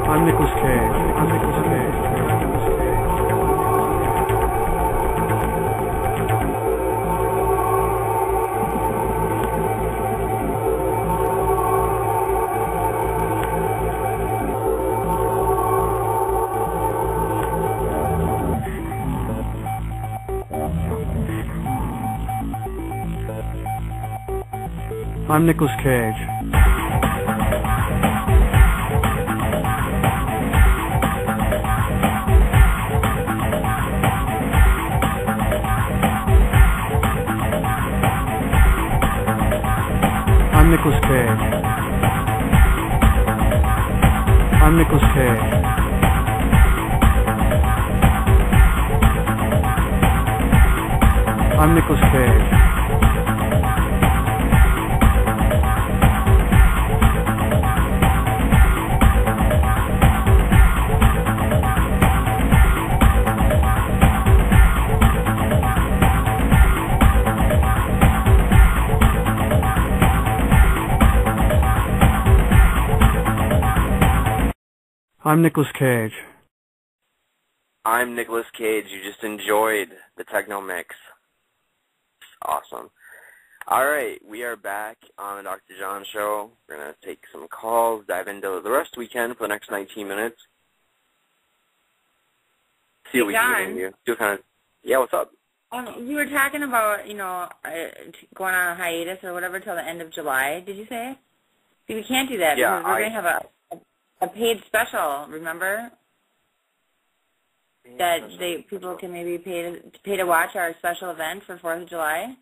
I'm Nicolas Cage. I'm Nicolas Cage. I'm Nicolas Cage. I'm Nicolas Cage. I'm Nicolas Cage. I'm Nicolas Cage. I'm Nicolas Cage. I'm Nicolas Cage. You just enjoyed the Techno Mix. Awesome. All right, we are back on the Dr. John Show. We're going to take some calls, dive into the rest we can for the next 19 minutes. See what we can do here. Yeah, what's up? You were talking about, going on a hiatus or whatever till the end of July, did you say? See, we can't do that because we're going to have a paid special, remember? that people can maybe pay to watch our special event for 4th of July?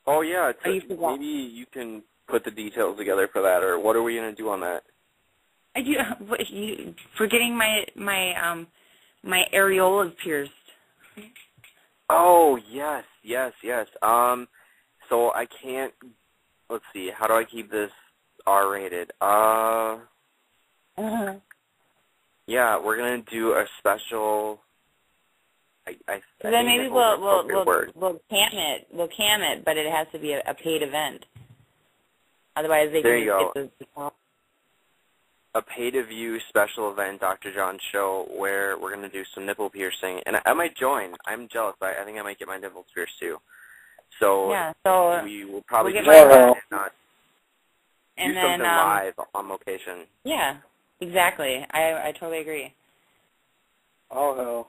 Oh, yeah. Maybe you can put the details together for that, or what are we going to do on that? For getting my areolas pierced. Oh, yes. So I can't, let's see, how do I keep this R-rated? Yeah, we're going to do a special, then maybe we'll cam it. We'll cam it, but it has to be a paid event. Otherwise, they can get the a pay-to-view special event, Dr. John show, where we're going to do some nipple piercing. And I might join. I'm jealous. I think I might get my nipples pierced, too. So, we will probably do that and do something live on location. Yeah, exactly. I totally agree. Oh, no.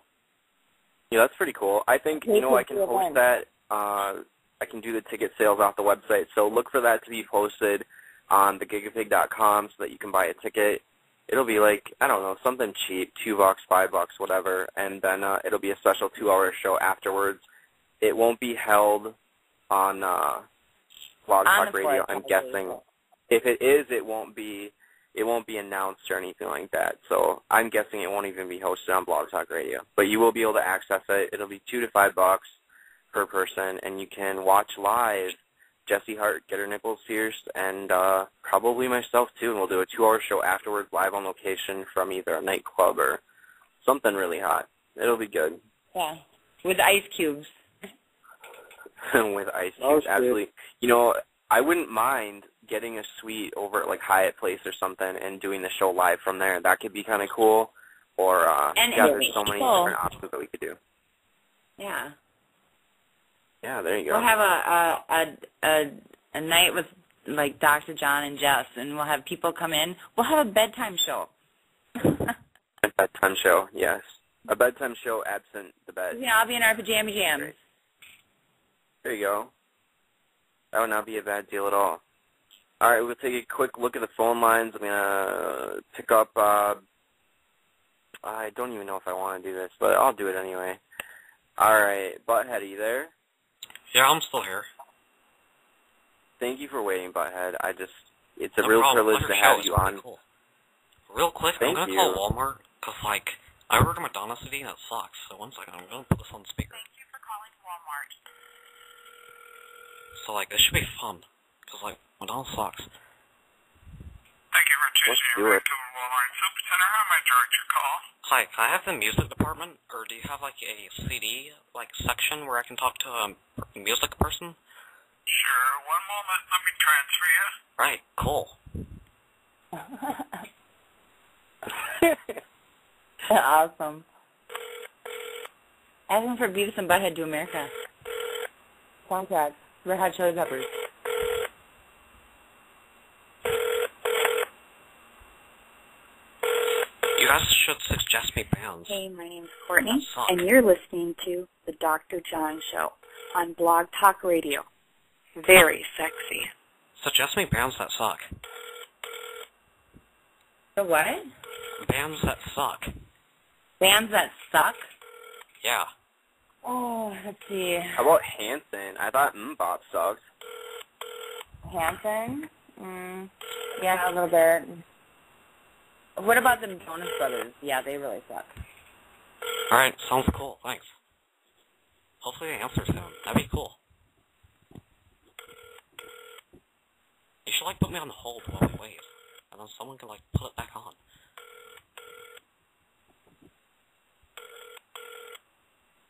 Yeah, that's pretty cool. I think, I can post that. I can do the ticket sales off the website. So look for that to be posted on thegigapig.com so that you can buy a ticket. It'll be like, I don't know, something cheap, $2, $5, whatever, and then it'll be a special 2-hour show afterwards. It won't be held on Blog Talk Radio, I'm guessing. If it is, it won't be announced or anything like that. So I'm guessing it won't even be hosted on Blog Talk Radio. But you will be able to access it. It'll be $2 to $5 per person, and you can watch live Jessie Hart get her nipples pierced, and probably myself too, and we'll do a 2-hour show afterwards live on location from either a nightclub or something really hot. It'll be good. Yeah, with ice cubes. With ice cubes, absolutely. I wouldn't mind getting a suite over at like Hyatt Place or something and doing the show live from there. That could be kind of cool. Or, there's so many different options that we could do. Yeah. Yeah, there you go. We'll have a night with like Dr. John and Jess, and we'll have people come in. We'll have a bedtime show. A bedtime show, yes. A bedtime show absent the bed. I'll be in our pajama jams. Great. There you go. That would not be a bad deal at all. All right, we'll take a quick look at the phone lines. I'm going to pick up, I don't even know if I want to do this, but I'll do it anyway. All right, Butthead, are you there? Yeah, I'm still here. Thank you for waiting, Butthead. It's a real privilege to have you on. Cool. Real quick, I'm going to call Walmart, because, I ordered a Madonna CD and it sucks. So one second, I'm going to put this on speaker. Thank you for calling Walmart. So, it should be fun, because, Madonna sucks. Thank you for choosing your to Walmart Supercenter. How may I direct your call? Hi, can I have the music department, or do you have, a CD, section where I can talk to a music person? Sure, one moment, let me transfer you. Right, cool. Awesome. Asking for Beavis and Butthead to America. Soundtrack. Red Hot Chili Peppers. You guys should suggest me bands. Hey, my name's Courtney, and you're listening to the Dr. John Show on Blog Talk Radio. Very sexy. Suggest me bands that suck. The what? Bands that suck. Bands that suck? Yeah. Oh, let's see. How about Hanson? I thought Bop sucked. Hanson? Yeah, a little bit. What about the Jonas Brothers? Yeah, they really suck. Alright, sounds cool. Thanks. Hopefully they answer soon. That'd be cool. You should, put me on hold while we wait. And then someone can, put it back on.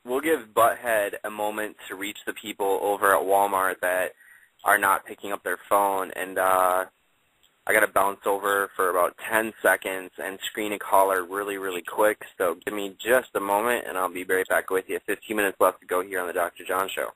We'll give Butthead a moment to reach the people over at Walmart that are not picking up their phone, and I got to bounce over for about 10 seconds and screen a caller really, really quick, so give me just a moment, and I'll be right back with you. 15 minutes left to go here on the Dr. John Show.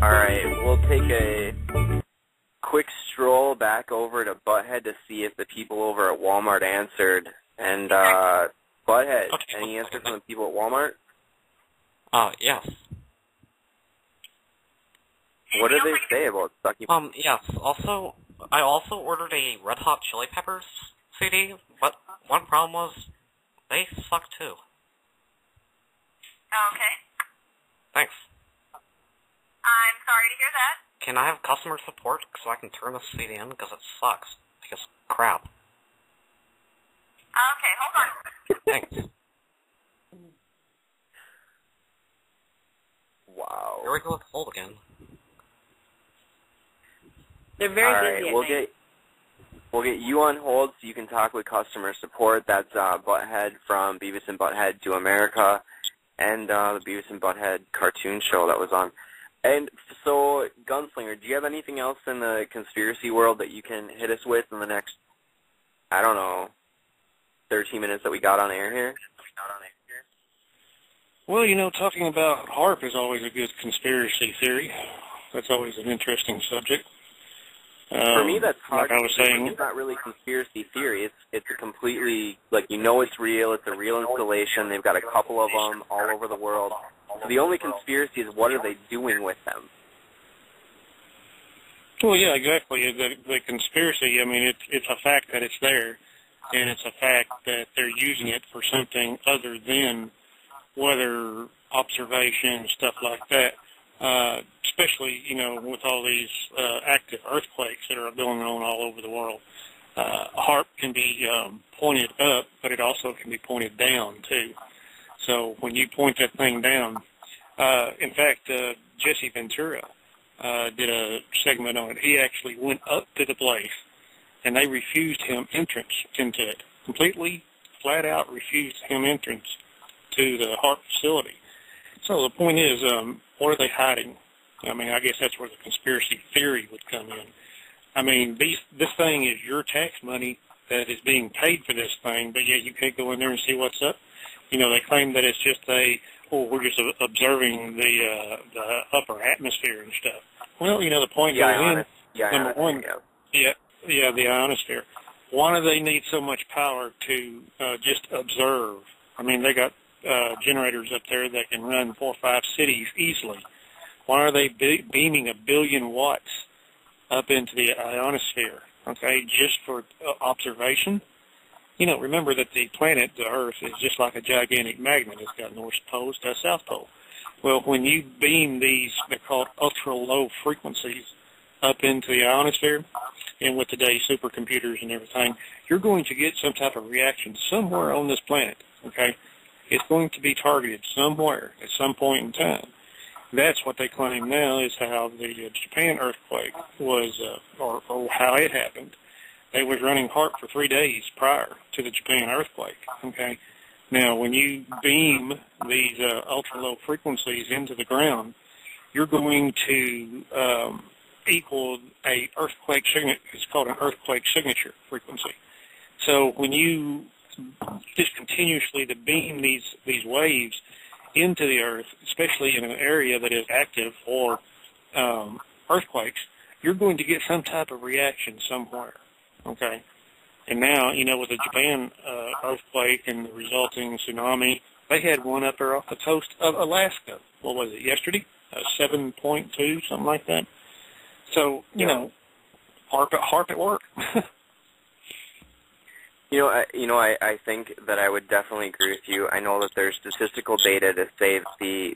All right, we'll take a back over to Butthead to see if the people over at Walmart answered. And, Butthead, any answer from the people at Walmart? Yes. What did they say about Sucky? Yes. Also, I also ordered a Red Hot Chili Peppers CD, but one problem was they suck too. Okay. Thanks. I'm sorry to hear that. Can I have customer support so I can turn the CD in because it sucks? Because crap. Okay, hold on. Thanks. Wow. Here we go with hold again. They're very busy. We'll get you on hold so you can talk with customer support. That's Butthead from Beavis and Butthead Do America and the Beavis and Butthead cartoon show that was on. And so, Gunslinger, do you have anything else in the conspiracy world that you can hit us with in the next, I don't know, 13 minutes that we got on air here? Well, you know, talking about HARP is always a good conspiracy theory. That's always an interesting subject. For me, that's hard. Like I was saying, it's not really conspiracy theory. It's a completely, like, you know it's real. It's a real installation. They've got a couple of them all over the world. So the only conspiracy is what are they doing with them? Well, yeah, exactly. The conspiracy, I mean, it's a fact that it's there, and it's a fact that they're using it for something other than weather observation, stuff like that. Especially, you know, with all these active earthquakes that are going on all over the world. HARP can be pointed up, but it also can be pointed down, too. So when you point that thing down, in fact, Jesse Ventura did a segment on it. He actually went up to the place, and they refused him entrance into it. Completely, flat out refused him entrance to the HARP facility. So the point is, what are they hiding? I mean, I guess that's where the conspiracy theory would come in. I mean, this thing is your tax money that is being paid for this thing, but yet you can't go in there and see what's up. You know, they claim that it's just we're just observing the upper atmosphere and stuff. Well, you know, the point goes in, number one, the ionosphere. Why do they need so much power to just observe? I mean, they got generators up there that can run 4 or 5 cities easily. Why are they beaming 1 billion watts up into the ionosphere? Okay, just for observation? You know, remember that the planet, the Earth, is just like a gigantic magnet. It's got north pole, it's got south pole. Well, when you beam these, they're called ultra-low frequencies, up into the ionosphere, and with today's supercomputers and everything, you're going to get some type of reaction somewhere on this planet, okay? It's going to be targeted somewhere at some point in time. That's what they claim now is how the Japan earthquake was, or how it happened. They was running HARP for 3 days prior to the Japan earthquake, okay? Now, when you beam these ultra-low frequencies into the ground, you're going to equal a earthquake signature. It's called an earthquake signature frequency. So when you just continuously to beam these waves into the Earth, especially in an area that is active for earthquakes, you're going to get some type of reaction somewhere, okay? And now, you know, with the Japan earthquake and the resulting tsunami, they had one up there off the coast of Alaska. What was it, yesterday? 7.2, something like that. So, you know, HARP at work. I think that I would definitely agree with you. I know that there's statistical data to say that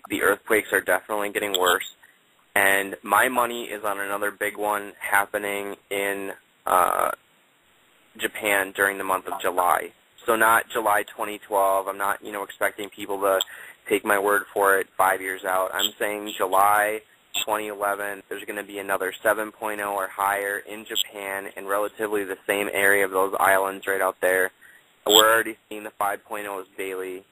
the earthquakes are definitely getting worse. And my money is on another big one happening in Japan during the month of July. So not July 2012. I'm not, expecting people to take my word for it 5 years out. I'm saying July 2011, there's going to be another 7.0 or higher in Japan in relatively the same area of those islands right out there. We're already seeing the 5.0s daily.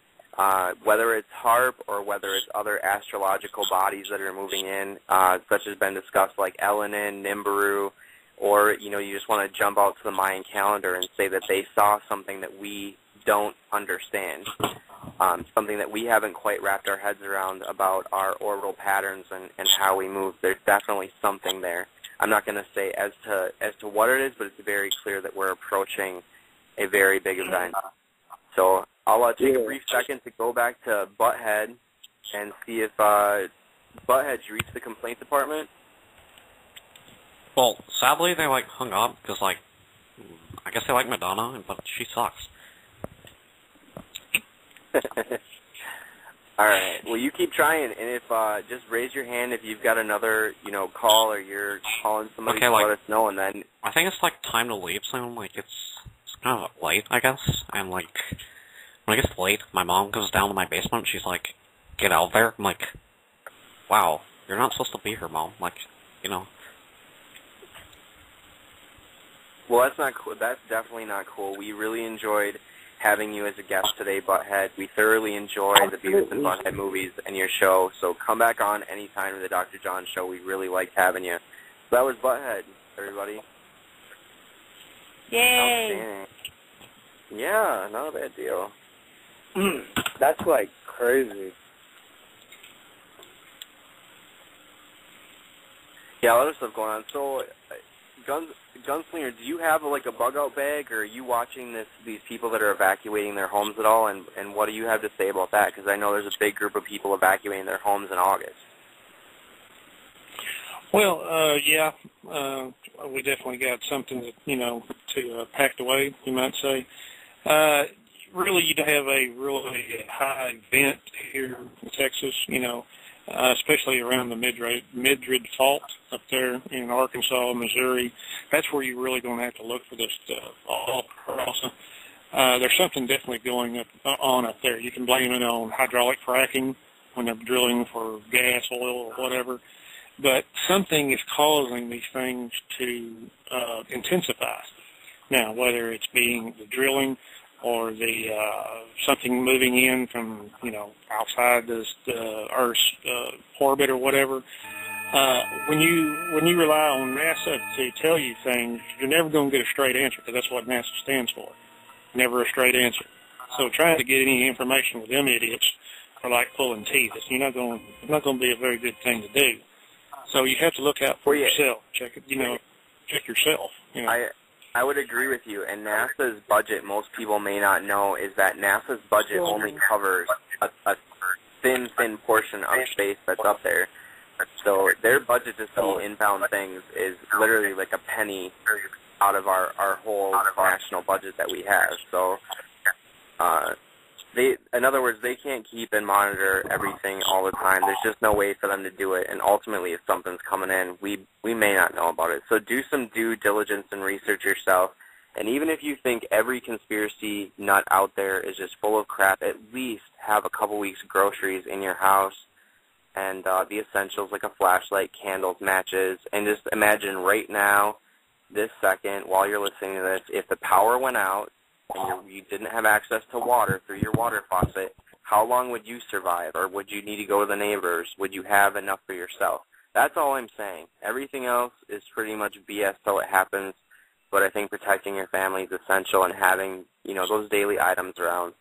Whether it's HARP or whether it's other astrological bodies that are moving in, such as been discussed like Elenin, Nibiru, or, you just want to jump out to the Mayan calendar and say that they saw something that we don't understand, something that we haven't quite wrapped our heads around about our orbital patterns and how we move. There's definitely something there. I'm not going to say as to what it is, but it's very clear that we're approaching a very big event. So I'll take a brief second to go back to Butthead and see if Butthead, you reached the complaint department? Well, sadly they like hung up because like I guess they like Madonna, but she sucks. All right. Well, you keep trying, and if just raise your hand if you've got another, call or you're calling somebody to let us know, and then I think it's like time to leave soon. Like it's kind of late, I guess. And like when it gets late, my mom goes down to my basement. She's like, "Get out there!" I'm like, "Wow, you're not supposed to be here, Mom." Like, Well, that's not cool. That's definitely not cool. We really enjoyed having you as a guest today, Butthead. We thoroughly enjoy the Beavis and Butthead movies and your show, so come back on anytime to the Dr. John show. We really liked having you. So that was Butthead, everybody. Yay! Yeah, not a bad deal. That's like crazy. Yeah, a lot of stuff going on. So, Gunslinger, do you have a bug-out bag, or are you watching these people that are evacuating their homes at all, and what do you have to say about that? Because I know there's a big group of people evacuating their homes in August. Well, yeah, we definitely got something to packed away, you might say. Really, you'd have a really high event here in Texas, especially around the Midrid Fault up there in Arkansas, Missouri. That's where you're really going to have to look for this stuff all across. There's something definitely going on up there. You can blame it on hydraulic fracking when they're drilling for gas, oil, or whatever. But something is causing these things to intensify. Now, whether it's being the drilling or the something moving in from outside the Earth's orbit or whatever, when you rely on NASA to tell you things, you're never going to get a straight answer, because that's what NASA stands for. Never a straight answer. So trying to get any information with them idiots are like pulling teeth. It's not going to be a very good thing to do. So you have to look out for yourself. Check it. Check yourself. I would agree with you. And NASA's budget, most people may not know, is that NASA's budget only covers a thin portion of space that's up there. So their budget to see inbound things is literally like a penny out of our whole national budget that we have. So in other words, they can't keep and monitor everything all the time. There's just no way for them to do it. And ultimately, if something's coming in, we may not know about it. So do some due diligence and research yourself. And even if you think every conspiracy nut out there is just full of crap, at least have a couple weeks' groceries in your house and the essentials like a flashlight, candles, matches. And just imagine right now, this second, while you're listening to this, if the power went out, and you didn't have access to water through your water faucet, how long would you survive? Or would you need to go to the neighbors? Would you have enough for yourself? That's all I'm saying. Everything else is pretty much BS till it happens, but I think protecting your family is essential and having, those daily items around.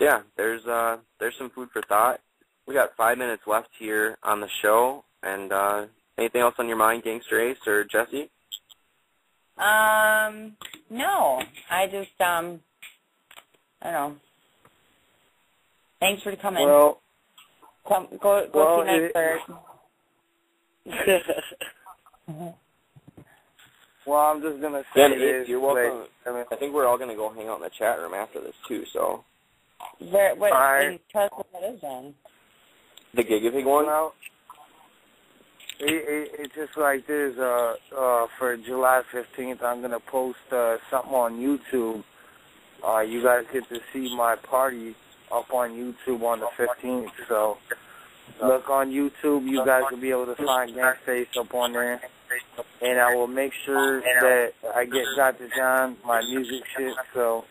Yeah, there's some food for thought. We got 5 minutes left here on the show, and anything else on your mind, Gangster Ace or Jesse? No. I just, I don't know. Thanks for coming. Well, go to next third. Well, I'm just going to say this. You're welcome. I think we're all going to go hang out in the chat room after this, too, so. Tell us what that is, then. The Gigapig one? Well, it's just like this. For July 15th, I'm going to post something on YouTube. You guys get to see my party up on YouTube on the 15th. So look on YouTube. You guys will be able to find Gangsta Ace up on there. And I will make sure that I get Dr. John my music shit. So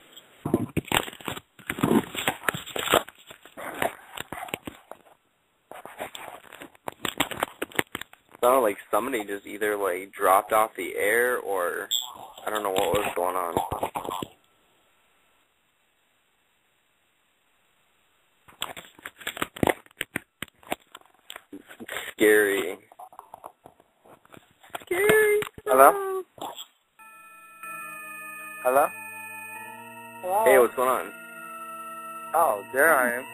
sounded like somebody just either dropped off the air or I don't know what was going on. Scary. Hello? Hello? Hey, what's going on? Oh, there I am.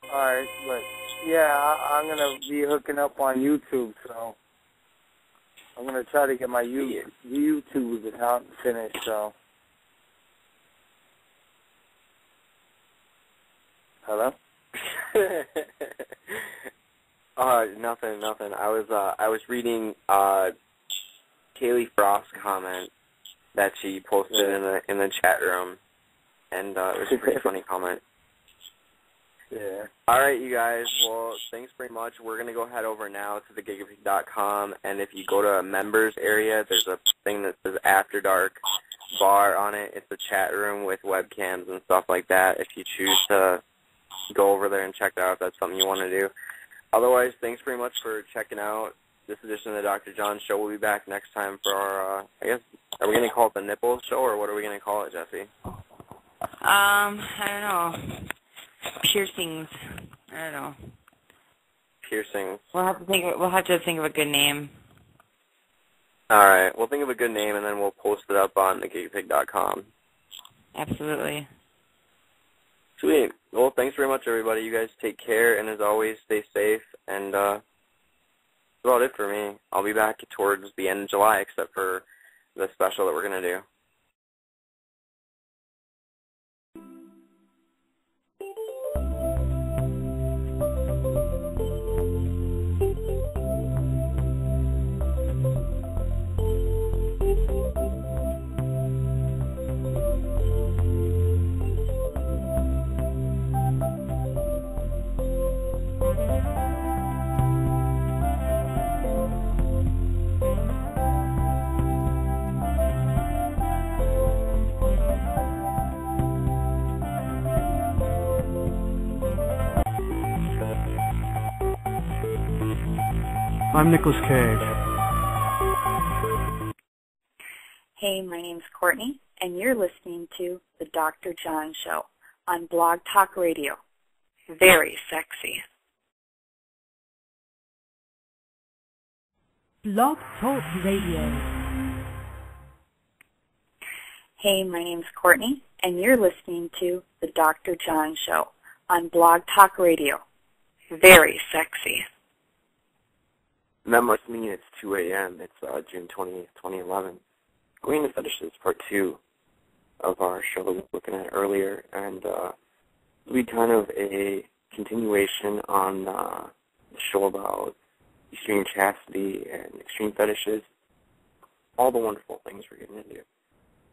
Alright, but yeah, I'm going to be hooking up on YouTube, so I'm going to try to get my YouTube account finished, so. Hello? Nothing. I was reading Kaylee Frost's comment that she posted in the chat room, and it was a pretty funny comment. Yeah. All right, you guys. Well, thanks very much. We're gonna go head over now to thegigafreak.com, and if you go to a members area, there's a thing that says After Dark Bar on it. It's a chat room with webcams and stuff like that. If you choose to go over there and check it out, if that's something you want to do. Otherwise, thanks very much for checking out this edition of the Dr. John Show. We'll be back next time for our, I guess, are we going to call it the Nipples Show, or what are we going to call it, Jesse? I don't know. Piercings. I don't know. Piercings. We'll have to think of a good name. All right. We'll think of a good name, and then we'll post it up on thegigafreak.com. Absolutely. Sweet. Well, thanks very much, everybody. You guys take care, and as always, stay safe. And that's about it for me. I'll be back towards the end of July, except for the special that we're going to do. I'm Nicholas Cage. Hey, my name's Courtney, and you're listening to The Dr. John Show on Blog Talk Radio. Very sexy. Blog Talk Radio. Hey, my name's Courtney, and you're listening to The Dr. John Show on Blog Talk Radio. Very sexy. And that must mean it's 2 a.m. It's June 20th, 2011. Going to Fetishes, part 2 of our show that we were looking at earlier. And it'll be kind of a continuation on the show about extreme chastity and extreme fetishes, all the wonderful things we're getting into.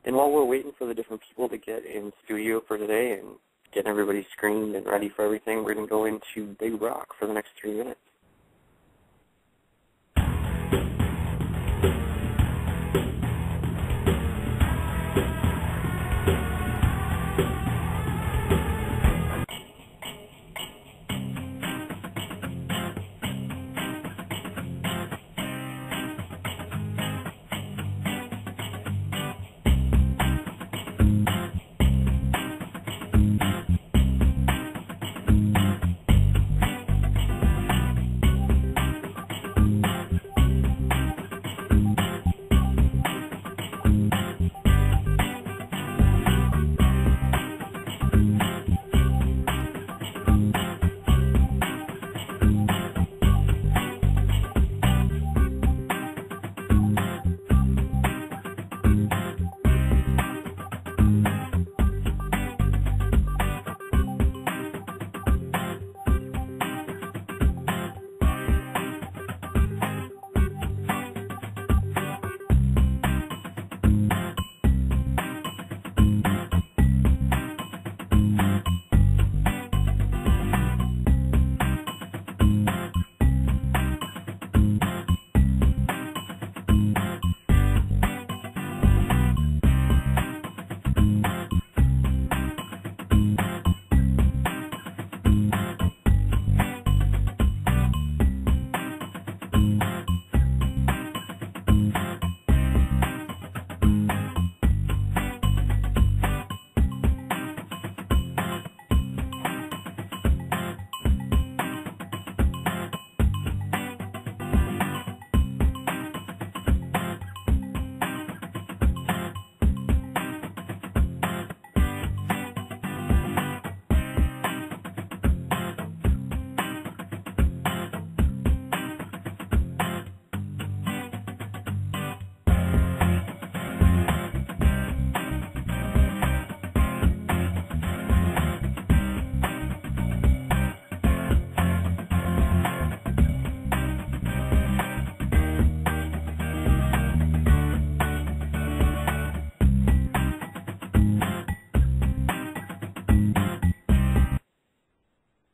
And while we're waiting for the different people to get in studio for today and getting everybody screened and ready for everything, we're going to go into Big Rock for the next 3 minutes.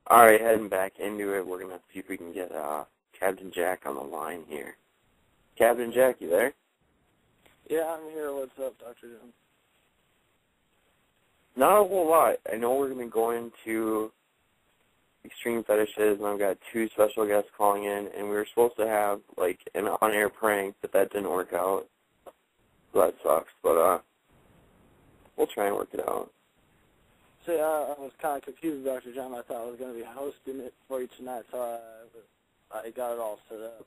All right, heading back into it. We're going to see if we can get Captain Jack on the line here. Captain Jack, you there? Yeah, I'm here. What's up, Dr. John? Not a whole lot. I know we're going to be going to Extreme Fetishes, and I've got 2 special guests calling in, and we were supposed to have, like, an on-air prank, but that didn't work out. So that sucks, but we'll try and work it out. See, I was kind of confused, Dr. John. I thought I was going to be hosting it for you tonight, so I got it all set up.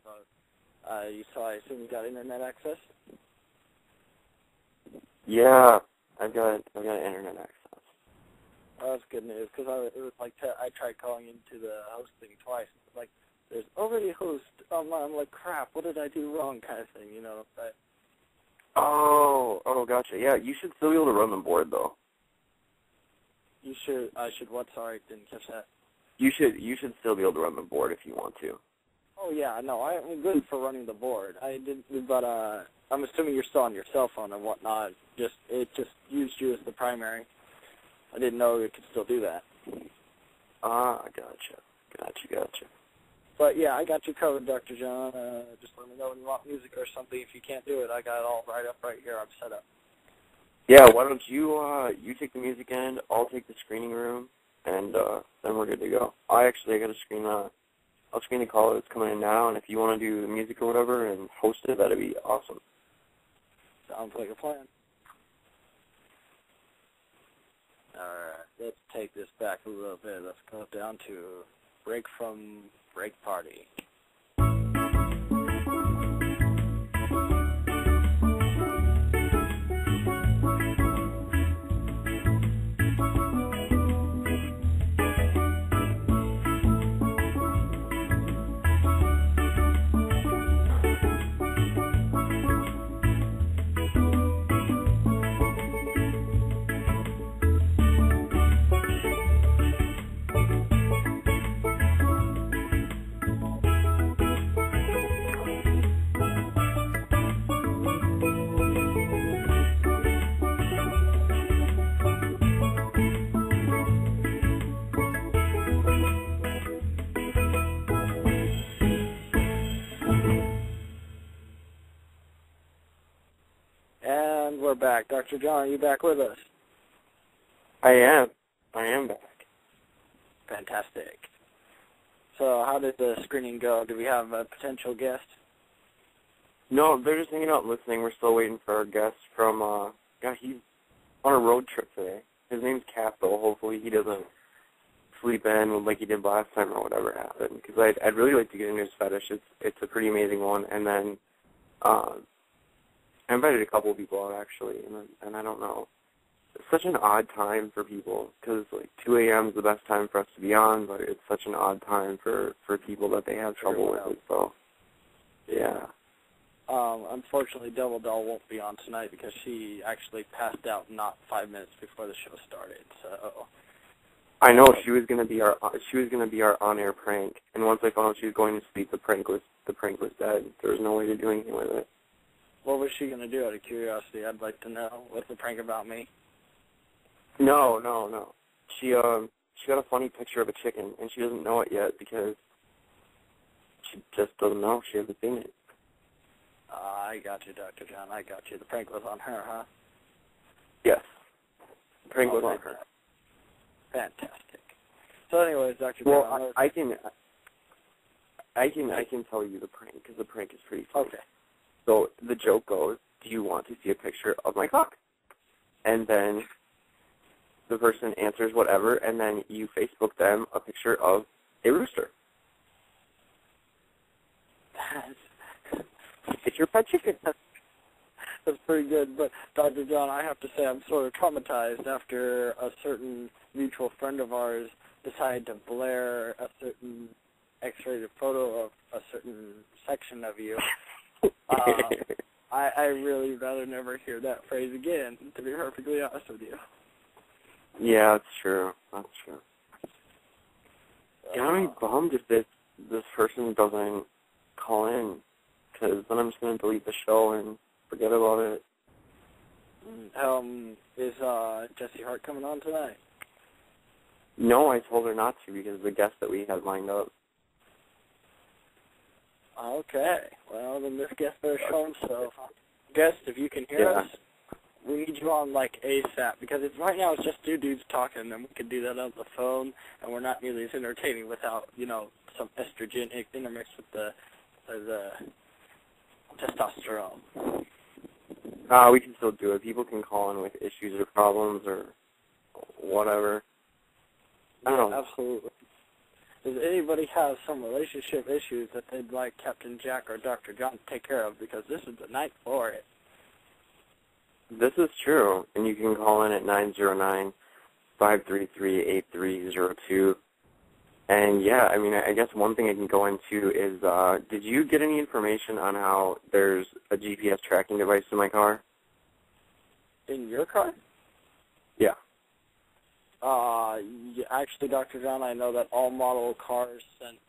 So I assume you got internet access? Yeah, I've got internet access. Oh, that's good news, because it was like I tried calling into the hosting twice. It was like, there's already a host online. I'm like, crap, what did I do wrong kind of thing, you know? Oh, gotcha. Yeah, you should still be able to run the board, though. I should what? Sorry, didn't catch that. You should still be able to run the board if you want to. Oh, yeah, no, I'm good for running the board. But I'm assuming you're still on your cell phone and whatnot. It just used you as the primary. I didn't know it could still do that. Gotcha. But, yeah, I got you covered, Dr. John. Just let me know when you want music or something. If you can't do it, I got it all right here. I'm set up. Yeah, why don't you take the music end, I'll take the screening room, and then we're good to go. I got to screen I'll screen the call that's coming in now, and if you want to do the music or whatever and host it, that'd be awesome. Sounds like a plan. All right, let's take this back a little bit. Let's go down to Break from Break Party. And we're back. Dr. John, are you back with us? I am back. Fantastic. So how did the screening go? Do we have a potential guest? No, they're just hanging out listening. We're still waiting for our guest from, he's on a road trip today. His name's Cap, though. Hopefully he doesn't sleep in like he did last time or whatever happened, because I'd really like to get into his fetish. It's a pretty amazing one. And then I invited a couple of people out, actually, and I don't know. It's such an odd time for people, because, like, 2 a.m. is the best time for us to be on, but it's such an odd time for people that they have trouble with it, so, yeah. Unfortunately, Devil Doll won't be on tonight because she actually passed out not 5 minutes before the show started, so... I know, she was gonna be our on-air prank, and once I found out she was going to sleep, the prank was dead. There was no way to do anything with it. What was she going to do, out of curiosity? I'd like to know. What's the prank about me? No. She got a funny picture of a chicken, and she doesn't know it yet because she just doesn't know. She hasn't seen it. I got you, Dr. John. I got you. The prank was on her, huh? Yes. The prank was on her. Fantastic. So anyways, Dr. Well, John... I can tell you the prank, because the prank is pretty funny. Okay. So the joke goes, do you want to see a picture of my cock? And then the person answers whatever, and then you Facebook them a picture of a rooster. It's your pet chicken. That's pretty good, but Dr. John, I have to say I'm sort of traumatized after a certain mutual friend of ours decided to blare a certain X-rated photo of a certain section of you. I really rather never hear that phrase again, to be perfectly honest with you. Yeah, that's true. Yeah, I'm bummed if this person doesn't call in, because then I'm just going to delete the show and forget about it. Is Jesse Hart coming on tonight? No, I told her not to because of the guest that we had lined up. Okay. Well, then this guest better show himself. Guest, if you can hear us, we need you on, like, ASAP, because right now it's just two dudes talking, and we could do that on the phone, and we're not nearly as entertaining without, you know, some estrogen intermixed with the testosterone. We can still do it. People can call in with issues or problems or whatever. I don't know. Absolutely. Does anybody have some relationship issues that they'd like Captain Jack or Dr. John to take care of? Because this is the night for it. This is true, and you can call in at 909-533-8302. And, yeah, I mean, I guess one thing I can go into is, did you get any information on how there's a GPS tracking device in my car? In your car? Yeah. Yeah, actually, Dr. John, I know that all model cars since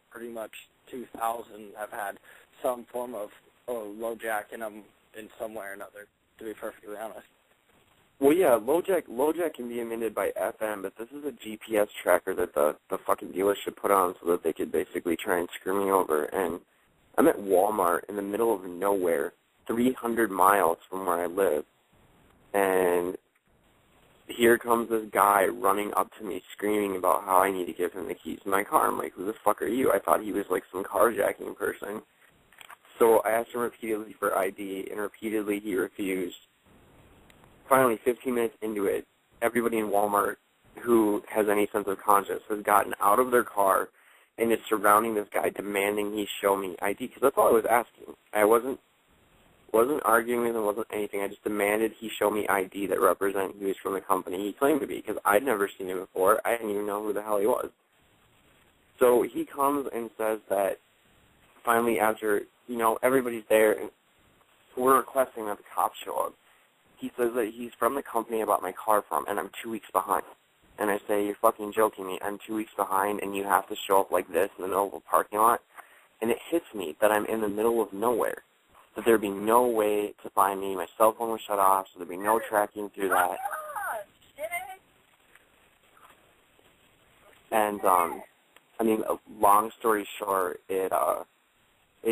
pretty much 2000 have had some form of low jack in them in some way or another, to be perfectly honest. Well, yeah, low jack can be emitted by FM, but this is a GPS tracker that the fucking dealership put on so that they could basically try and screw me over. And I'm at Walmart in the middle of nowhere, 300 miles from where I live, and here comes this guy running up to me screaming about how I need to give him the keys to my car. I'm like, who the fuck are you? I thought he was like some carjacking person. So I asked him repeatedly for ID, and repeatedly he refused. Finally, 15 minutes into it, everybody in Walmart who has any sense of conscience has gotten out of their car and is surrounding this guy demanding he show me ID, because that's all I was asking. I wasn't arguing with him, wasn't anything. I just demanded he show me ID that represent he was from the company he claimed to be, because I'd never seen him before. I didn't even know who the hell he was. So he comes and says that finally after, you know, everybody's there and we're requesting that the cops show up, he says that he's from the company I bought my car from and I'm 2 weeks behind. And I say, you're fucking joking me. I'm 2 weeks behind and you have to show up like this in the middle of a parking lot? And it hits me that I'm in the middle of nowhere, that there'd be no way to find me. My cell phone was shut off, so there'd be no tracking through that. And, I mean, long story short, it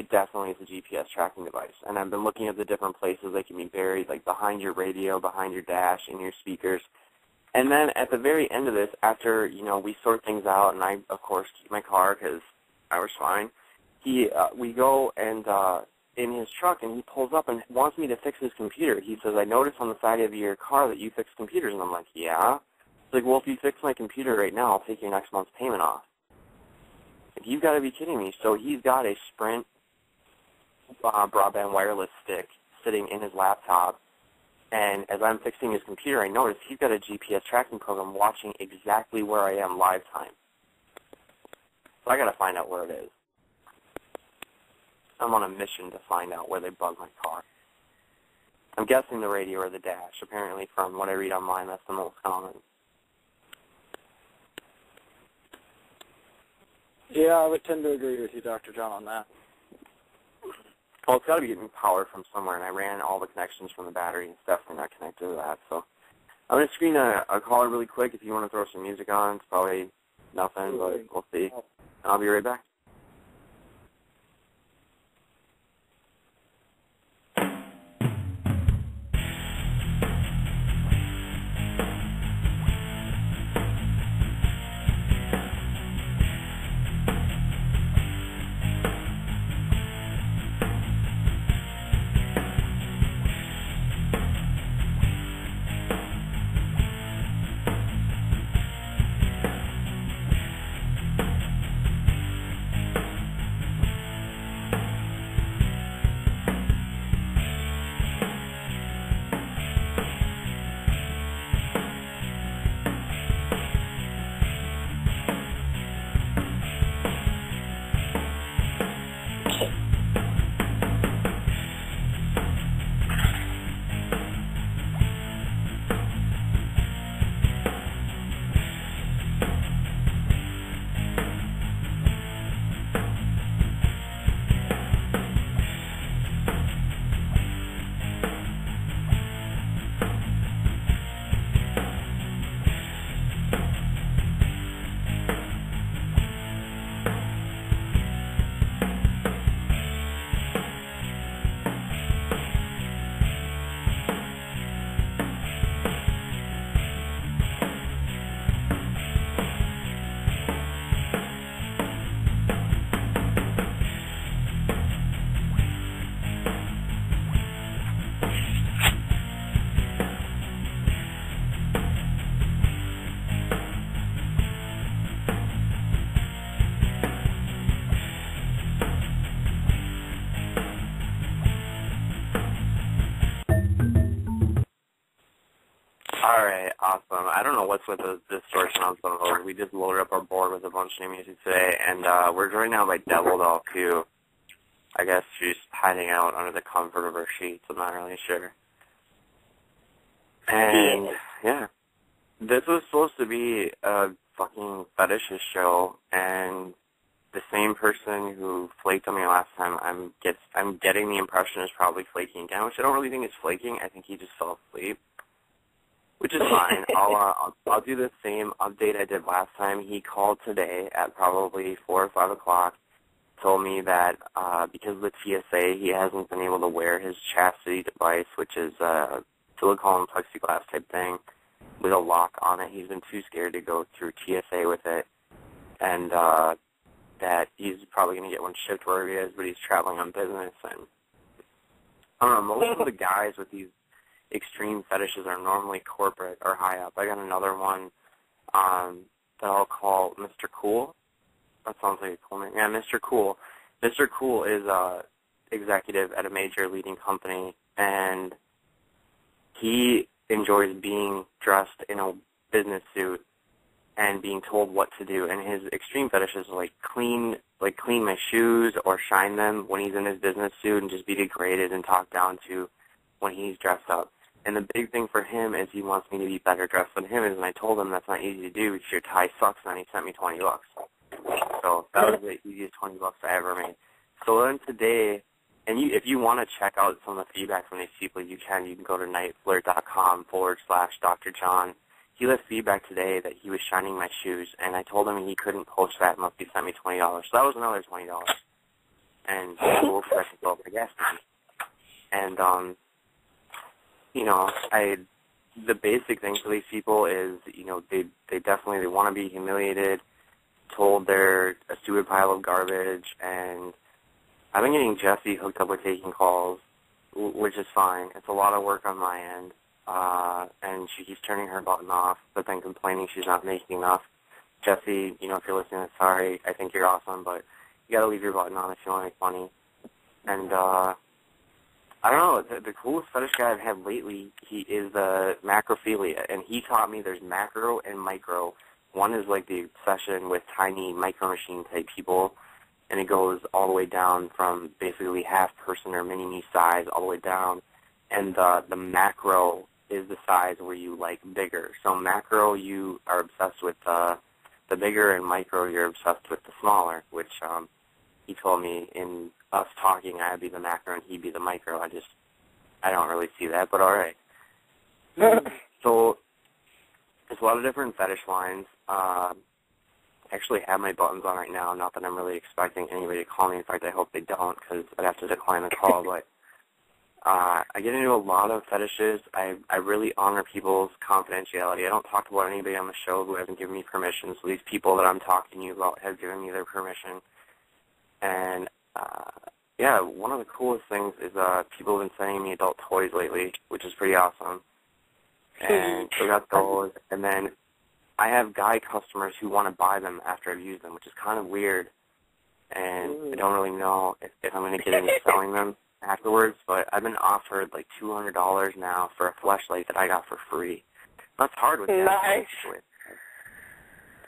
definitely is a GPS tracking device. And I've been looking at the different places they can be buried, like behind your radio, behind your dash, in your speakers. And then at the very end of this, after, you know, we sort things out, and I, of course, keep my car because I was fine, we go and in his truck, and he pulls up and wants me to fix his computer. He says, I noticed on the side of your car that you fix computers. And I'm like, yeah. He's like, well, if you fix my computer right now, I'll take your next month's payment off. Like, you've got to be kidding me. So he's got a Sprint broadband wireless stick sitting in his laptop, and as I'm fixing his computer, I notice he's got a GPS tracking program watching exactly where I am live time. So I got to find out where it is. I'm on a mission to find out where they bugged my car. I'm guessing the radio or the dash. Apparently, from what I read online, that's the most common. Yeah, I would tend to agree with you, Dr. John, on that. Well, it's got to be getting power from somewhere, and I ran all the connections from the battery, and it's definitely not connected to that. So I'm going to screen a caller really quick. If you want to throw some music on, it's probably nothing, but we'll see. I'll be right back. All right, awesome. I don't know what's with the distortion on some of those. We just loaded up our board with a bunch of new music today, and we're joined now by Devil Doll, too. I guess she's hiding out under the comfort of her sheets. I'm not really sure. And, yeah. This was supposed to be a fucking Fetishes show, and the same person who flaked on me last time, I'm getting the impression is probably flaking again, which I don't really think is flaking. I think he just fell asleep, which is fine. I'll do the same update I did last time. He called today at probably 4 or 5 o'clock, told me that because of the TSA, he hasn't been able to wear his chastity device, which is a silicone plexiglass type thing with a lock on it. He's been too scared to go through TSA with it, and that he's probably going to get one shipped wherever he is, but he's traveling on business. And I don't know, most of the guys with these extreme fetishes are normally corporate or high up. I got another one that I'll call Mr. Cool. That sounds like a cool name. Yeah, Mr. Cool. Mr. Cool is a executive at a major leading company, and he enjoys being dressed in a business suit and being told what to do. And his extreme fetishes are clean my shoes or shine them when he's in his business suit and just be degraded and talked down to when he's dressed up. And the big thing for him is he wants me to be better dressed than him, and I told him that's not easy to do because your tie sucks, and then he sent me $20. So that was the easiest $20 I ever made. So then today, and if you want to check out some of the feedback from these people, you can go to nightflirt.com/dr.john. He left feedback today that he was shining my shoes, and I told him he couldn't post that unless he sent me $20. So that was another $20. And we'll correct himself, I guess. And, the basic thing for these people is, they definitely want to be humiliated, told they're a stupid pile of garbage, and I've been getting Jessie hooked up with taking calls, which is fine. It's a lot of work on my end, and she keeps turning her button off, but then complaining she's not making enough. Jessie, if you're listening, sorry, I think you're awesome, but you gotta leave your button on if you want to make money. And, I don't know, the coolest fetish guy I've had lately, he is macrophilia, and he taught me there's macro and micro. One is like the obsession with tiny micro machine type people, and it goes all the way down from basically half person or mini-me size all the way down. And the macro is the size where you like bigger. So macro, you are obsessed with the bigger, and micro, you're obsessed with the smaller, which he told me in us talking, I'd be the macro and he'd be the micro. I don't really see that, but all right. So there's a lot of different fetish lines. I actually have my buttons on right now, not that I'm really expecting anybody to call me. In fact, I hope they don't, because I'd have to decline the call. But I get into a lot of fetishes. I really honor people's confidentiality. I don't talk about anybody on the show who hasn't given me permission, so these people that I'm talking to you about have given me their permission. And, one of the coolest things is people have been sending me adult toys lately, which is pretty awesome. And so I got those. And then I have guy customers who want to buy them after I've used them, which is kind of weird. And I don't really know if I'm going to get into selling them afterwards, but I've been offered $200 now for a fleshlight that I got for free. That's hard with that. Nice.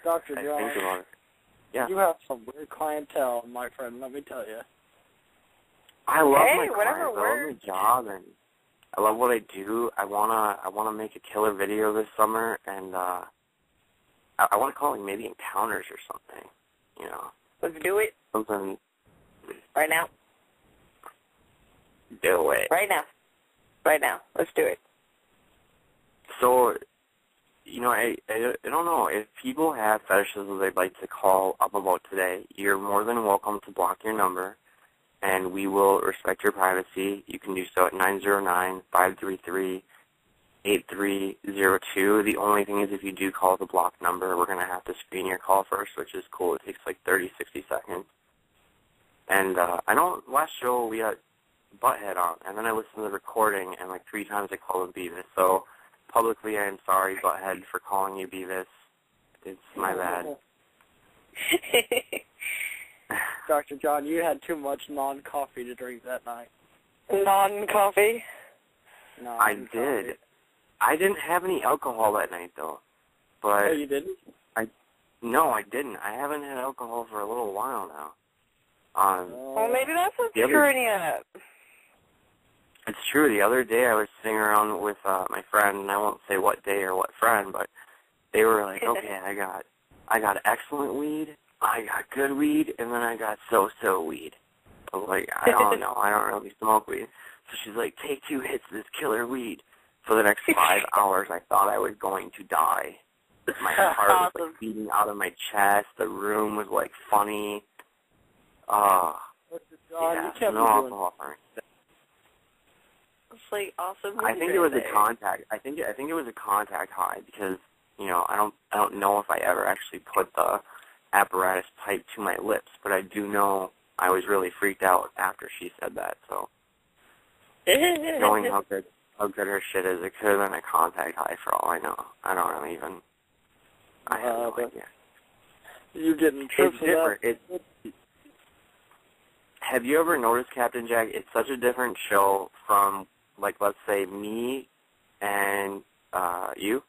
Dr. John, think about it. Yeah. You have some weird clientele, my friend, let me tell you. I love my clients, I love my job, and I love what I do. I wanna make a killer video this summer, and I want to call it maybe Encounters or something, Let's do it. Something. Right now. Do it. Right now. Right now. Let's do it. So, I don't know. If people have fetishes that they'd like to call up about today, you're more than welcome to block your number, and we will respect your privacy. You can do so at 909-533-8302. The only thing is if you do call the block number, we're going to have to screen your call first, which is cool. It takes 30, 60 seconds. And I know last show we got Butthead on, and then I listened to the recording, and 3 times I called him Beavis. So publicly, I am sorry, Butthead, for calling you Beavis. It's my bad. Dr. John, you had too much non-coffee to drink that night. Non-coffee? I did. I didn't have any alcohol that night, though. But oh, you didn't? No, I didn't. I haven't had alcohol for a little while now. Well, maybe that's what's screwing you up. It's true. The other day I was sitting around with my friend, and I won't say what day or what friend, but they were like, okay, I got excellent weed, I got good weed, and then I got so-so weed. I was like, I don't know. I don't really smoke weed. So she's like, take 2 hits of this killer weed. For the next 5 hours, I thought I was going to die. My heart was like beating out of my chest. The room was like funny. John, yeah, you can't no be alcohol for me. It's like awesome. I think it was a contact. I think it was a contact high because I don't know if I ever actually put the apparatus pipe to my lips, but I do know I was really freaked out after she said that. So knowing how good her shit is, it could have been a contact high for all I know. I don't really even. I have no idea. You getting trips for that? Have you ever noticed, Captain Jack? It's such a different show from, like, let's say me and you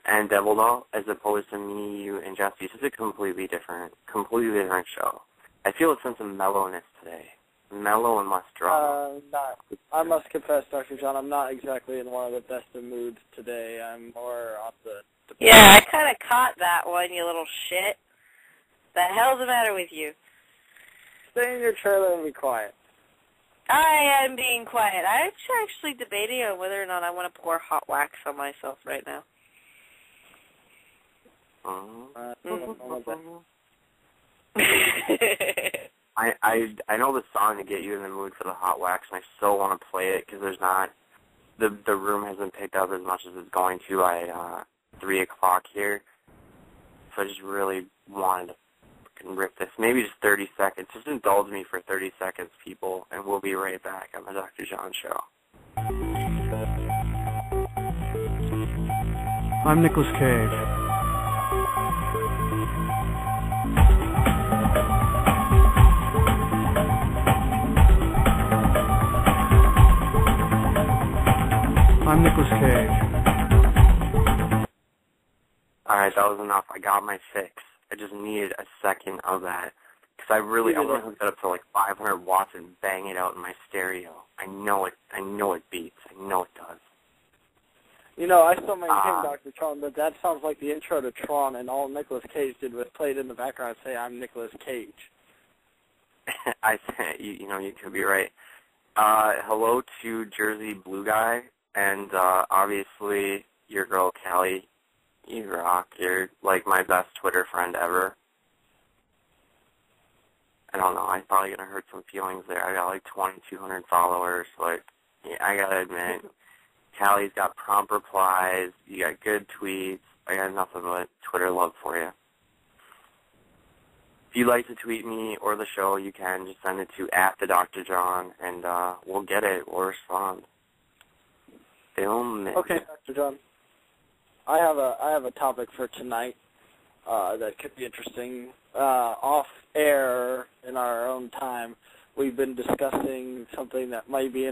and Devil Doll, as opposed to me, you, and Jesse. It's just a completely different show. I feel a sense of mellowness today. Mellow and less drama. I must confess, Dr. John, I'm not exactly in one of the best of moods today. I'm more off the... Yeah, I kind of caught that one, you little shit. The hell's the matter with you? Stay in your trailer and be quiet. I am being quiet. I'm actually debating on whether or not I want to pour hot wax on myself right now. I know the song to get you in the mood for the hot wax, and I so want to play it because there's not the room hasn't picked up as much as it's going to at 3 o'clock here. So I just really wanted to fucking rip this. Maybe just 30 seconds. Just indulge me for 30 seconds, people, and we'll be right back on the Dr. John Show. I'm Nicolas Cage. I'm Nicolas Cage. Alright, that was enough. I got my fix. I just needed a second of that. Because I want to hook that up to like 500 watts and bang it out in my stereo. I know it beats. I know it does. I still maintain, Dr. John, that sounds like the intro to Tron, and all Nicolas Cage did was play it in the background and say, I'm Nicolas Cage. You could be right. Hello to Jersey Blue Guy, and obviously your girl Callie. You rock. You're like my best Twitter friend ever. I don't know. I'm probably going to hurt some feelings there. I got like 2,200 followers. Like, yeah, I got to admit, Callie's got prompt replies. You got good tweets. I got nothing but Twitter love for you. If you'd like to tweet me or the show, you can. Just send it to @the_Dr.John, and we'll get it. We'll respond. Film it. Okay, Dr. John. I have a topic for tonight that could be interesting. Off air in our own time, we've been discussing something that might be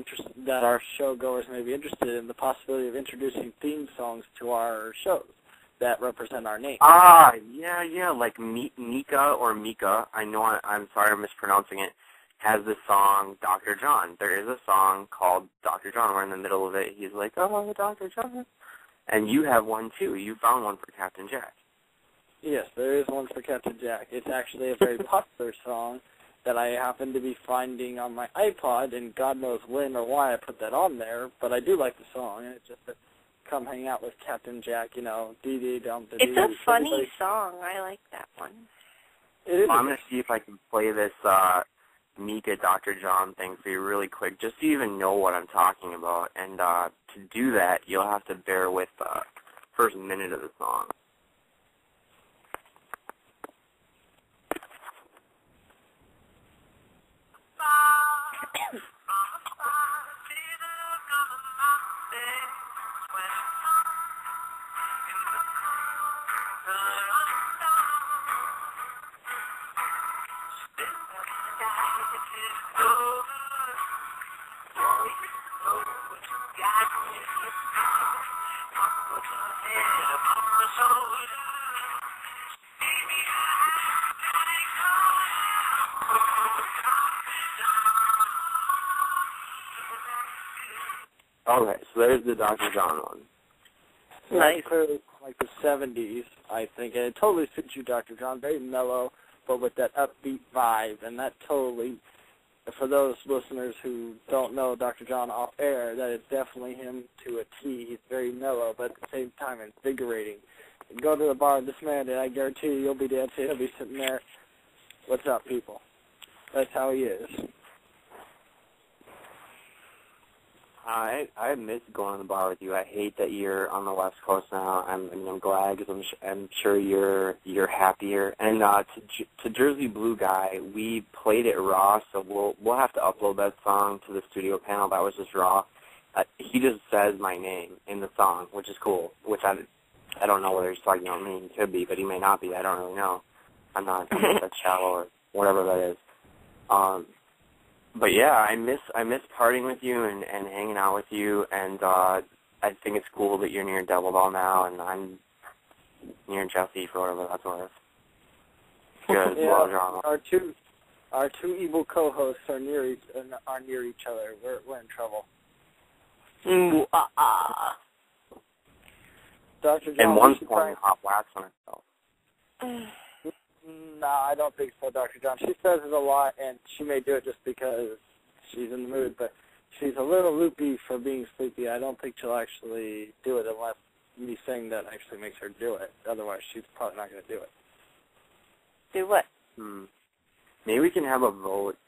that our show goers may be interested in, the possibility of introducing theme songs to our shows that represent our name. Yeah, like Mika or Mika, I'm sorry I'm mispronouncing it, has the song Dr. John. There is a song called Dr. John. We're in the middle of it. He's like, oh, Dr. John. And you have one, too. You found one for Captain Jack. Yes, there is one for Captain Jack. It's actually a very popular song that I happen to be finding on my iPod, and God knows when or why I put that on there, but I do like the song, and it's just a come hang out with Captain Jack, dee-dee-dum-da-dee. It's a funny song. I like that one. I'm going to see if I can play this Mika Dr. John thing for you really quick, just so you even know what I'm talking about. And to do that, you'll have to bear with the first minute of the song. Okay, so there's the Dr. John one. Nice. Clearly like the 70s, I think. And it totally suits you, Dr. John. Very mellow, but with that upbeat vibe. And that totally, for those listeners who don't know Dr. John off air, that is definitely him to a T. He's very mellow, but at the same time invigorating. You go to the bar with this man, and I guarantee you, you'll be dancing. He'll be sitting there. What's up, people? That's how he is. I miss going to the bar with you. I hate that you're on the West Coast now. I'm glad because I'm sure you're happier. And to Jersey Blue Guy, we played it raw, so we'll have to upload that song to the studio panel. That was just raw. He just says my name in the song, which is cool. Which I don't know whether he's talking about me. He could be, but he may not be. I don't really know. I'm not that shallow or whatever that is. But yeah, I miss partying with you and hanging out with you, and I think it's cool that you're near Devil Doll now, and I'm near Jesse for whatever that's worth. Good, yeah, our two evil co-hosts are near each other. We're in trouble. Dr. John, and one's pouring hot wax on herself. No, I don't think so, Dr. John. She says it a lot, and she may do it just because she's in the mood, but she's a little loopy for being sleepy. I don't think she'll actually do it unless me saying that actually makes her do it. Otherwise, she's probably not going to do it. Do what? Maybe we can have a vote,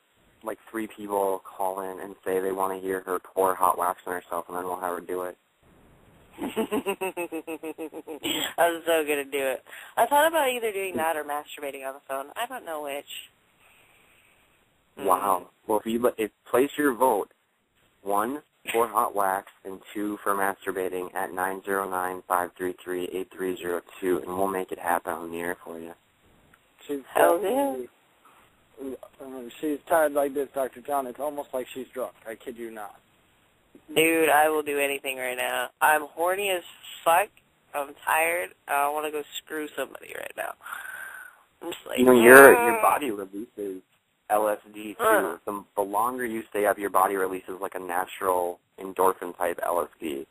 like 3 people call in and say they want to hear her pour hot wax on herself, and then we'll have her do it. I was so going to do it. I thought about either doing that or masturbating on the phone. I don't know which. Wow. Well, if place your vote, 1 for hot wax and 2 for masturbating at 909-533-8302, and we'll make it happen on the air for you. Hell yeah. She's tired like this, Dr. John. It's almost like she's drunk. I kid you not. Dude, I will do anything right now. I'm horny as fuck. I'm tired. I want to go screw somebody right now. I'm just like, your body releases LSD too. The longer you stay up, your body releases like a natural endorphin type LSD.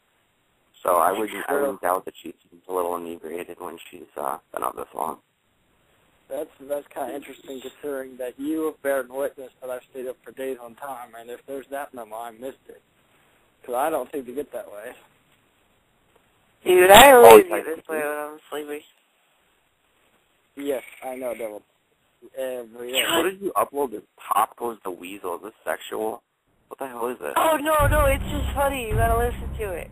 So I wouldn't doubt that she's a little inebriated when she's been up this long. That's kind of interesting, considering that you have bearing witness that I've stayed up for days on time, and if there's that memo, I missed it. Because I don't think to get that way. Dude, I always get this way when I'm sleepy. Yes, I know, Devil. What did you upload? The Pop Goes the Weasel. Is this sexual? What the hell is it? Oh, no, it's just funny. You gotta listen to it.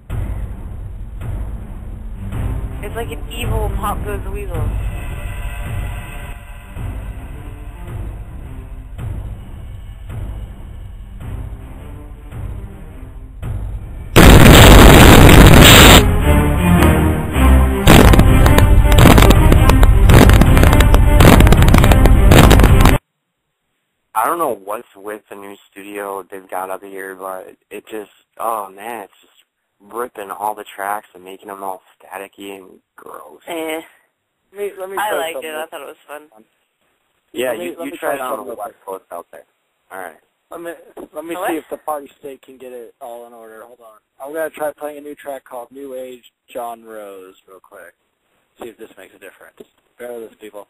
It's like an evil Pop Goes the Weasel. I don't know what's with the new studio they've got up here, but it just, oh man, it's just ripping all the tracks and making them all staticky and gross. Let me I liked it. I thought it was fun. Yeah, you try it on the West Coast out there. All right. Let me see if the party state can get it all in order. Hold on. I'm going to try playing a new track called New Age John Rose real quick. See if this makes a difference. Bear with us, people.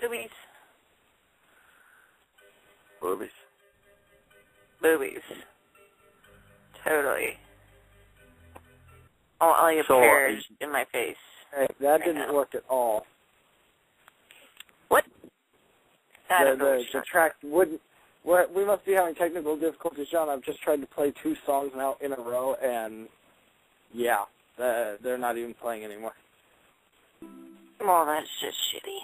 Boobies. Boobies. Boobies. Totally. I want like a pair in my face. Hey, that didn't work at all. What? The track wouldn't... We must be having technical difficulties, John. I've just tried to play 2 songs now in a row, and yeah, they're not even playing anymore. Oh, that's just shitty.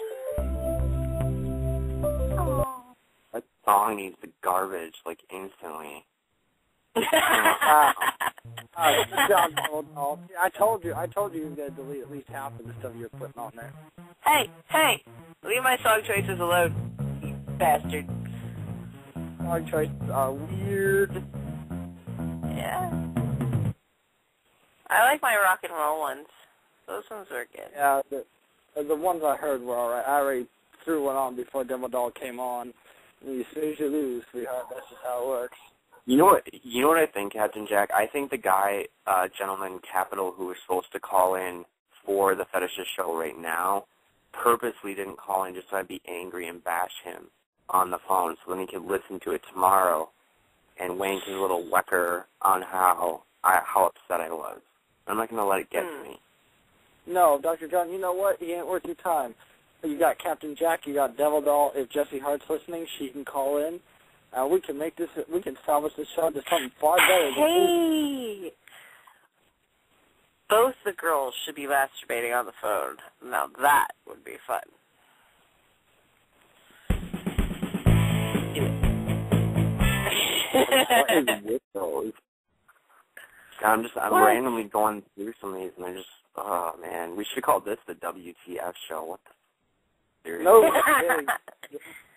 Oh. That song needs the garbage, like, instantly. John, I told you you were going to delete at least half of the stuff you're putting on there. Hey, leave my song choices alone, you bastard. Song choices are weird. Yeah. I like my rock and roll ones. Those ones are good. Yeah, the ones I heard were all right. I already threw one on before Demo Doll came on. And as soon as you lose, sweetheart, that's just how it works. You know what I think, Captain Jack? I think the guy, gentleman Capital, who was supposed to call in for the Fetishes show right now, purposely didn't call in just so I'd be angry and bash him on the phone so then he could listen to it tomorrow and wank his little wecker on how upset I was. I'm not going to let it get to me. No, Dr. John, you know what? He ain't worth your time. You got Captain Jack, you got Devil Doll. If Jessie Hart's listening, she can call in. We can make this. We can salvage this show to something far better. Hey! Both the girls should be masturbating on the phone. Now that would be fun. Do What is with those? I'm randomly going through some of these, and oh man, we should call this the WTF show. What the? Seriously? No,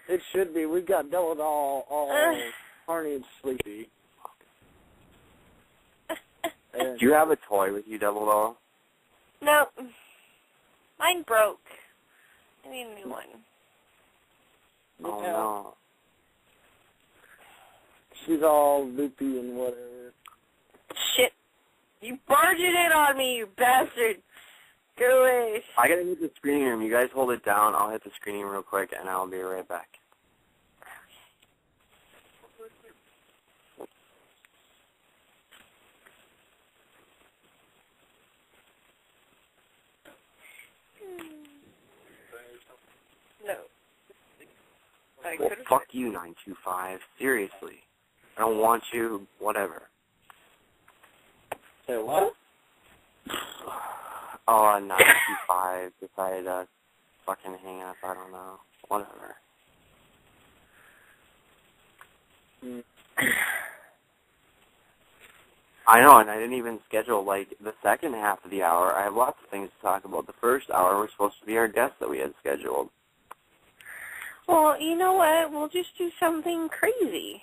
it should be. We've got Devil Doll all horny and sleepy. Do you have a toy with you, Devil Doll? No. Mine broke. I need a new one. Oh, no. She's all loopy and whatever. Shit. You barged it in on me, you bastard. Go away. I gotta hit the screening room. You guys hold it down. I'll hit the screening room real quick, and I'll be right back. No. Well, fuck you, 925. Seriously. I don't want you, whatever. Say what? Oh, 925 decided to fucking hang up. I don't know. Whatever. I know, and I didn't even schedule, the second half of the hour. I have lots of things to talk about. The first hour was supposed to be our guest that we had scheduled. Well, you know what? We'll just do something crazy.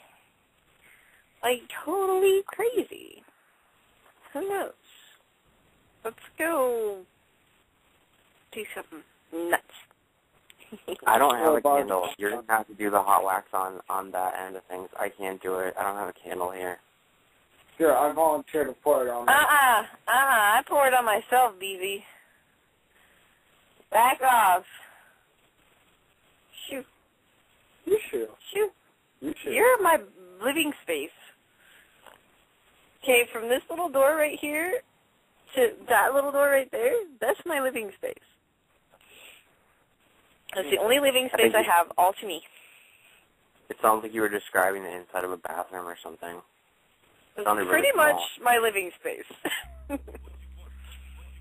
Totally crazy. Who knows? Let's go do something nuts. I don't have a candle. You're going to have to do the hot wax on that end of things. I can't do it. I don't have a candle here. Sure, I volunteer to pour it on me. I pour it on myself, BZ. Back off. Shoot. You shoot. Shoot. You shoot. You're my living space. Okay, from this little door right here to that little door right there, that's my living space. That's the only living space I have, all to me. It sounds like you were describing the inside of a bathroom or something. It's pretty much my living space.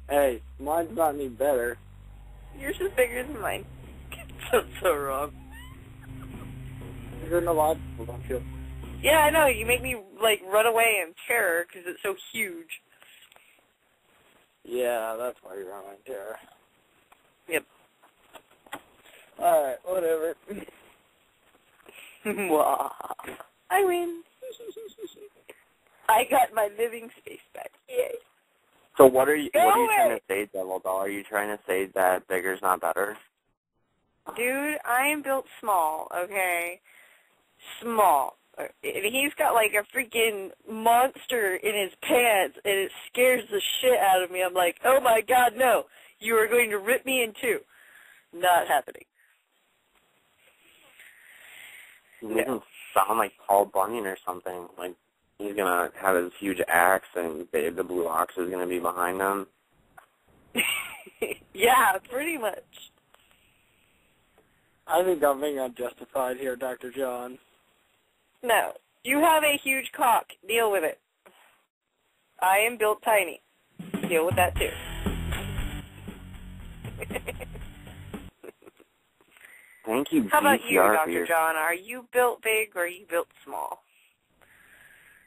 Hey, mine's not any better. Yours is bigger than mine. That's so wrong. You're illogical, don't you? Yeah, I know. You make me, run away in terror because it's so huge. Yeah, that's why you're on terror. Yep. Alright, whatever. I win. I got my living space back. Yay. So what are you trying to say, Devil Doll? Are you trying to say that bigger's not better? Dude, I am built small, okay? Small. And he's got a freaking monster in his pants, and it scares the shit out of me. I'm like, oh my god, no. You are going to rip me in two. Not happening. He doesn't sound like Paul Bunyan or something. He's going to have his huge axe, and Babe the Blue Ox is going to be behind him. Yeah, pretty much. I think I'm being unjustified here, Dr. John. No. You have a huge cock. Deal with it. I am built tiny. Deal with that, too. Thank you, How about GTR, you, Dr. John? Are you built big or are you built small?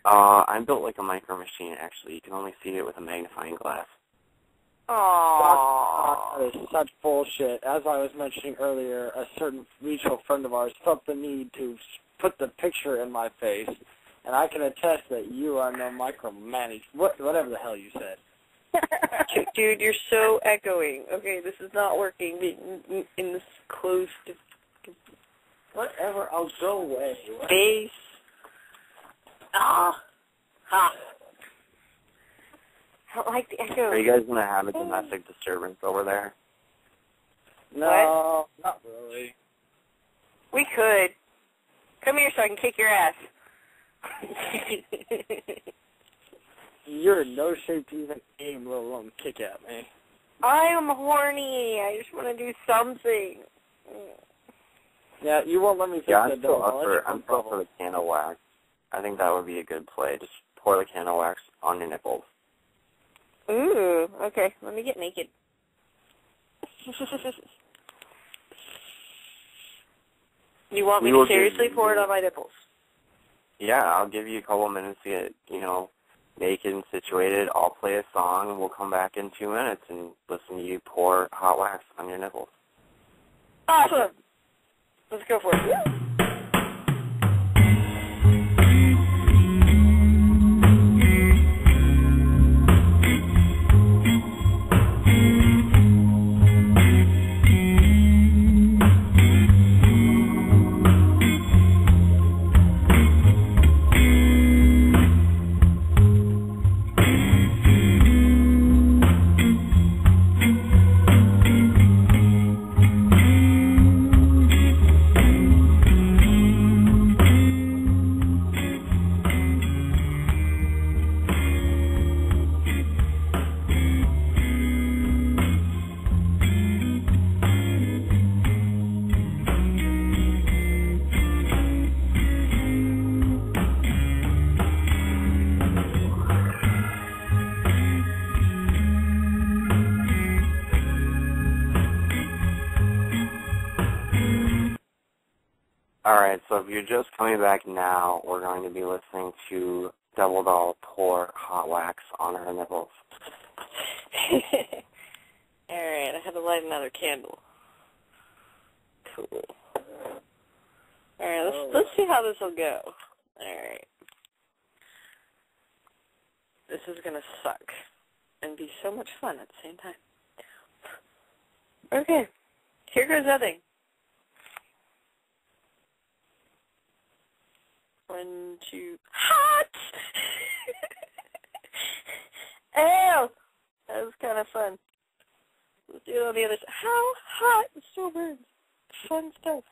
I'm built like a micro machine, actually. You can only see it with a magnifying glass. Aww. That is such bullshit. As I was mentioning earlier, a certain mutual friend of ours felt the need to put the picture in my face, and I can attest that you are no micromanage. Whatever the hell you said. Dude, you're so echoing. Okay, this is not working being in this closed Whatever, I'll go away. space. Ha. I don't like the echo. Are you guys going to have a domestic disturbance over there? No, not really. We could. Come here so I can kick your ass. You're in no shape to even aim, let alone kick at me. I am horny. I just want to do something. Yeah, you won't let me fix Yeah, that I'm still for the can of wax. I think that would be a good play. Just pour the can of wax on your nipples. Ooh, okay. Let me get naked. You want me to seriously pour it on my nipples? Yeah, I'll give you a couple minutes to get, naked and situated. I'll play a song, and we'll come back in 2 minutes and listen to you pour hot wax on your nipples. Awesome. Let's go for it. Alright, so if you're just coming back now, we're going to be listening to Double Doll pour hot wax on her nipples. Alright, I had to light another candle. Cool. Alright, let's see how this will go. Alright. This is gonna suck and be so much fun at the same time. Okay, here goes nothing. 1, 2, hot! Ow! That was kind of fun. Let's do it on the other side. How hot? It still burns. Fun stuff.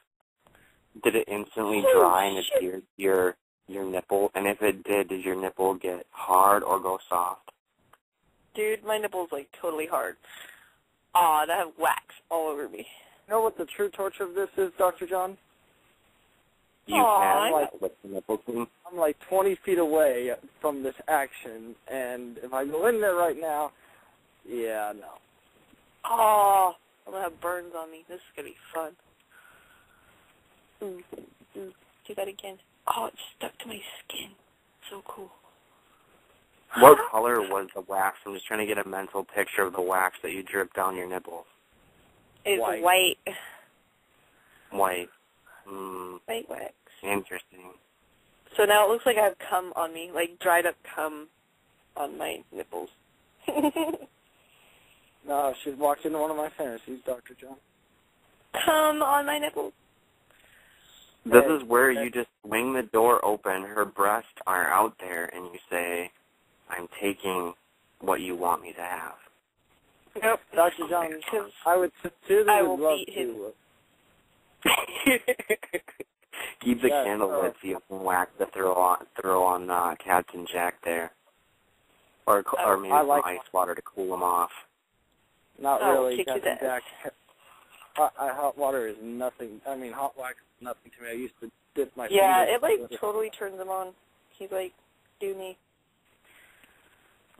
Did it instantly dry and adhere to your nipple? And if it did your nipple get hard or go soft? Dude, my nipple's like totally hard. Aw, I have wax all over me. You know what the true torture of this is, Dr. John? You can, like, with the nipple clean? I'm like 20 feet away from this action, and if I go in there right now, yeah, no. Aw, I'm gonna have burns on me. This is gonna be fun. Do that again. Oh, it's stuck to my skin. So cool. What color was the wax? I'm just trying to get a mental picture of the wax that you dripped down your nipples. It's white. White. White wax. Interesting. So now it looks like I have cum on me, like dried up cum on my nipples. No, she's walked into one of my fantasies, Dr. John. Cum on my nipples. This is where you just swing the door open, her breasts are out there, and you say, I'm taking what you want me to have. Nope. Dr. John, I would sincerely love to. Keep the candle lit so you can wax the throw on Captain Jack there. Or maybe some ice water to cool him off. Not really, Captain Jack. Hot water is nothing. I mean, hot wax is nothing to me. I used to dip my fingers. Yeah, it like totally turns him on. He's like, do me.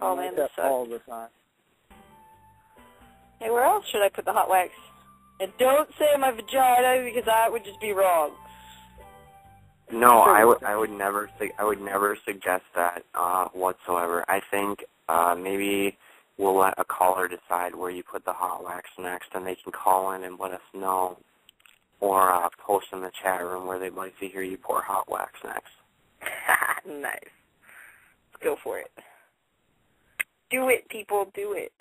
Oh man, this sucks. All the time. Hey, where else should I put the hot wax? And don't say my vagina because that would just be wrong. No, I would never suggest that whatsoever. I think maybe we'll let a caller decide where you put the hot wax next, and they can call in and let us know, or post in the chat room where they'd like to hear you pour hot wax next. Nice. Let's go for it. Do it, people. Do it.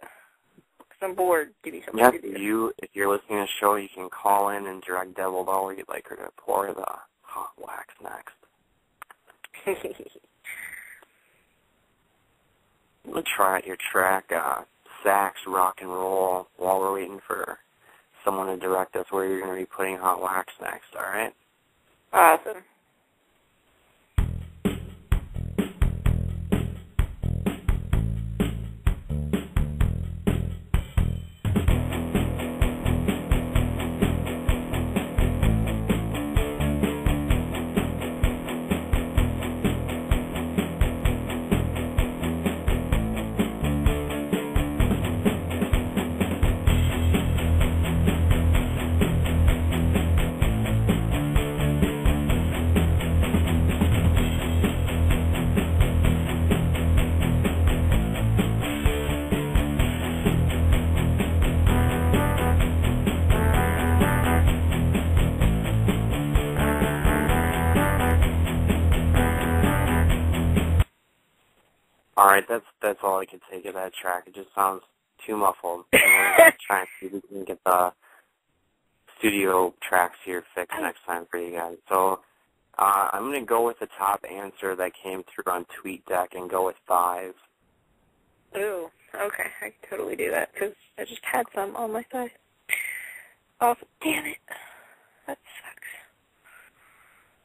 Because I'm bored. Give me something to do. If you're listening to the show, you can call in and direct Devil Doll where you'd like her to pour the hot wax next. I'm going to try out your track, sax, rock and roll, while we're waiting for someone to direct us where you're going to be putting hot wax next, all right? Awesome. All right, that's all I could take of that track. It just sounds too muffled. I'm going to try and see if we can get the studio tracks here fixed next time for you guys. So I'm going to go with the top answer that came through on TweetDeck and go with 5. Ooh, okay. I can totally do that because I just had some on my thigh. Oh, damn it. That sucks.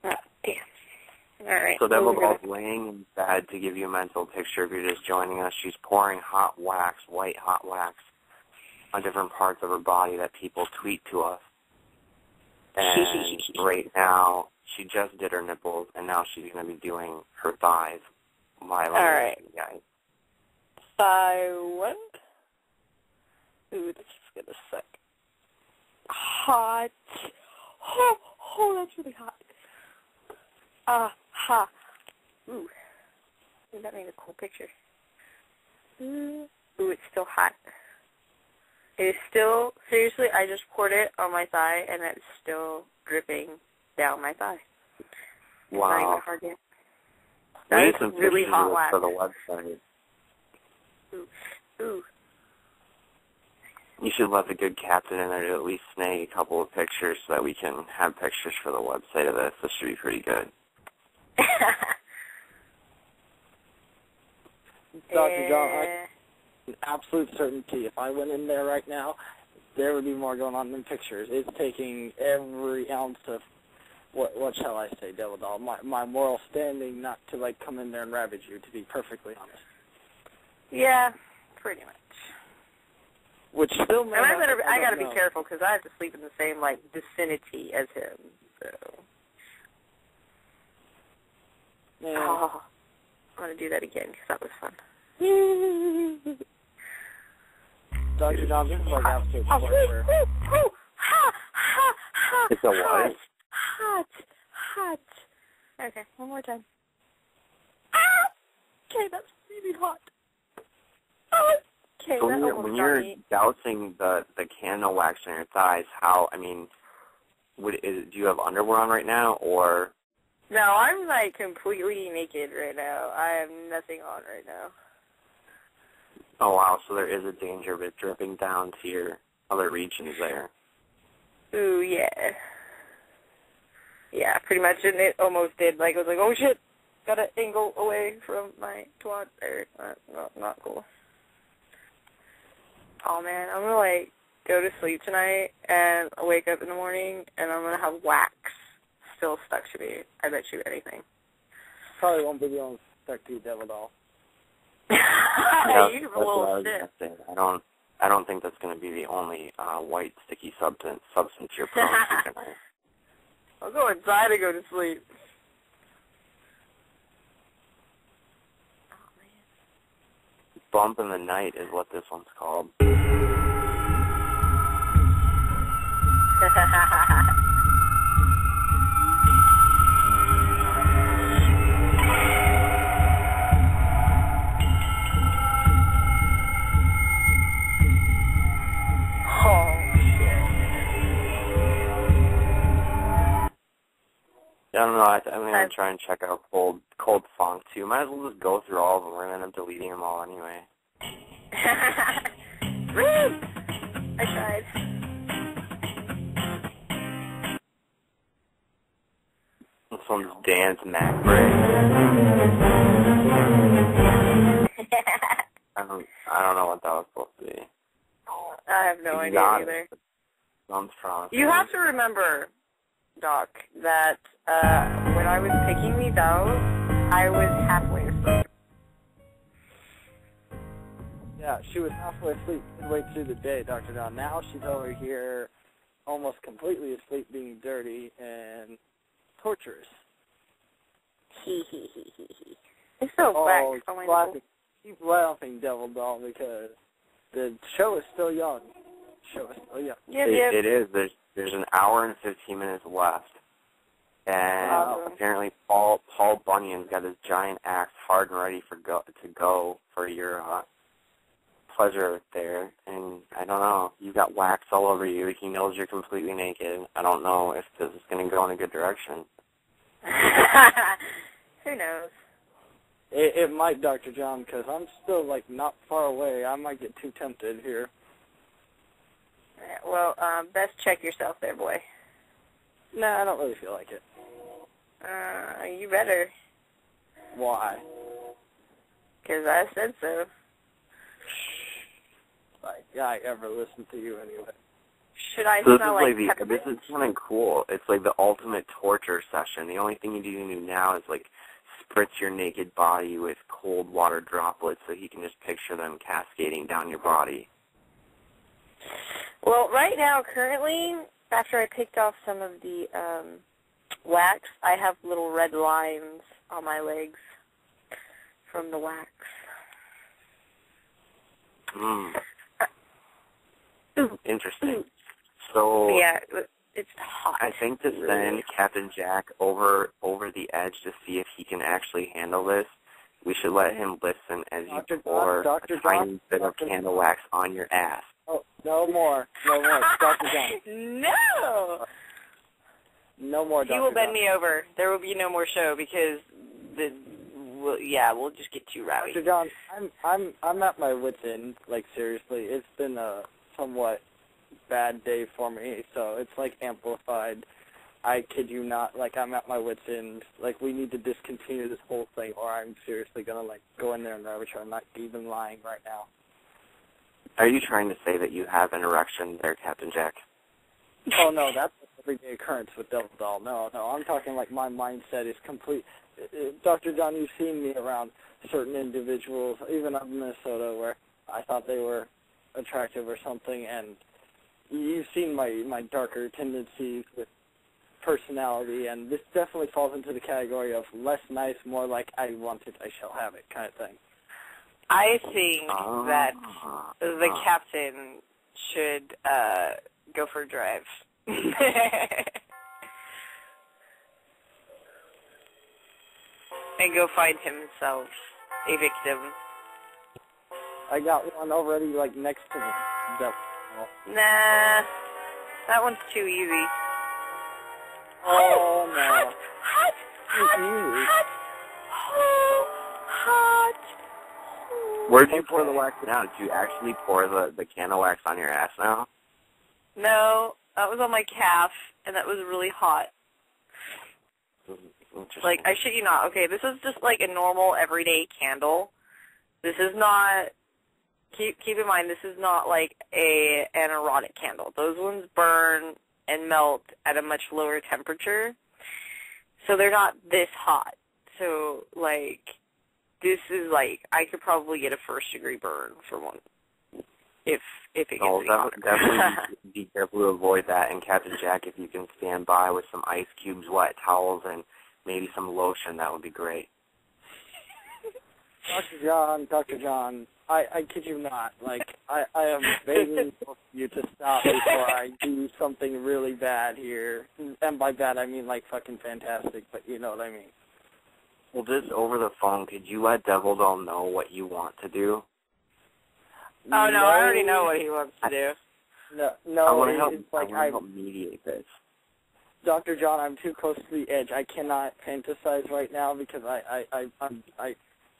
Oh, damn. All right. So Devil Doll's laying in bed to give you a mental picture if you're just joining us. She's pouring hot wax, white hot wax, on different parts of her body that people tweet to us. And right now, she just did her nipples, and now she's going to be doing her thighs. All right. Guys. Thigh 1. Ooh, this is going to suck. Hot. Oh, that's really hot. Ha. Ooh. That made a cool picture. Ooh, it's still hot. It is still, seriously, I just poured it on my thigh, and it's still dripping down my thigh. Wow. Not even hard yet. We need That some is really pictures hot wax. for the website. Ooh. You should let the good captain in there to at least snag a couple of pictures so that we can have pictures for the website of this. This should be pretty good. Dr. John, an absolute certainty. If I went in there right now, there would be more going on than pictures. It's taking every ounce of, what shall I say, Devil Doll, my moral standing not to, like, come in there and ravage you, to be perfectly honest. Yeah, pretty much. Which still may and I gotta know. be careful because I have to sleep in the same, like, vicinity as him, so. Yeah. Oh, I'm going to do that again because that was fun. Dr. John, this is like absolute torture. It's a what? Hot. Okay, one more time. Okay, that's really hot. Okay, So that when you're dousing the candle wax on your thighs, do you have underwear on right now, or? No, I'm, like, completely naked right now. I have nothing on right now. Oh, wow, so there is a danger of it dripping down to your other regions there. Ooh, yeah. Yeah, pretty much, and it almost did. Like, I was like, oh, shit, gotta angle away from my twat there. Not cool. Oh, man, I'm gonna, like, go to sleep tonight and wake up in the morning, and I'm gonna have wax still stuck to me. I bet you anything. Probably won't be the only stuck to you, Devil Doll. Yeah, You're that's a little what I was stiff. gonna say. I don't think that's going to be the only white sticky substance you're prone to tonight. I'll go inside and go to sleep. Bump in the Night is what this one's called. I don't know. I'm going to try and check out Cold Funk, too. Might as well just go through all of them. We're going to end up deleting them all anyway. Rude! I tried. This one's Dan's Mac Break. I don't know what that was supposed to be. I have no idea either. Sounds promising. You have to remember, Doc, that when I was picking these out, I was halfway asleep. Yeah, she was halfway asleep midway through the day, Dr. John. Now she's over here almost completely asleep, being dirty and torturous. It's so oh, back. Keep laughing, Devil Doll, because the show is still young. It is. There's an hour and 15 minutes left. And apparently Paul Bunyan's got his giant axe hard and ready to go for your pleasure there. And I don't know. You've got wax all over you. He knows you're completely naked. I don't know if this is going to go in a good direction. Who knows? It might, Dr. John, because I'm still, not far away. I might get too tempted here. Well, best check yourself there, boy. No, I don't really feel like it. You better. Why? Because I said so. I ever listen to you anyway. Should I So smell this is something cool. It's like the ultimate torture session. The only thing you need to do now is, spritz your naked body with cold water droplets so he can just picture them cascading down your body. Well, right now, currently, after I picked off some of the wax, I have little red lines on my legs from the wax. Interesting. So yeah, it's hot. I think to send Captain Jack over the edge to see if he can actually handle this, we should let him listen as you pour a tiny bit of candle wax on your ass. Oh, no more, Dr. John. No! No more, Dr. He will bend John. me over. There will be no more show because we'll just get too rowdy. Dr. John, I'm at my wit's end. Seriously, it's been a somewhat bad day for me, so it's amplified. I kid you not, I'm at my wit's end. We need to discontinue this whole thing, or I'm seriously gonna go in there and arbitrate. I'm not even lying right now. Are you trying to say that you have an erection there, Captain Jack? Oh no, that's an everyday occurrence with Devil Doll. No, I'm talking my mindset is complete. Dr. John, you've seen me around certain individuals, even up in Minnesota, where I thought they were attractive or something, and you've seen my darker tendencies with personality, and this definitely falls into the category of less nice, more I want it, I shall have it kind of thing. I think that the captain should go for a drive. And go find himself a victim. I got one already, next to him. Nah, that one's too easy. Oh, no. Hot. Where did you pour the wax now? Did you actually pour the candle wax on your ass now? No, that was on my calf, and that was really hot. I shit you not. Okay, this is just a normal everyday candle. This is not. Keep in mind, this is not an erotic candle. Those ones burn and melt at a much lower temperature, so they're not this hot. So this is I could probably get a first-degree burn for one if it gets definitely be careful to avoid that. And Captain Jack, if you can stand by with some ice cubes, wet towels, and maybe some lotion, that would be great. Dr. John, I kid you not. I am begging for you to stop before I do something really bad here. And by bad, I mean fucking fantastic, but you know what I mean. Well, just over the phone, could you let Devil Doll know what you want to do? Oh, no, I already know what he wants to do. No, I want to it's help mediate this. Dr. John, I'm too close to the edge. I cannot fantasize right now because I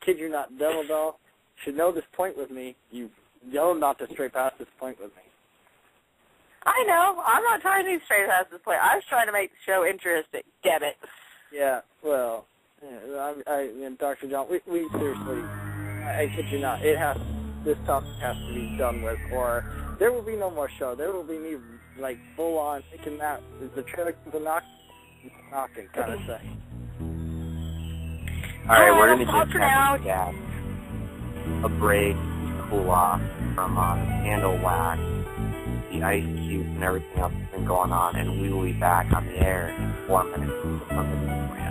kid you not, Devil Doll, should know this point with me. You know not to stray past this point with me. I know. I'm not trying to stray past this point. I was trying to make the show interesting. Damn it. Yeah, well, and Dr. John, we seriously, I kid you not, this topic has to be done with, or there will be no more show. There will be me, like, full-on thinking that is the trailer to the knocking kind of thing. All right, we're going to give Captain Jack a break, cool off from the candle wax, the ice cubes, and everything else that's been going on, and we will be back on the air in 4 minutes with something for you.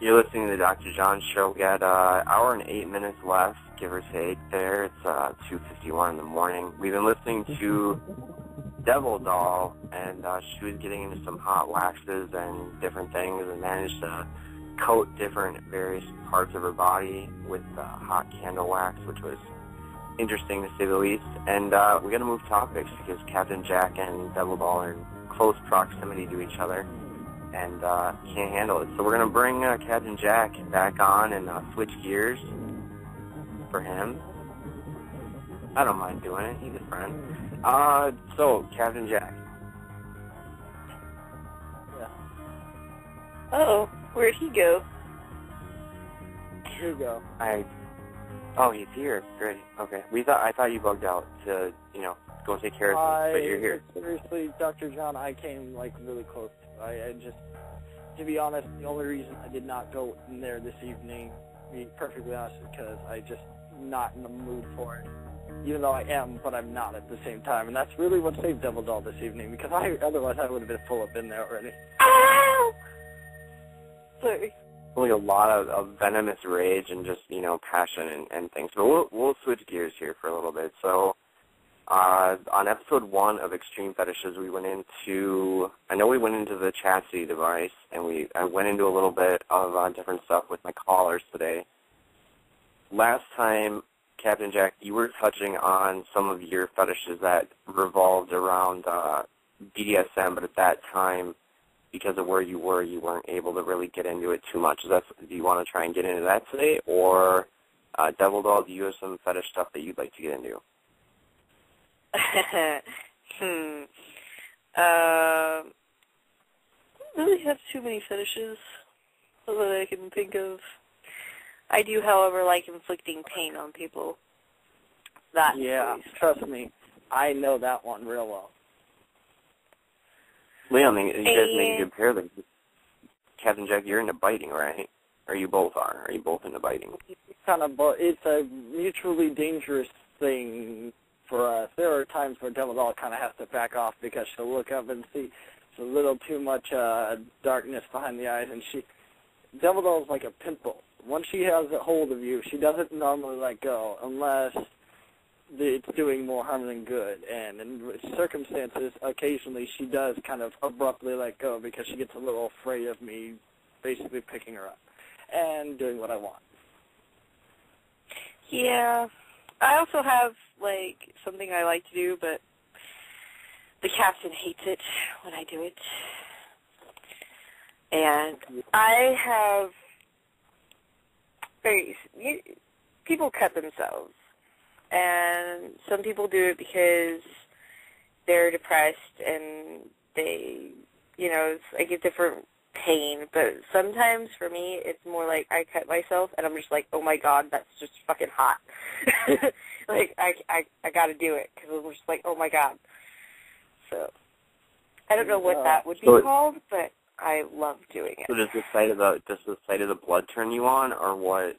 You're listening to the Dr. John Show. We got an hour and 8 minutes left, give or take there. It's 2:51 in the morning. We've been listening to Devil Doll, and she was getting into some hot waxes and different things and managed to coat different various parts of her body with hot candle wax, which was interesting to say the least. And we're going to move topics because Captain Jack and Devil Doll are in close proximity to each other and can't handle it. So we're going to bring Captain Jack back on and switch gears for him. I don't mind doing it. He's a friend. So, Captain Jack. Yeah. Uh-oh. Where'd he go? Here you go. Oh, he's here. Great. Okay. I thought you bugged out to, go take care of things, but you're here. Seriously, Dr. John, I came, really close. I just, to be honest, the only reason I did not go in there this evening, being perfectly honest, is because I just not in the mood for it. Even though I am, but I'm not at the same time. And that's really what saved Devil Doll this evening, because otherwise I would have been full up in there already. Sorry. Really a lot of venomous rage and just, passion and things. But we'll switch gears here for a little bit. So, on episode 1 of Extreme Fetishes, we went into the chastity device, and I went into a little bit of different stuff with my callers today. Last time, Captain Jack, you were touching on some of your fetishes that revolved around BDSM, but at that time, because of where you weren't able to really get into it too much. Do you want to try and get into that today? Or, Devil Doll, do you have some fetish stuff that you'd like to get into? I don't really have too many fetishes that I can think of. I do, however, like inflicting pain on people. Trust me, I know that one real well. Leon, you guys make a good pair. Captain Jack, you're into biting, right? Or you both are? Are you both into biting? It's a mutually dangerous thing for us. There are times where Devil Doll kind of has to back off because she'll look up and see a little too much darkness behind the eyes, and Devil Doll is like a pimple. Once she has a hold of you, she doesn't normally let go unless it's doing more harm than good. And in circumstances, occasionally she does kind of abruptly let go because she gets a little afraid of me basically picking her up and doing what I want. Yeah. I also have, like, something I like to do, but the captain hates it when I do it. And I have people cut themselves. And some people do it because they're depressed and they, it's like a different pain. But sometimes for me, it's more like I cut myself and I'm just like, oh my God, that's just fucking hot. Like, I gotta do it because I'm just like, oh my God. So, I don't know what that would be called, but I love doing it. So does the sight of the blood turn you on, or what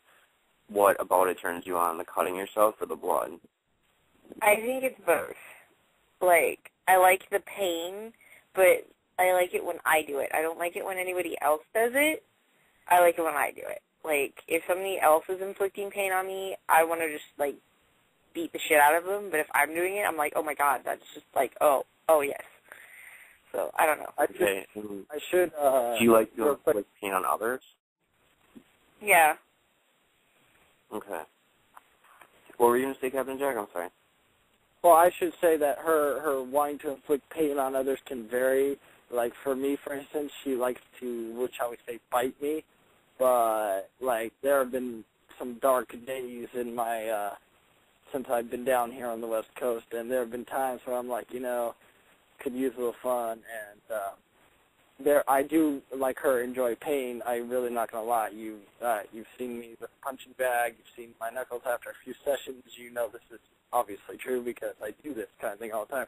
about it turns you on? The cutting yourself or the blood? I think it's both. Like, I like the pain, but I like it when I do it. I don't like it when anybody else does it. I like it when I do it. Like, if somebody else is inflicting pain on me, I want to just, like, beat the shit out of them. But if I'm doing it, I'm like, oh my God, that's just like, oh yes. So, I don't know. I should, do you like to inflict pain on others? Yeah. Okay. What were you going to say, Captain Jack? I'm sorry. Well, I should say that her wanting to inflict pain on others can vary. Like, for me, for instance, she likes to, what shall we say, bite me. But, like, there have been some dark days in my, since I've been down here on the West Coast, and there have been times where I'm like, could use a little fun, and I do, like her, enjoy pain. I'm really not going to lie. You've seen me with a punching bag. You've seen my knuckles after a few sessions. You know this is obviously true because I do this kind of thing all the time.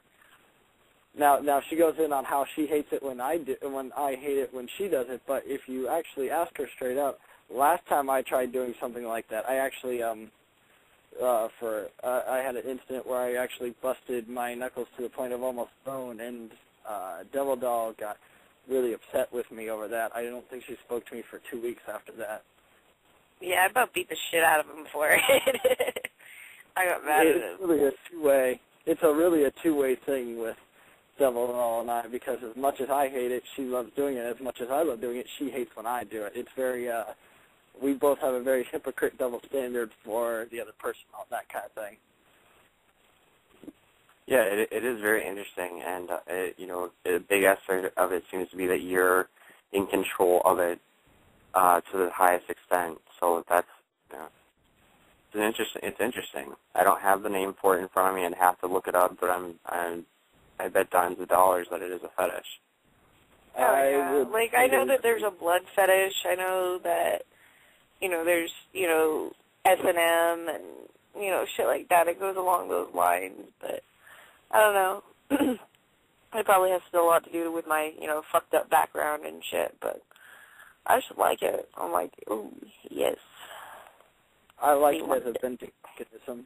Now she goes in on how she hates it when I hate it when she does it, but if you actually ask her straight up, last time I tried doing something like that, I actually, I had an incident where I actually busted my knuckles to the point of almost bone, and Devil Doll got really upset with me over that. I don't think she spoke to me for 2 weeks after that. Yeah, I about beat the shit out of him for it. I got mad at him. It's really a two-way. It's really a two-way thing with Devil Doll and I, because as much as I hate it, she loves doing it. As much as I love doing it, she hates when I do it. It's very, we both have a very hypocrite double standard for the other person on that kind of thing. Yeah, it is very interesting, and a big aspect of it seems to be that you're in control of it to the highest extent. So that's it's interesting. I don't have the name for it in front of me and have to look it up, but I bet dimes of dollars that it is a fetish. Oh yeah, like I know that there's a blood fetish. I know that there's S&M and shit like that. It goes along those lines, but I don't know. It probably has still a lot to do with my fucked up background and shit, but I just like it. I'm like, ooh, yes. I like it as a vindictivism.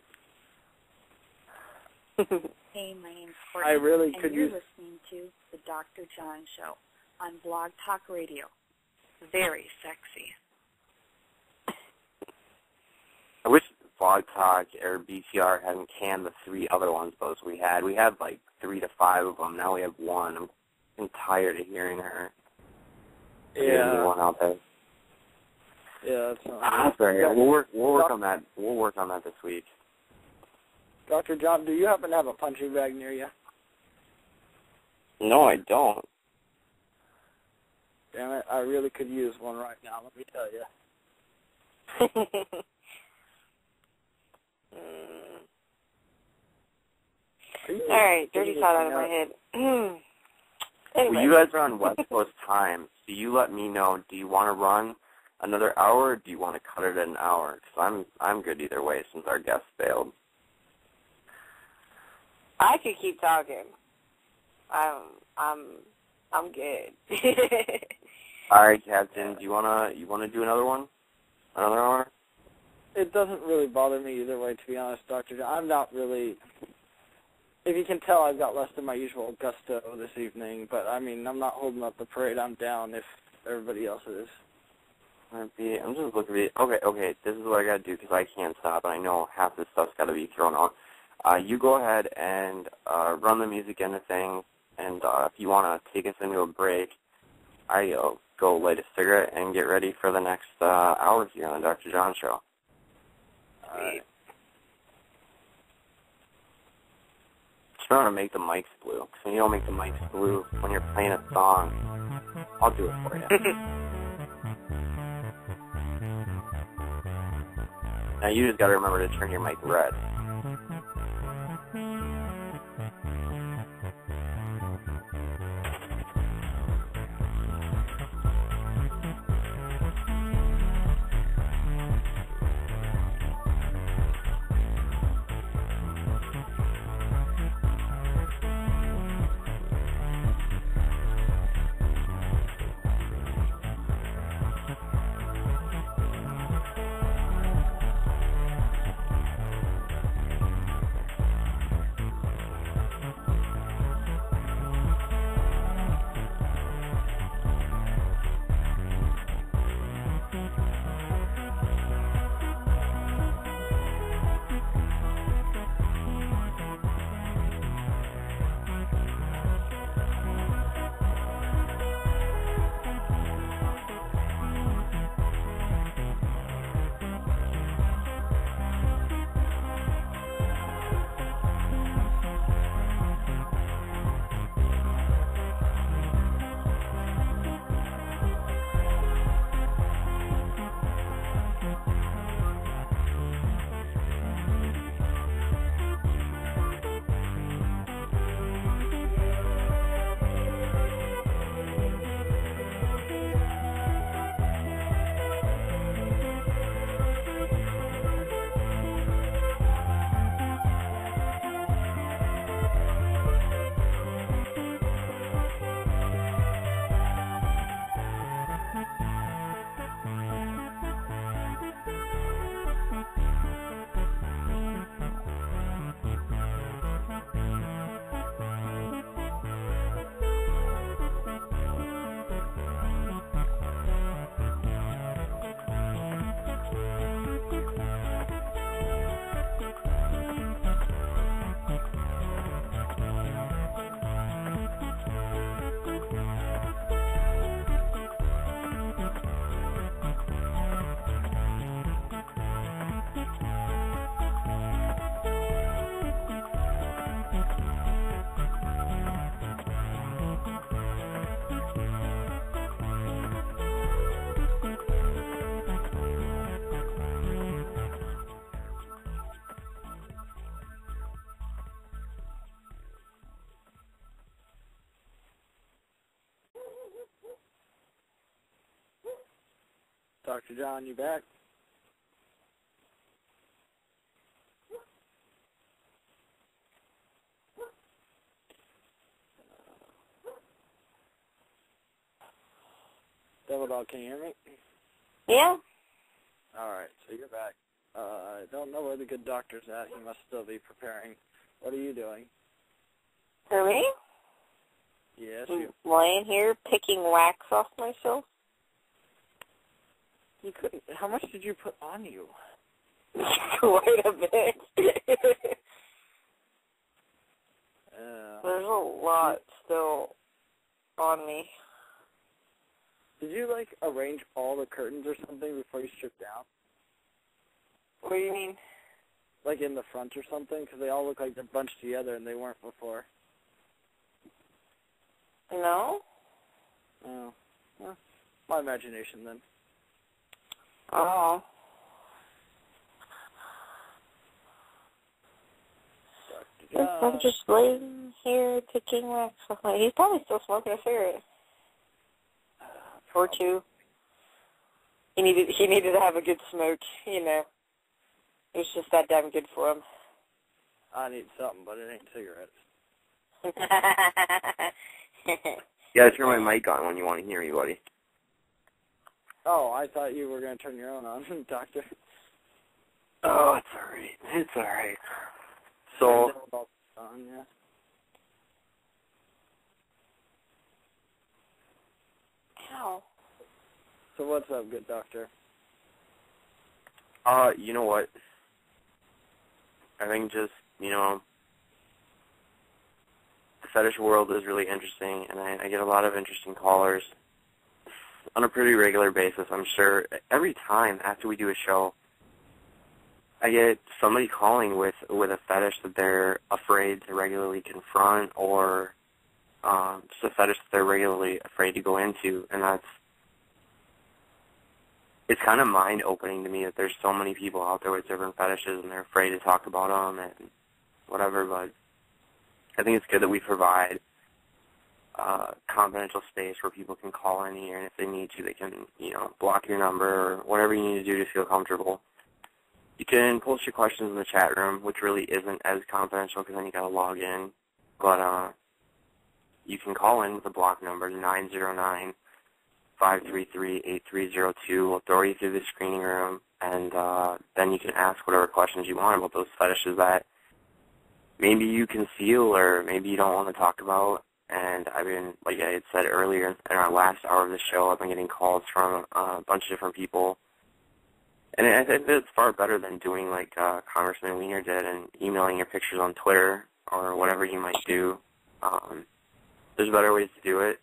Hey, my name's Courtney, I really and could you're use listening to the Dr. John Show on Blog Talk Radio. Very sexy. I wish Blog Talk or BTR hadn't canned the 3 other ones those we had. We had like 3 to 5 of them. Now we have 1. I'm tired of hearing her. Yeah. One out there. Yeah, that's not sorry. We'll work on that. We'll work on that this week. Dr. John, do you happen to have a punching bag near you? No, I don't. Damn it, I really could use one right now, let me tell you. All right, dirty thought out of my head. Anyway. Well, you guys are on West Coast time, so you let me know. Do you want to run another hour, or do you want to cut it at an hour? Because I'm good either way since our guest failed. I could keep talking. I'm good. All right, Captain. Do you wanna do another one? Another hour? It doesn't really bother me either way, to be honest, Dr. John. I'm not really. If you can tell, I've got less than my usual gusto this evening, but I mean, I'm not holding up the parade. I'm down if everybody else is. I'm just looking at it. Okay, this is what I gotta do because I can't stop, and I know half this stuff's gotta be thrown out. You go ahead and run the music into things, and if you want to take us into a break, I go light a cigarette and get ready for the next hour here on the Dr. John Show. Just remember to make the mics blue, because when you don't make the mics blue when you're playing a song, I'll do it for you. Now you just got to remember to turn your mic red. Dr. John, you back? Devil Dog, can you hear me? Yeah. All right, so you're back. I don't know where the good doctor's at. He must still be preparing. What are you doing? For me? Yes, I'm laying here picking wax off myself. You couldn't. How much did you put on you? Quite a bit. There's a lot still on me. Did you, like, arrange all the curtains or something before you stripped down? What do you mean? Like in the front or something? Because they all look like they're bunched together and they weren't before. No? Oh. Well, my imagination then. Oh. I'm just laying here picking wax off my... He's probably still smoking a cigarette. Or two. He needed to have a good smoke, you know. It was just that damn good for him. I need something, but it ain't cigarettes. Yeah, turn my mic on when you want to hear me, buddy. Oh, I thought you were going to turn your own on, Doctor. Oh, it's alright. It's alright. So... yeah. Ow. So what's up, good doctor? You know what? I think just, you know, the fetish world is really interesting, and I get a lot of interesting callers. on a pretty regular basis, I'm sure. Every time after we do a show, I get somebody calling with a fetish that they're afraid to regularly confront, or just a fetish that they're regularly afraid to go into, and it's kind of mind-opening to me that there's so many people out there with different fetishes and they're afraid to talk about them and whatever, but I think it's good that we provide confidential space where people can call in here, and if they need to, they can, block your number or whatever you need to do to feel comfortable. You can post your questions in the chat room, which really isn't as confidential because then you got to log in, but you can call in with a block number, 909-533-8302. We'll throw you through the screening room, and then you can ask whatever questions you want about those fetishes that maybe you conceal or maybe you don't want to talk about. And I've been, like I had said earlier, in our last hour of the show, I've been getting calls from a bunch of different people. And I think it's far better than doing like Congressman Wiener did and emailing your pictures on Twitter or whatever you might do. There's better ways to do it,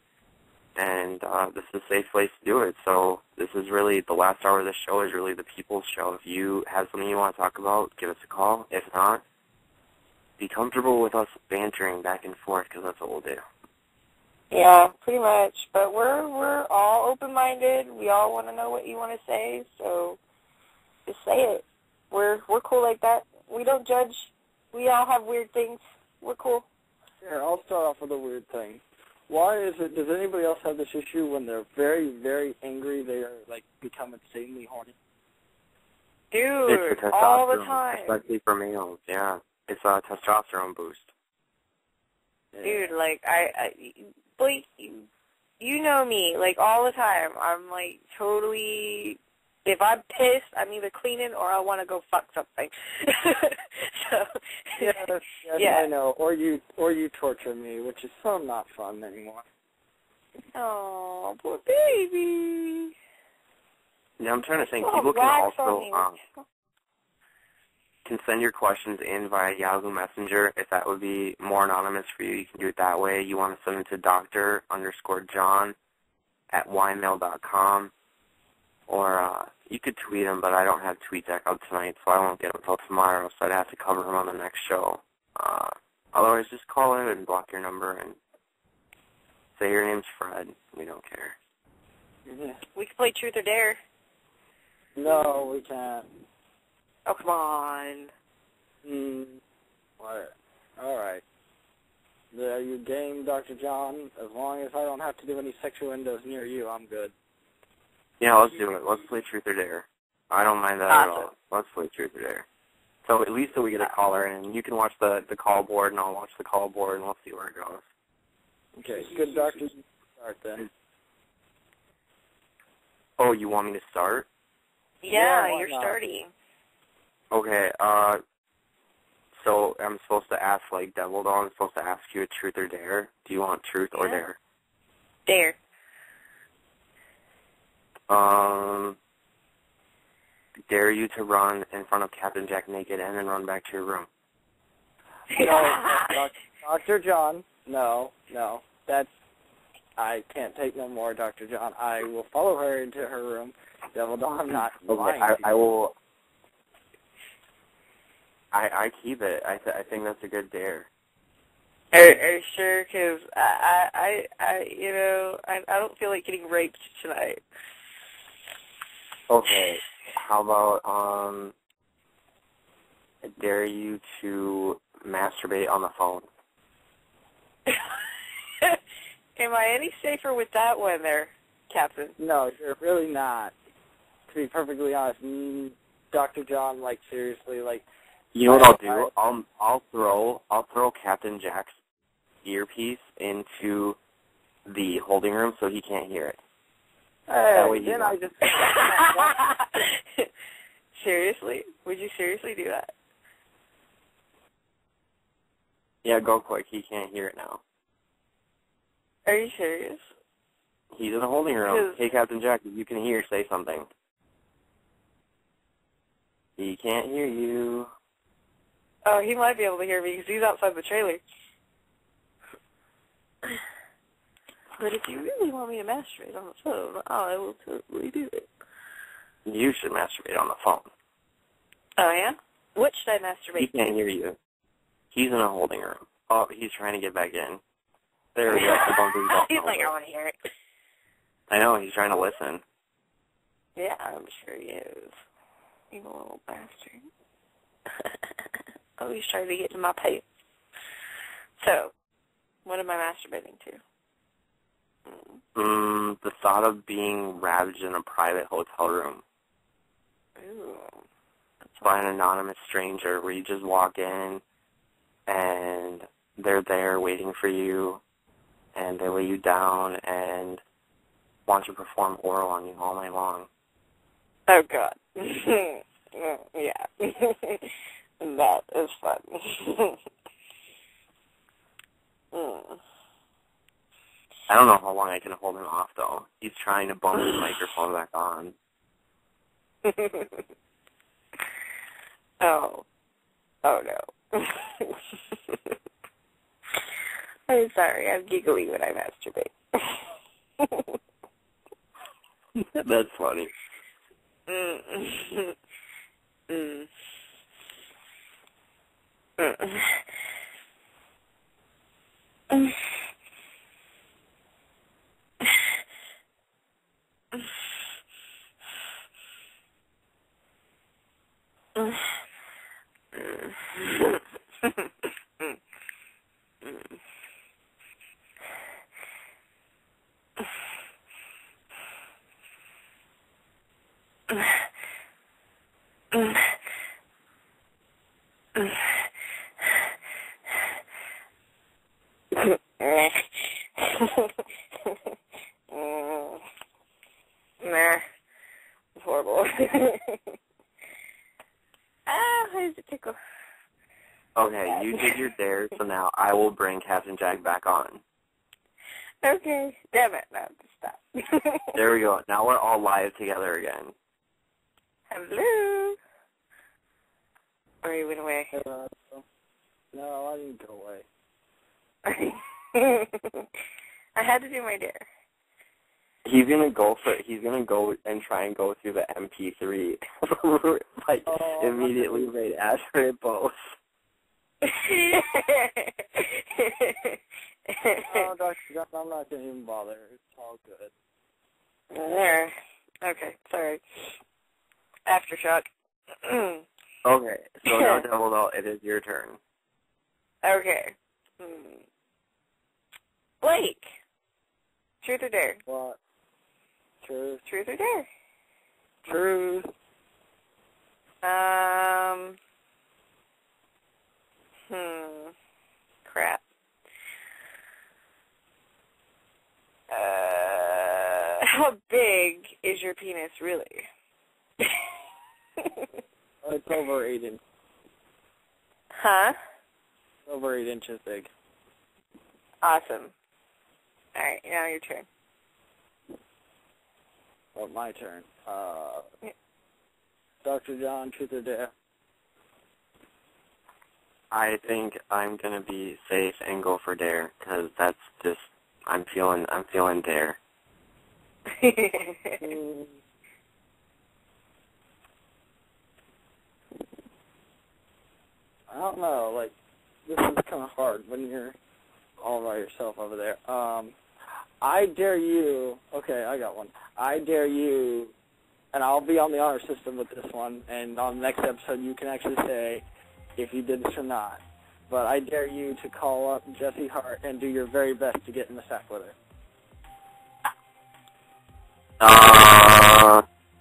and this is a safe place to do it. So this is really, the last hour of the show is really the people's show. If you have something you want to talk about, give us a call. If not, be comfortable with us bantering back and forth, because that's what we'll do. Yeah, pretty much. But we're all open-minded. We all want to know what you want to say, so just say it. We're cool like that. We don't judge. We all have weird things. We're cool. Here, I'll start off with a weird thing. Why is it, does anybody else have this issue when they're very, very angry, they are, like, become insanely horny? Dude, it's the all the time. Especially for males, yeah. It's a testosterone boost. Dude, like, like, you know me, like, all the time. I'm, like, totally, if I'm pissed, I'm either cleaning or I want to go fuck something. So, yes, I know. Or you torture me, which is so not fun anymore. Oh, poor baby. Yeah, I'm trying to think. People can also can send your questions in via Yahoo Messenger. If that would be more anonymous for you, you can do it that way. You want to send it to dr.john@ymail.com, or you could tweet him, but I don't have tweet deck out tonight, so I won't get him until tomorrow, so I'd have to cover him on the next show. Otherwise, just call in and block your number and say your name's Fred. We don't care. Yeah. We can play Truth or Dare. No, we can't. Oh, come on. All right. Are you game, Dr. John? As long as I don't have to do any sexual endos near you, I'm good. Yeah, let's do it. Let's play Truth or Dare. I don't mind that at all. Let's play Truth or Dare. So at least we get a caller in, and you can watch the call board, and I'll watch the call board, and we'll see where it goes. Okay, good, Doctor. Start then. Oh, you want me to start? Yeah, you're starting. Okay, so I'm supposed to ask, like, Devil Doll, I'm supposed to ask you a Truth or Dare? Do you want Truth or Dare? Dare. Dare you to run in front of Captain Jack naked and then run back to your room. No, Dr. John, no. I can't take no more, Dr. John. I will follow her into her room. Devil Doll, I'm not lying. I will. I keep it. I think that's a good dare. Are you sure? Because I don't feel like getting raped tonight. Okay. How about dare you to masturbate on the phone? Am I any safer with that one there, Captain? No, you're really not. To be perfectly honest, Dr. John, like, seriously, like... You know what I'll do? I'll throw Captain Jack's earpiece into the holding room so he can't hear it. Then I just... Seriously? Would you seriously do that? Yeah, go quick. He can't hear it now. Are you serious? He's in the holding room. Hey, Captain Jack, if you can hear, say something. He can't hear you. Oh, he might be able to hear me because he's outside the trailer. But if you really want me to masturbate on the phone, I will totally do it. You should masturbate on the phone. Oh, yeah? What should I masturbate? He can't hear you. He's in a holding room. Oh, he's trying to get back in. There we go. He's like, I want to hear it. I know, he's trying to listen. Yeah, I'm sure he is. You little bastard. Oh, he's trying to get to my pants. So, what am I masturbating to? The thought of being ravaged in a private hotel room. Ooh. By an anonymous stranger where you just walk in and they're there waiting for you and they lay you down and want to perform oral on you all night long. Oh, God. Yeah. That is fun. I don't know how long I can hold him off, though. He's trying to bump his microphone back on. Oh no. I'm sorry, I'm giggly when I masturbate. That's funny. Nah, it's horrible. How does it tickle? Okay, you did your dare, so now I will bring Captain Jack back on. Okay, damn it, no, stop. There we go. Now we're all live together again. Hello? Or you went away? No, I didn't go away. I had to do my dare. He's gonna go and try and go through the MP3 immediately right after it both. Oh, Dr. John, I'm not gonna even bother. It's all good. There. Okay, sorry. Aftershock. Okay, so now Devil Doll, it is your turn. Okay. Blake. Truth or dare? What? Truth. Truth or dare? Truth. Crap. How big is your penis really? It's over 8 inches. Huh? Over 8 inches big. Awesome. All right, now your turn. Oh, my turn. Dr. John, truth or dare? I think I'm gonna be safe and go for dare, because that's just, I'm feeling dare. I don't know, like, this is kind of hard when you're all by yourself over there. I dare you, okay, I got one. I dare you, and I'll be on the honor system with this one, and on the next episode you can actually say if you did this or not. But I dare you to call up Jessie Hart and do your very best to get in the sack with her.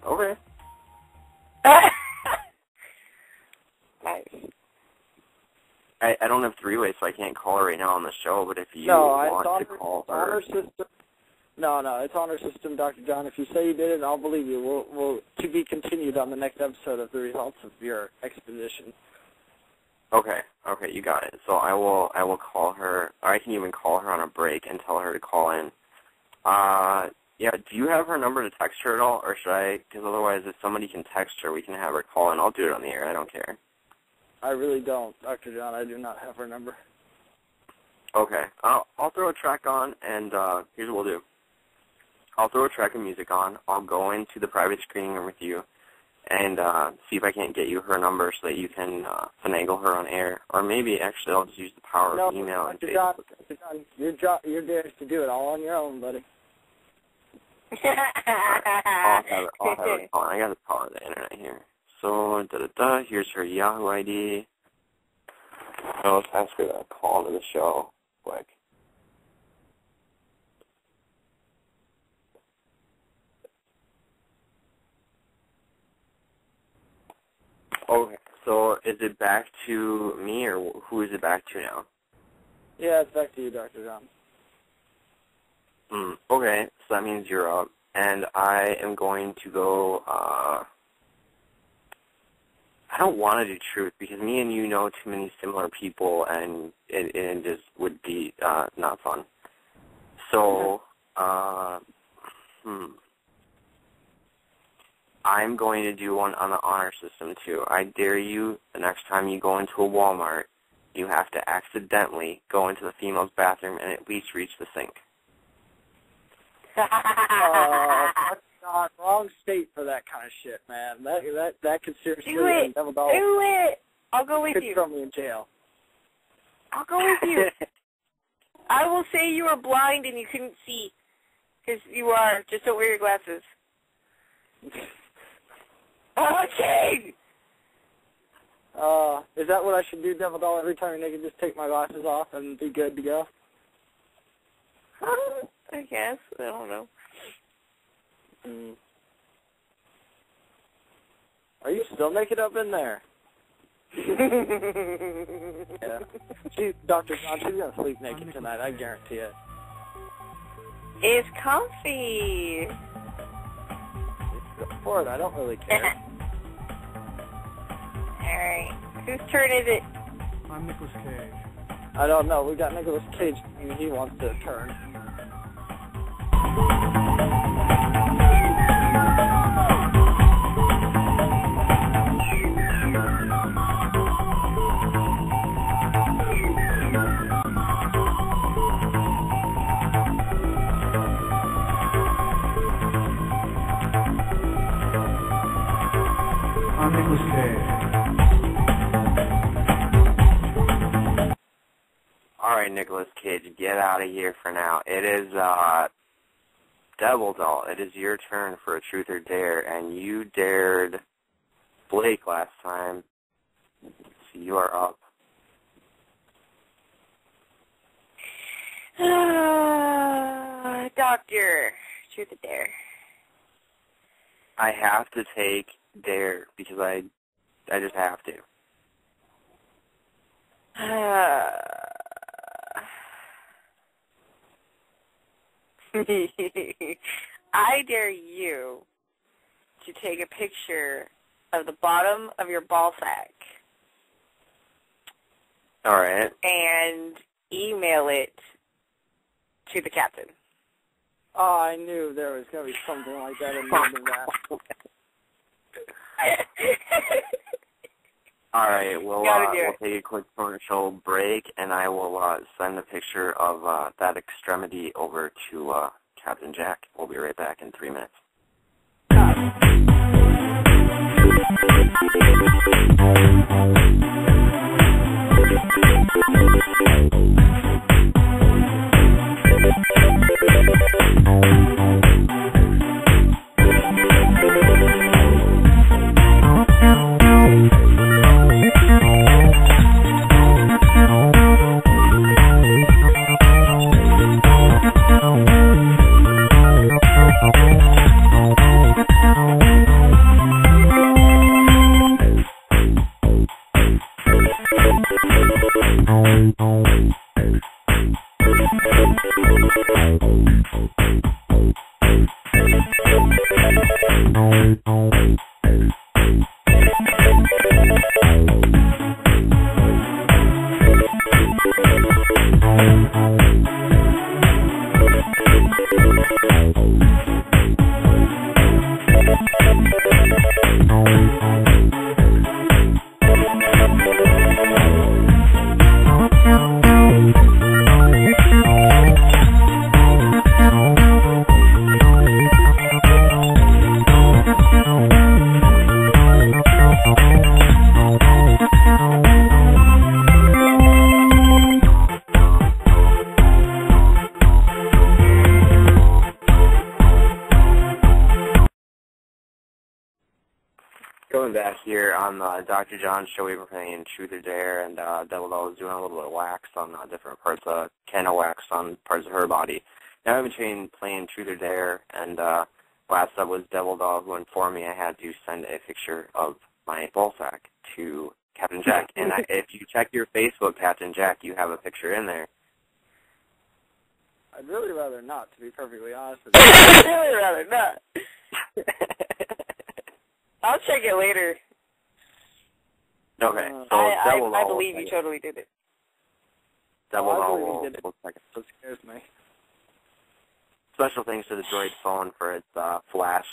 Okay. Nice. I don't have three-way, so I can't call her right now on the show, but if you want to call her... Honor system. No, it's honor system, Dr. John. If you say you did it, I'll believe you. We'll to be continued on the next episode of the results of your expedition. Okay, you got it. So I will call her, or I can even call her on a break and tell her to call in. Yeah, do you have her number to text her at all, or should I? Because otherwise, if somebody can text her, we can have her call in. I'll do it on the air. I don't care. I really don't, Dr. John. I do not have her number. Okay. I'll throw a track on, and here's what we'll do. I'll throw a track of music on. I'll go into the private screening room with you and see if I can't get you her number so that you can finagle her on air. Or maybe, actually, I'll just use the power of email and Facebook. You're there to do it all on your own, buddy. I'll have it on. I got the power of the internet here. So, here's her Yahoo ID. So let's ask her to call into the show quick. Okay, so is it back to me, or who is it back to now? Yeah, it's back to you, Dr. John. Okay, so that means you're up, and I am going to go, I don't want to do truth, because me and you know too many similar people, and it just would be not fun. So, I'm going to do one on the honor system, too. I dare you, the next time you go into a Walmart, you have to accidentally go into the female's bathroom and at least reach the sink. God, wrong state for that kind of shit, man. That could seriously do it. I'll go with you. Could throw me in jail. I'll go with you. I will say you were blind and you couldn't see, because you are. Just don't wear your glasses. Okay. Is that what I should do, Devil Doll, every time? I can just take my glasses off and be good to go? I guess. I don't know. Are you still naked up in there? Yeah. Dr. John, she's going to sleep naked tonight, I guarantee it. It's comfy. Go for it, I don't really care. Alright. Whose turn is it? I'm Nicolas Cage. I don't know. We got Nicolas Cage, and he wants to turn. I'm Nicolas Cage. Alright, Nicolas Cage, get out of here for now. It is, Devil Doll, it is your turn for a truth or dare, and you dared Blake last time, so you are up. Doctor, truth or dare? I have to take dare, because I just have to. I dare you to take a picture of the bottom of your ball sack. All right. And email it to the captain. Oh, I knew there was going to be something like that in the end of that. All right, we'll take a quick commercial break, and I will send the picture of that extremity over to Captain Jack. We'll be right back in 3 minutes. Coming back here on the Dr. John show, we were playing Truth or Dare, and Devil Doll was doing a little bit of wax on different parts of, wax on parts of her body. Now I've been playing Truth or Dare, and last up was Devil Doll, who informed me I had to send a picture of my ball sack to Captain Jack. And if you check your Facebook, Captain Jack, you have a picture in there. I'd really rather not, to be perfectly honest with you. I'd really rather not. I'll check it later. Okay, so Devil Doll. I believe you totally did it. Devil Doll will check it. It scares me. Special thanks to the Droid phone for its flash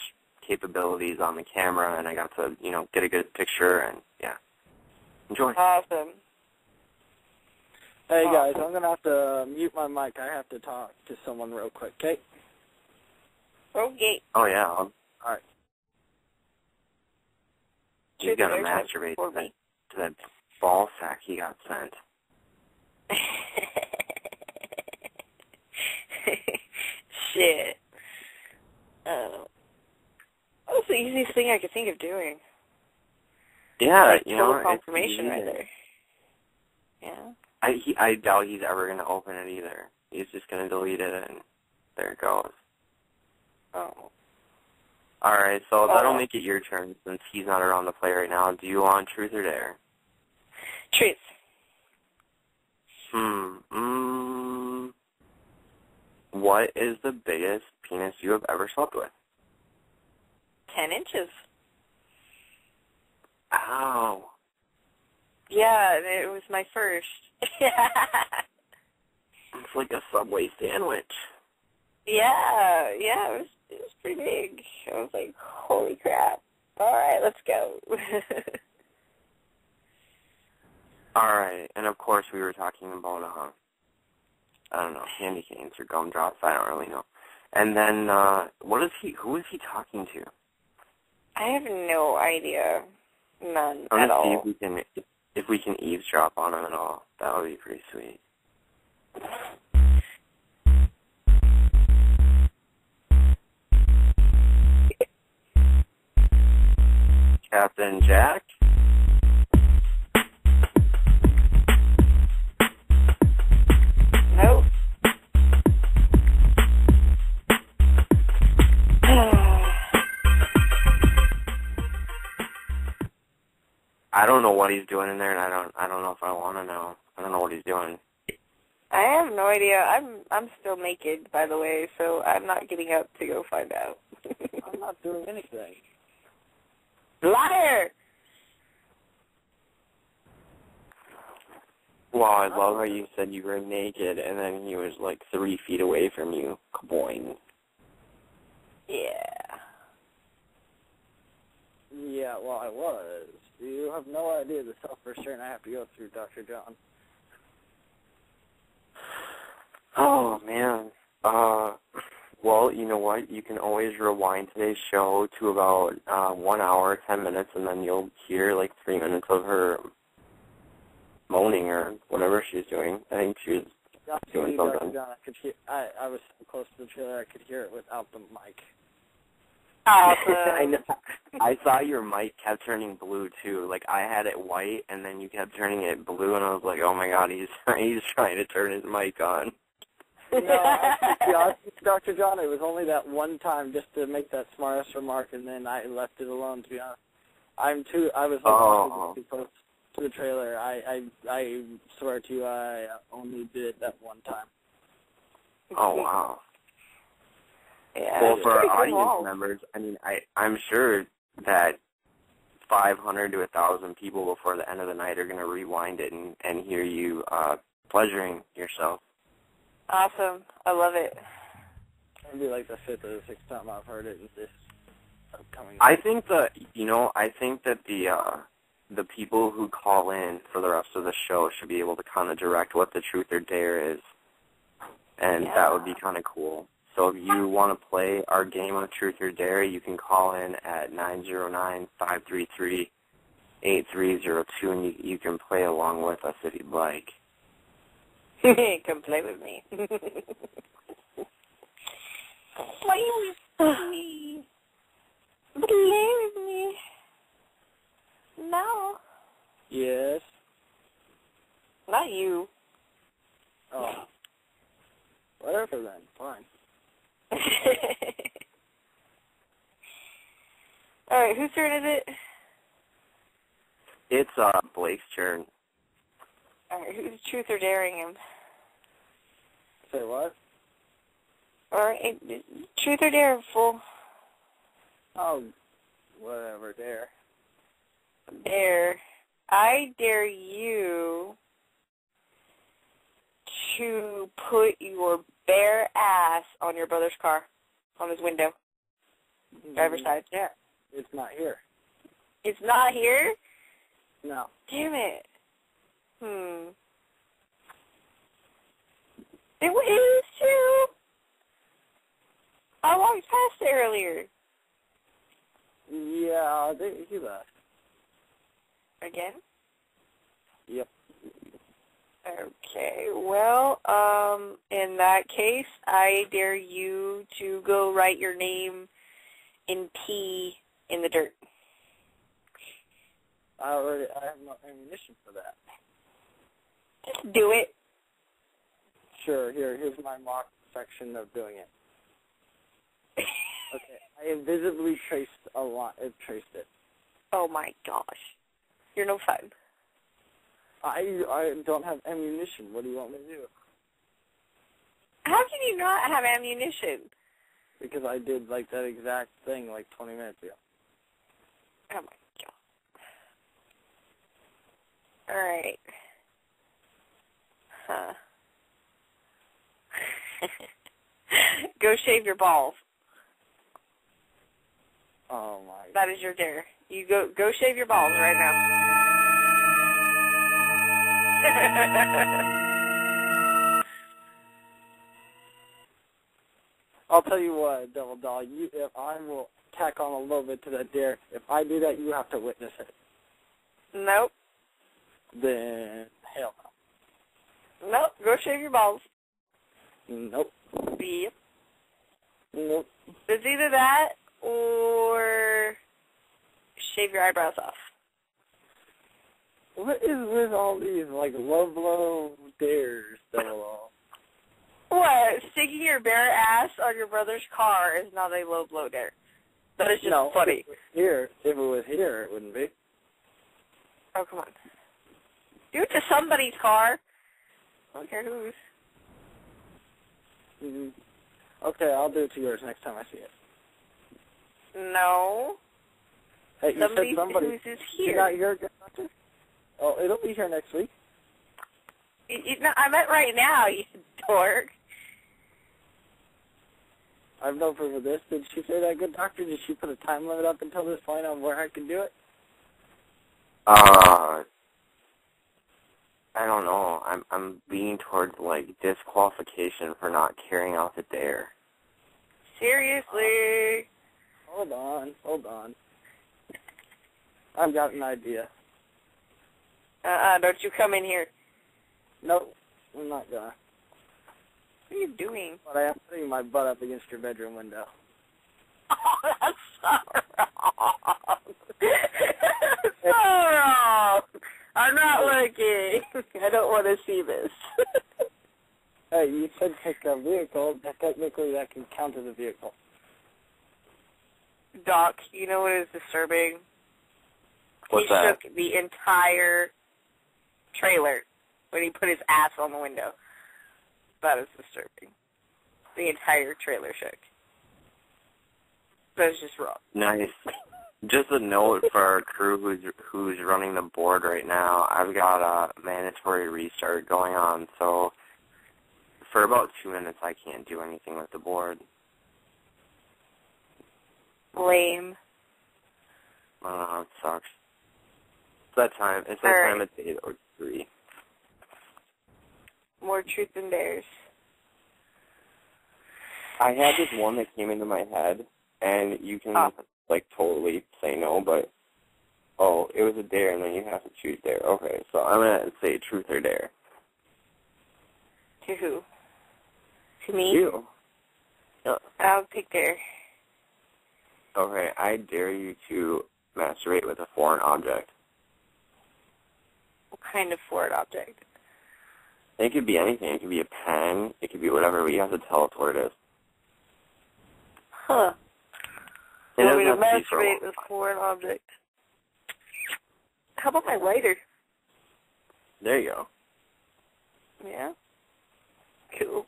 capabilities on the camera, and I got to, get a good picture, and yeah. Enjoy. Awesome. Hey, guys, I'm going to have to mute my mic. I have to talk to someone real quick, okay? Okay. Oh, yeah. All right. He's got to masturbate to that ball sack he got sent. Shit. That was the easiest thing I could think of doing. Yeah, total confirmation right there. Yeah. I doubt he's ever going to open it either. He's just going to delete it, and there it goes. Oh. All right, so that'll make it your turn since he's not around to play right now. Do you want Truth or Dare? Truth. What is the biggest penis you have ever slept with? 10 inches. Ow. Yeah, it was my first. It's like a Subway sandwich. Yeah, it was pretty big. I was like, holy crap. All right, let's go. All right, and of course we were talking about, I don't know, candy canes or gumdrops. I don't really know. And then, who is he talking to? I have no idea. None I'm at gonna all. see if we can eavesdrop on him at all. That would be pretty sweet. Captain Jack? Nope. I don't know what he's doing in there, and I don't know if I want to know. I don't know what he's doing. I have no idea. I'm still naked, by the way, so I'm not getting up to go find out. I'm not doing anything. Liar! Wow, I love how you said you were naked, and then he was like 3 feet away from you. Kaboing. Yeah. Yeah, well, I was. You have no idea the self-restraint I have to go through, Dr. John. Oh, man. Well, you know what? You can always rewind today's show to about 1 hour, 10 minutes, and then you'll hear like 3 minutes of her moaning or whatever she's doing. I think she was doing something. Dr. John, I was so close to the trailer I could hear it without the mic. Awesome. I know. I saw your mic kept turning blue too. Like I had it white, and then you kept turning it blue, and I was like, "Oh my God, he's trying to turn his mic on." No, to be honest with you, Dr. John, it was only that one time just to make that smartest remark, and then I left it alone. To be honest, I was too close to the trailer. I swear to you, I only did it that one time. Oh wow. Yeah, well, for our audience members, I mean, I'm sure that 500 to 1,000 people before the end of the night are going to rewind it and hear you pleasuring yourself. Awesome. I love it. It'll be like the 5th or the 6th time I've heard it in this upcoming. I think that the people who call in for the rest of the show should be able to kind of direct what the Truth or Dare is, and that would be kind of cool. So if you want to play our game of Truth or Dare, you can call in at 909-533-8302, and you can play along with us if you'd like. Come play with me. Play with me. Play with me. Yes. Not you. Oh. Whatever then. Fine. All right, whose turn is it? It's Blake's turn. All right, who's truth or daring him? Say what? All right, truth or dare, fool? Oh, whatever, dare. Dare. I dare you to put your bare ass on your brother's car, on his window, driver's side. Yeah, it's not here. It's not here? No. Damn it. It is too. I walked past it earlier. Yeah, he left. Again? Yep. Okay, well, in that case, I dare you to go write your name in P in the dirt. I have no ammunition for that. Just do it. Sure, here's my mock section of doing it. Okay, I invisibly traced it. Oh my gosh. You're no fun. I don't have ammunition. What do you want me to do? How can you not have ammunition? Because I did like that exact thing like 20 minutes ago. Oh my god. Alright. Huh. Go shave your balls. Oh my. That is your dare. You go shave your balls right now. I'll tell you what, Devil Doll, if I will tack on a little bit to that dare, if I do that, you have to witness it. Nope. Then, hell no. Nope. Go shave your balls. Nope. Yep. Nope. It's either that or shave your eyebrows off. What is with all these, like, low blow dares, Devil Doll? What? Sticking your bare ass on your brother's car is not a low blow dare. That is just funny. If it was here, it wouldn't be. Oh, come on. Do it to somebody's car. I don't care whose. Okay, I'll do it to yours next time I see it. No. Hey, you said somebody. Whose is here. You're not here, Doctor? Oh, it'll be here next week. I meant right now, you dork. I have no proof of this. Did she say that, good doctor? Did she put a time limit up until this point on where I can do it? I don't know. I'm leaning towards, like, disqualification for not carrying out the dare. Seriously? Hold on. I've got an idea. Don't you come in here. Nope, I'm not gonna. What are you doing? But I am putting my butt up against your bedroom window. Oh, that's so wrong. That's so wrong. I'm not looking. I don't want to see this. Hey, you said pick a vehicle. Technically, that can count as a vehicle. Doc, you know what is disturbing? What's that? He shook the entire trailer when he put his ass on the window. That is disturbing. The entire trailer shook. That is just wrong. Nice. Just a note for our crew who's running the board right now. I've got a mandatory restart going on, so for about 2 minutes I can't do anything with the board. Lame. I don't know how it sucks. It's that time. It's that time of day or 3. More truth than dares. I had this one that came into my head, and you can, like, totally say no, but, oh, it was a dare, and then you have to choose dare. Okay, so I'm going to say truth or dare. To who? To me? You. Yeah. I'll pick dare. Okay, I dare you to masturbate with a foreign object. kind of foreign object? It could be anything. It could be a pen. It could be whatever, but you have to tell us what it is. Huh. It Want me to doesn't have to be for a masturbate long with time. foreign object? How about my lighter? There you go. Yeah? Cool.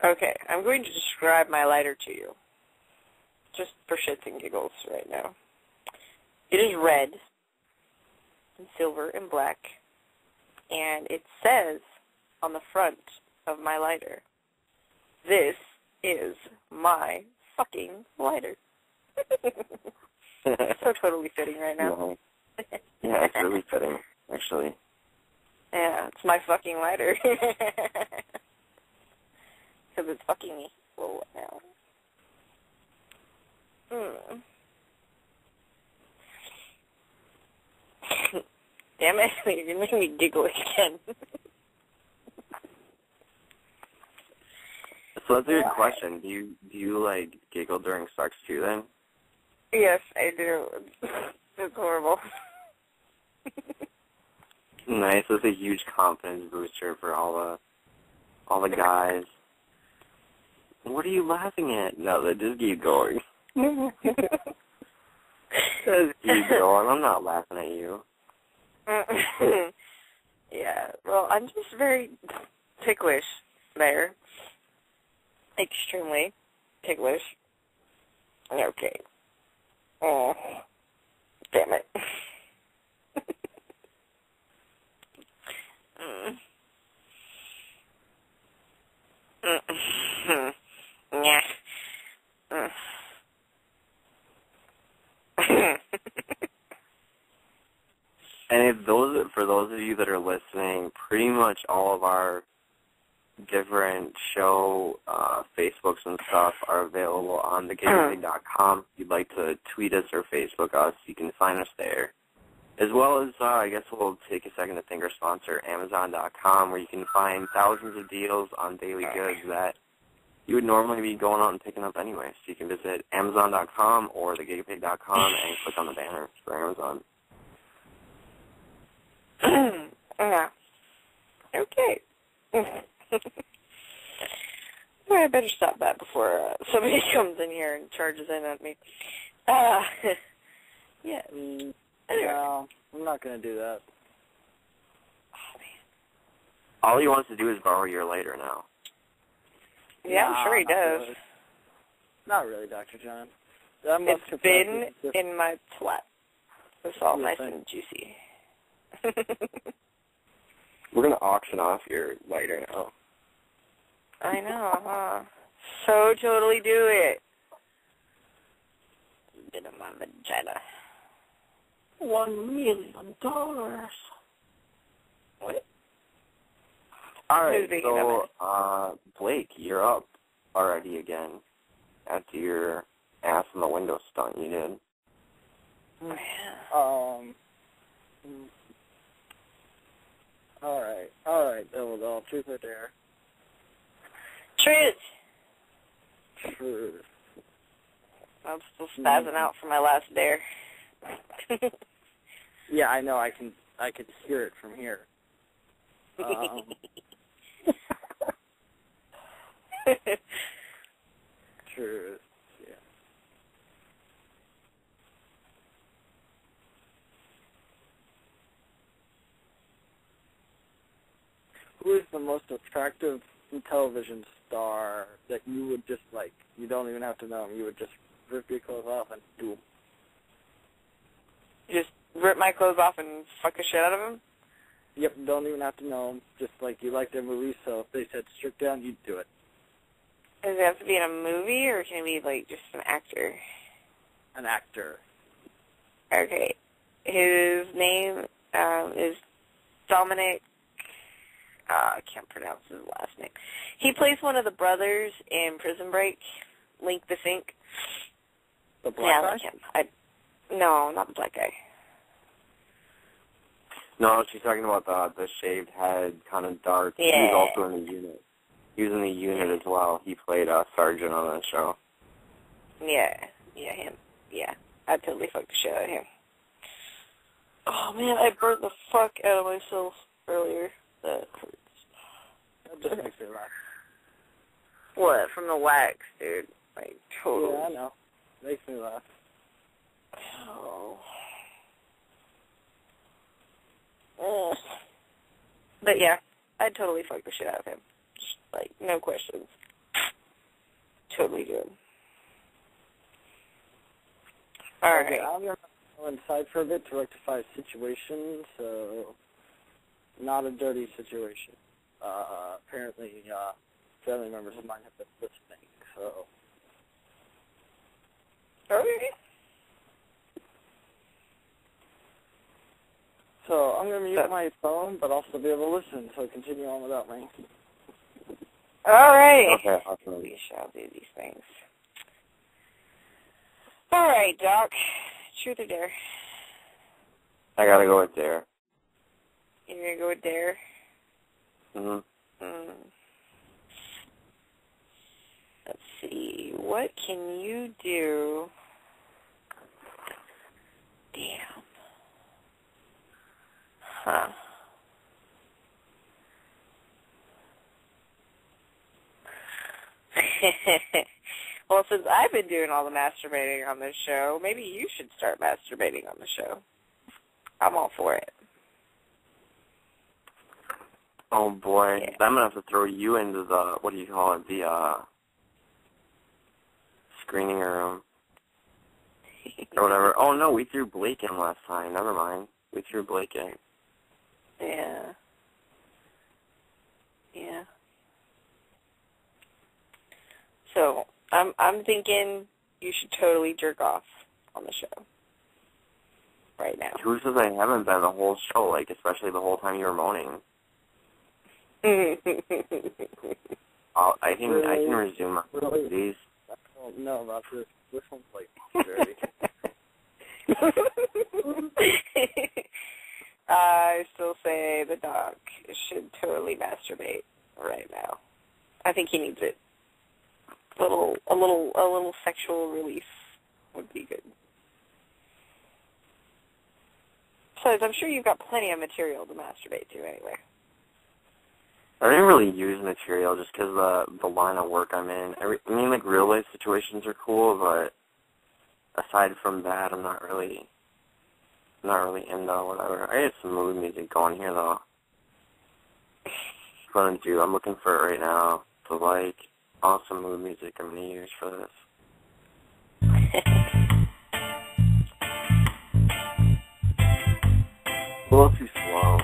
Okay, I'm going to describe my lighter to you. Just for shits and giggles right now. It is red and silver and black, and it says on the front of my lighter, "This is my fucking lighter." So totally fitting right now. No. Yeah, it's really fitting, actually. Yeah, it's my fucking lighter. Because it's fucking me. Well, what now? Damn it, you're going to make me giggle again. So that's a good question. Do you like giggle during sex too then? Yes, I do. It's horrible. Nice. That's a huge confidence booster for all the guys. What are you laughing at? No, just keep going. Just keep going. I'm not laughing at you. Yeah, well, I'm just very ticklish there. Extremely ticklish. Okay. Oh, damn it. Yeah. And for those of you that are listening, pretty much all of our different show Facebooks and stuff are available on thegaypig.com. If you'd like to tweet us or Facebook us, you can find us there. As well as, I guess we'll take a second to thank our sponsor, Amazon.com, where you can find thousands of deals on daily goods that you would normally be going out and picking up anyway. So you can visit Amazon.com or thegaypig.com and click on the banner for Amazon. Yeah. Okay. I better stop that before somebody comes in here and charges in at me. Yeah. Anyway. No, I'm not going to do that. Oh, man. All he wants to do is borrow your lighter now. Yeah, I'm sure he does. Really. Not really, Dr. John. It's been in my flat. It's all nice and juicy. We're going to auction off your lighter now. I know, huh? So totally do it. Bit of my vagina. $1 million. What? All right, so Blake, you're up already again after your ass in the window stunt you did. All right, Double, truth or dare? Truth. Truth. I'm still spazzing out for my last dare. Yeah, I know. I can hear it from here. Truth. Yeah. Who is the most attractive television star that you would just like? You don't even have to know him. You would just rip your clothes off and do them. Just rip my clothes off and fuck the shit out of him? Yep, don't even have to know them. Just like you like their movies, so if they said strip down, you'd do it. Does it have to be in a movie, or can it be, like, just an actor? An actor. Okay. His name is Dominic. I can't pronounce his last name. He plays one of the brothers in Prison Break, Link the Sink. The black guy? Like him. No, not the black guy. No, she's talking about the shaved head, kind of dark. Yeah. He was also in the unit. He was in the unit as well. He played Sergeant on that show. Yeah, him. Yeah, I totally fucked the shit out of him. Oh, man, I burnt the fuck out of myself earlier. That hurts. That just makes me laugh. What? From the wax, dude. Like, totally. Yeah, I know. Makes me laugh. Oh. But yeah, I'd totally fuck the shit out of him. Just, like, no questions. Totally good. Alright. Okay, I'm going to go inside for a bit to rectify a situation, so not a dirty situation. Apparently, family members of mine have been listening, so... Okay. So I'm going to mute my phone, but also be able to listen, so continue on without me. Alright. Okay, awesome. We shall do these things. Alright, Doc. Truth or dare? I gotta go with dare. You're going to go with dare? Mm-hmm. Let's see. What can you do? Damn. Huh. Well, since I've been doing all the masturbating on this show, maybe you should start masturbating on the show. I'm all for it. Oh boy, Yeah. I'm gonna have to throw you into the, what do you call it, the, screening room. Or whatever. Oh no, we threw Blake in last time. Never mind. We threw Blake in. Yeah. Yeah. So, I'm thinking you should totally jerk off on the show. Right now. Who says I haven't been the whole show, like, especially the whole time you were moaning? I can resume my duties. I don't know about this. This one's like dirty. I still say the dog should totally masturbate right now. I think he needs it. A little sexual release would be good. Besides, I'm sure you've got plenty of material to masturbate to anyway. I didn't really use material just because the line of work I'm in. I mean, like, real life situations are cool, but aside from that, I'm not really into whatever. I had some mood music going here though. What I'm looking for it right now. So like awesome mood music I'm gonna use for this. A little too slow.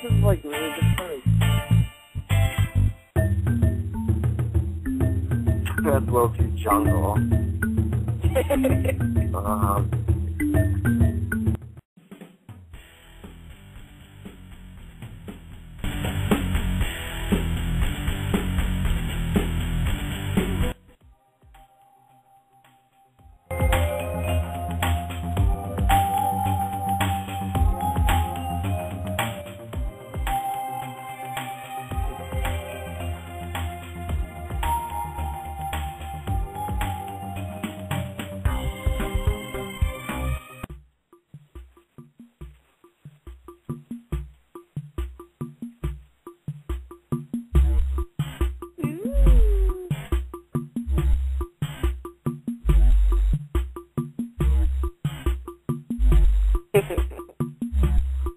This is like really different. That's a little too jungle. I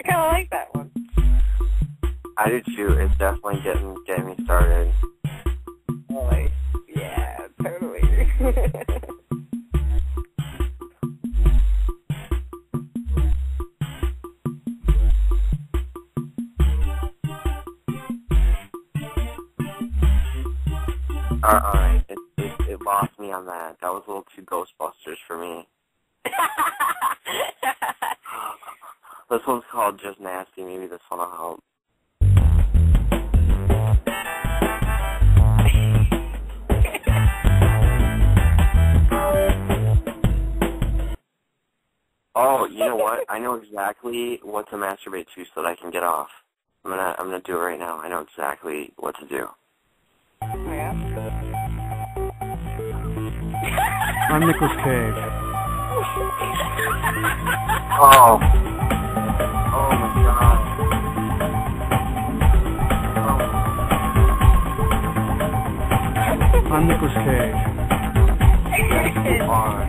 kind of like that one. I do too. It's definitely getting me started. Like, yeah, totally. Alright, it lost me on that. That was a little too Ghostbusters for me. This one's called Just Nasty. Maybe this one will help. Oh, you know what? I know exactly what to masturbate to so that I can get off. I'm gonna do it right now. I know exactly what to do. Yeah. I'm Nicolas Cage. Oh. Oh my god. I'm Nicolas Cage. That's too hard.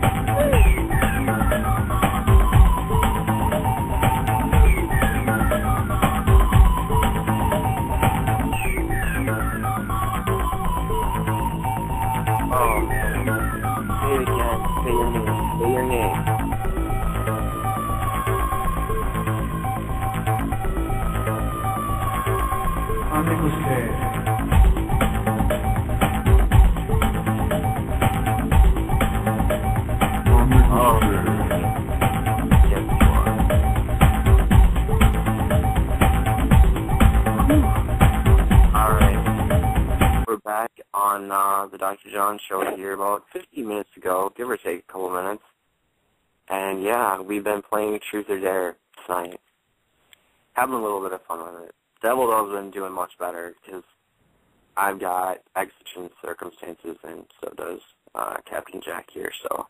Oh man. Say it again. Say your name. Say your name. I'm Nicolas Cage. Back on the Dr. John show here about 15 minutes ago, give or take a couple minutes. And yeah, we've been playing Truth or Dare tonight. Having a little bit of fun with it. Devil Doll's been doing much better because I've got exigent circumstances and so does Captain Jack here. So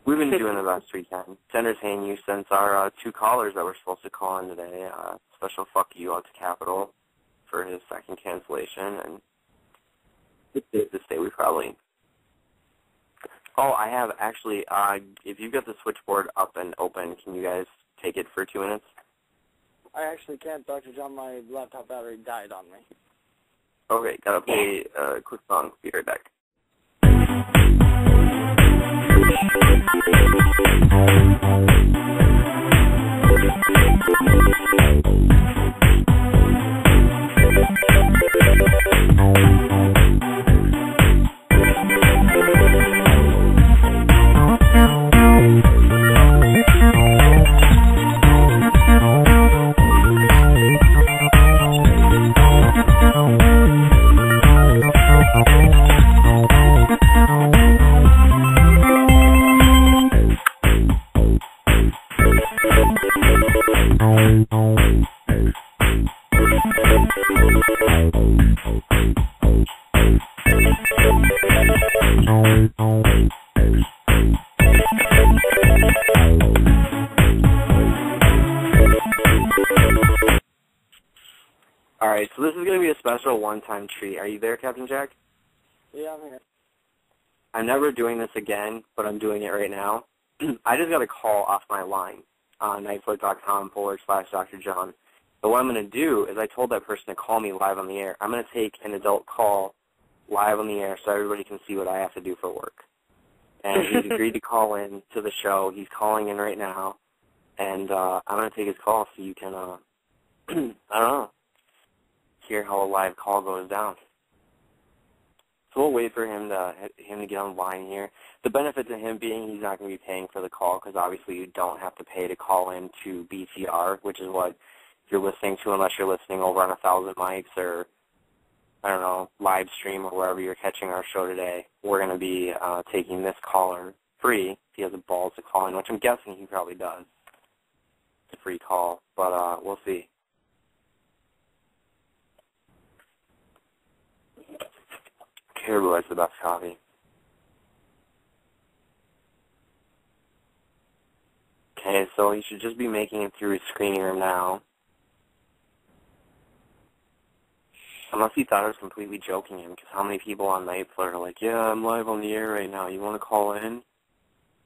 we've been doing the best we can to entertain you since our two callers that were supposed to call in today. Special fuck you out to Capital for his second cancellation, and it's safe to say we probably... Oh, I have actually, if you've got the switchboard up and open, can you guys take it for 2 minutes? I actually can't, Dr. John. My laptop battery died on me. Okay, gotta play a quick song. Be right back. Alright, so this is going to be a special one-time treat. Are you there, Captain Jack? Yeah, I'm here. I'm never doing this again, but I'm doing it right now. I just got a call off my line on nightflight.com/Dr. John. But what I'm going to do is I told that person to call me live on the air. I'm going to take an adult call live on the air so everybody can see what I have to do for work. And he's agreed to call in to the show. He's calling in right now. And I'm going to take his call so you can, I don't know, hear how a live call goes down. So we'll wait for him to get online here. The benefit to him being he's not going to be paying for the call because obviously you don't have to pay to call in to BTR, which is what you're listening to unless you're listening over on 1,000 mics or, I don't know, live stream or wherever you're catching our show today. We're going to be taking this caller free if he has the balls to call in, which I'm guessing he probably does. It's a free call, but we'll see. Caribou has the best coffee. Okay, so he should just be making it through his screening room now. Unless he thought I was completely joking him, because how many people on Nightflight are like, yeah, I'm live on the air right now. You want to call in?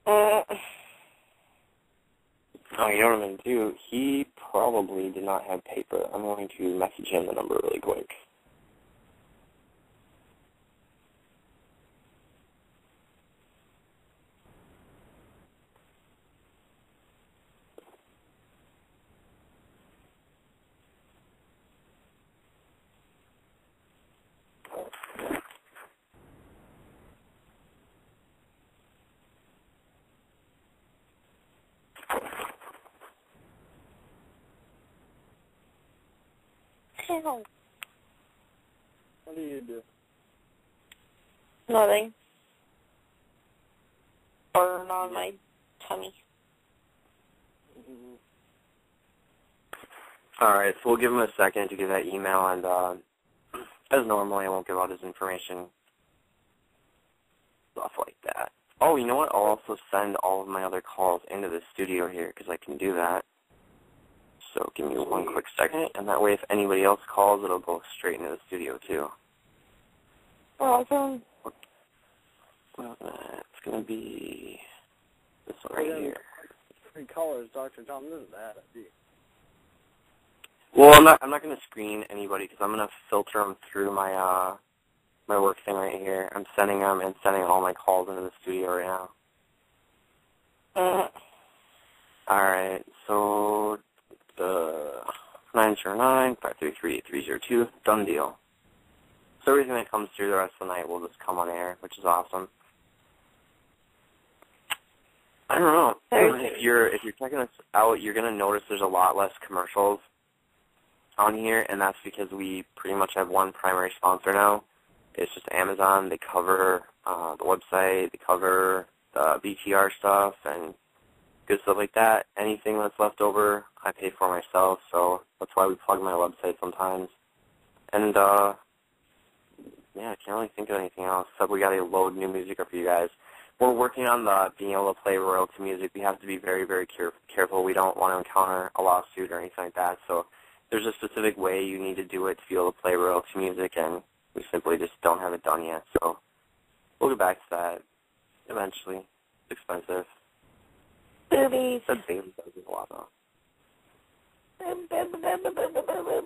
Oh, you know what I'm going to do? He probably did not have paper. I'm going to message him the number really quick. What do you do? Nothing. Burn on my tummy. Alright, so we'll give him a second to get that email, and as normally, I won't give out his information. Stuff like that. Oh, you know what? I'll also send all of my other calls into the studio here because I can do that. So give me one quick second, and that way if anybody else calls, it'll go straight into the studio too. Awesome. Well, it's going to be this one right here. 3 callers, Dr. John. This is bad. Well, I'm not going to screen anybody because I'm going to filter them through my my work thing right here. I'm sending them and sending all my calls into the studio right now. All right, so the 909-533-8302, done deal. So everything that comes through the rest of the night will just come on air, which is awesome. I don't know. If you're checking this out, you're going to notice there's a lot less commercials on here, and that's because we pretty much have one primary sponsor now. It's just Amazon. They cover the website, they cover the BTR stuff, and good stuff like that. Anything that's left over, I pay for myself, so that's why we plug my website sometimes. And, yeah, I can't really think of anything else, except we got to load new music up for you guys. We're working on being able to play royalty music. We have to be very, very careful. We don't want to encounter a lawsuit or anything like that, so there's a specific way you need to do it to be able to play royalty music, and we simply just don't have it done yet. So we'll get back to that eventually. It's expensive. Boobies. That baby does a lot, though.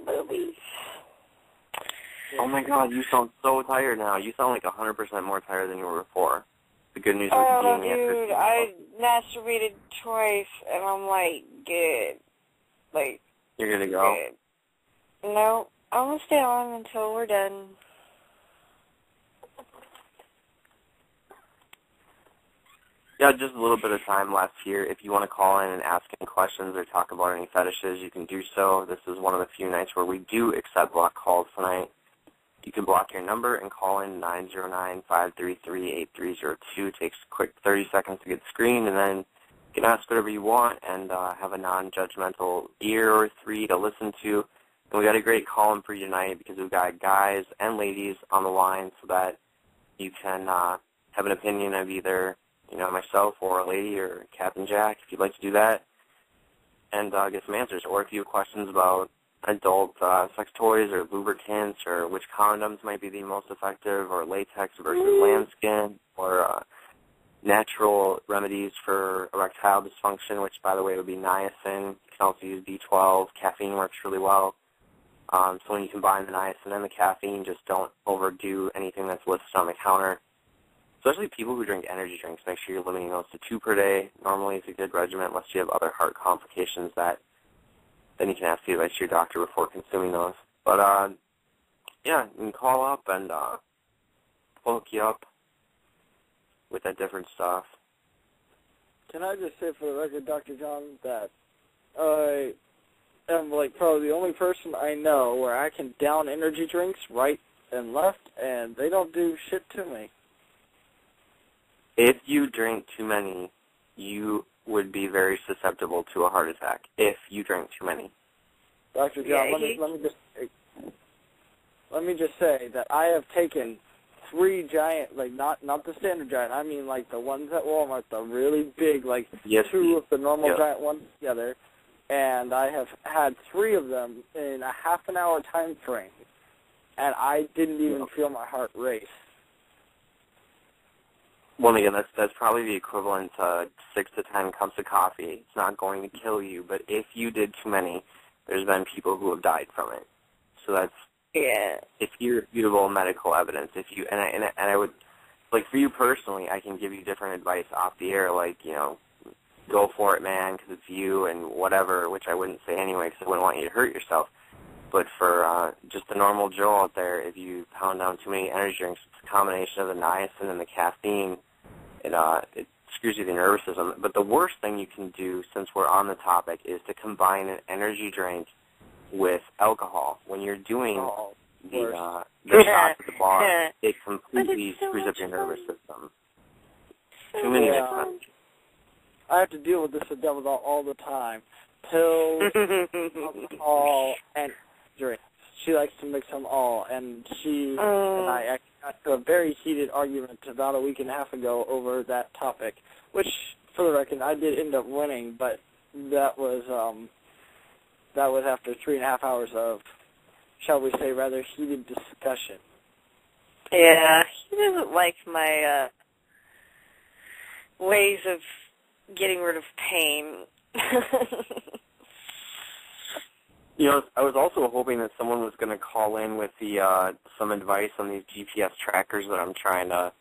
Boobies. Oh, my God, you sound so tired now. You sound like 100% more tired than you were before. The good news is being dude, I masturbated twice, and I'm, like, good. Like, you're going to go? Good. No, I'm going to stay on until we're done. Yeah, just a little bit of time left here. If you want to call in and ask any questions or talk about any fetishes, you can do so. This is one of the few nights where we do accept block calls tonight. You can block your number and call in 909-533-8302. It takes a quick 30 seconds to get screened, and then you can ask whatever you want and have a non-judgmental ear or 3 to listen to. And we got a great call-in for you tonight because we've got guys and ladies on the line so that you can have an opinion of either, myself or a lady or Captain Jack, if you'd like to do that, and get some answers. Or if you have questions about adult sex toys or lubricants or which condoms might be the most effective, or latex versus lambskin, or natural remedies for erectile dysfunction, which, by the way, would be niacin. You can also use B12. Caffeine works really well. So when you combine the niacin and the caffeine, just don't overdo anything that's listed on the counter. Especially people who drink energy drinks, make sure you're limiting those to 2 per day. Normally it's a good regimen unless you have other heart complications that then you can ask the advice to your doctor before consuming those. But, yeah, you can call up and we'll hook you up with that different stuff. Can I just say for the record, Dr. John, that I am probably the only person I know where I can down energy drinks right and left, and they don't do shit to me. If you drink too many, you would be very susceptible to a heart attack. If you drink too many. Dr. John, let me just say that I have taken 3 giant, not the standard giant, I mean the ones at Walmart, the really big, 2 of the normal giant ones together, and I have had 3 of them in a half an hour time frame, and I didn't even feel my heart race. Well, again, that's probably the equivalent to 6 to 10 cups of coffee. It's not going to kill you, but if you did too many, there's been people who have died from it. So that's if irrefutable medical evidence. If you and I would for you personally, I can give you different advice off the air, go for it, man, because it's you and whatever, which I wouldn't say anyway because I wouldn't want you to hurt yourself. But for just the normal Joe out there, if you pound down too many energy drinks, it's a combination of the niacin and the caffeine. It screws you the nervous system. But the worst thing you can do, since we're on the topic, is to combine an energy drink with alcohol. When you're doing the shots at the bar, it completely screws up your nervous system. Too many times. I have to deal with this with Devil's all the time. Pills, alcohol, and drinks. She likes to mix them all, and she and I got into a very heated argument about a week and a half ago over that topic, which, for the record, I did end up winning, but that was after 3.5 hours of, shall we say, rather heated discussion. Yeah, he doesn't like my ways of getting rid of pain. I was also hoping that someone was going to call in with the some advice on these GPS trackers that I'm trying to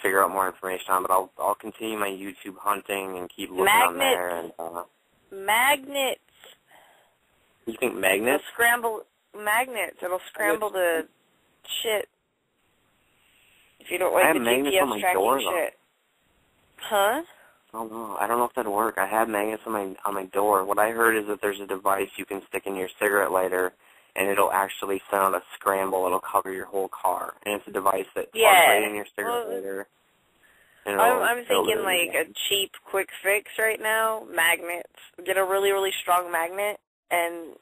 figure out more information on. But I'll continue my YouTube hunting and keep looking on there. And magnets. You think magnets? Magnets. It'll scramble the shit. If you don't like I have the magnets GPS on my tracking door, shit. Huh? I don't know if that'd work. I have magnets on my door. What I heard is that there's a device you can stick in your cigarette lighter, and it'll actually send out a scramble. It'll cover your whole car, and it's a device that plugs right in your cigarette lighter. I'm thinking like a cheap, quick fix right now. Magnets. Get a really, really strong magnet, and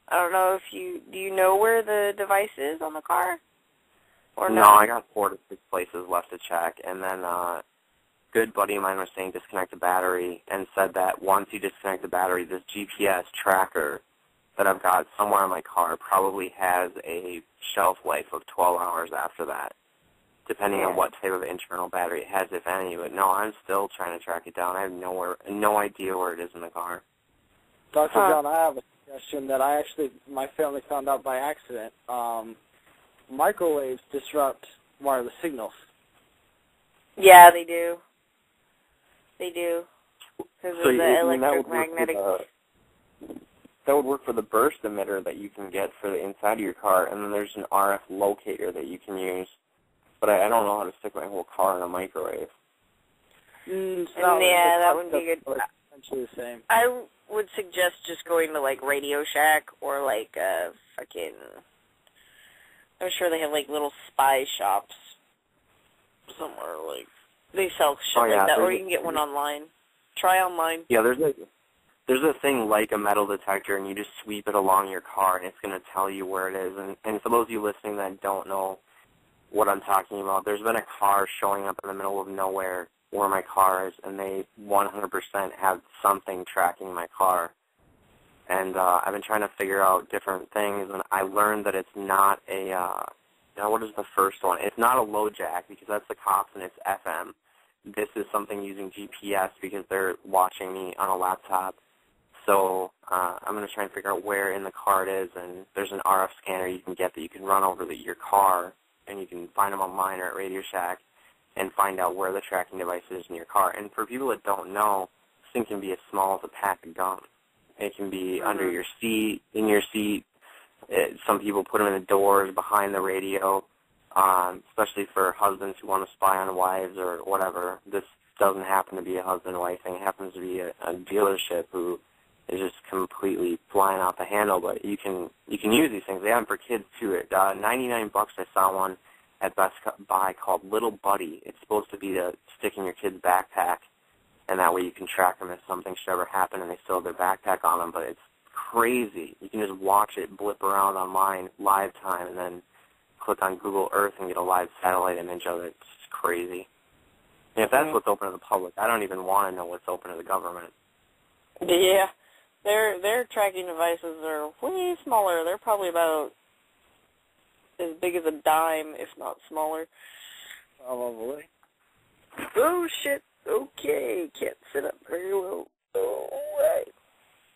I don't know if do you know where the device is on the car? Or no, I got 4 to 6 places left to check, and then good buddy of mine was saying disconnect the battery, and said that once you disconnect the battery, this GPS tracker that I've got somewhere in my car probably has a shelf life of 12 hours after that, depending on what type of internal battery it has, if any. But no, I'm still trying to track it down. I have no idea where it is in the car. Dr. John, I have a suggestion that my family found out by accident. Microwaves disrupt wireless signals. Yeah, they do. They do. Because of the electromagnetic. That would work for the burst emitter that you can get for the inside of your car, and then there's an RF locator that you can use. But I don't know how to stick my whole car in a microwave. That wouldn't be good. Essentially the same. I would suggest just going to like Radio Shack or like fucking. I'm sure they have like little spy shops somewhere. Like they sell shit like that, or you can get one online. Try online. Yeah, there's a thing like a metal detector, and you just sweep it along your car, and it's going to tell you where it is. And for those of you listening that don't know what I'm talking about, there's been a car showing up in the middle of nowhere where my car is, and they 100% have something tracking my car. And I've been trying to figure out different things, and I learned that it's not what is the first one? It's not a low jack, because that's the cops, and it's FM. This is something using GPS, because they're watching me on a laptop. So I'm going to try and figure out where in the car it is, and there's an RF scanner you can get that you can run over your car, and you can find them online or at Radio Shack and find out where the tracking device is in your car. And for people that don't know, this thing can be as small as a pack of gum. It can be under your seat, in your seat. Some people put them in the doors, behind the radio, especially for husbands who want to spy on wives or whatever. This doesn't happen to be a husband-wife thing. It happens to be a dealership who is just completely flying off the handle. But you can use these things. They have them for kids, too. At $99, I saw one at Best Buy called Little Buddy. It's supposed to be to stick in your kid's backpack, and that way you can track them if something should ever happen and they still have their backpack on them. But it's crazy. You can just watch it blip around online live time and then click on Google Earth and get a live satellite image of it. It's just crazy. And if that's what's open to the public, I don't even want to know what's open to the government. Yeah. Their tracking devices are way smaller. They're probably about as big as a dime, if not smaller. Probably. Oh, shit. Okay. Can't sit up very well. All right.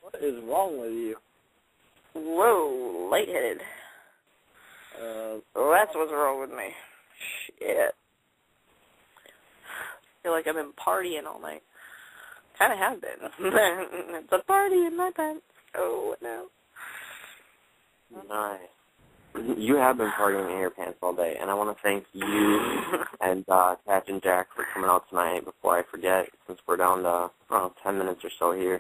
What is wrong with you? Whoa, lightheaded. That's what's wrong with me. Shit. I feel like I've been partying all night. Kind of have been. It's a party in my pants. Oh, no. Nice. You have been partying in your pants all day, and I want to thank you and Captain Jack for coming out tonight before I forget, since we're down to 10 minutes or so here.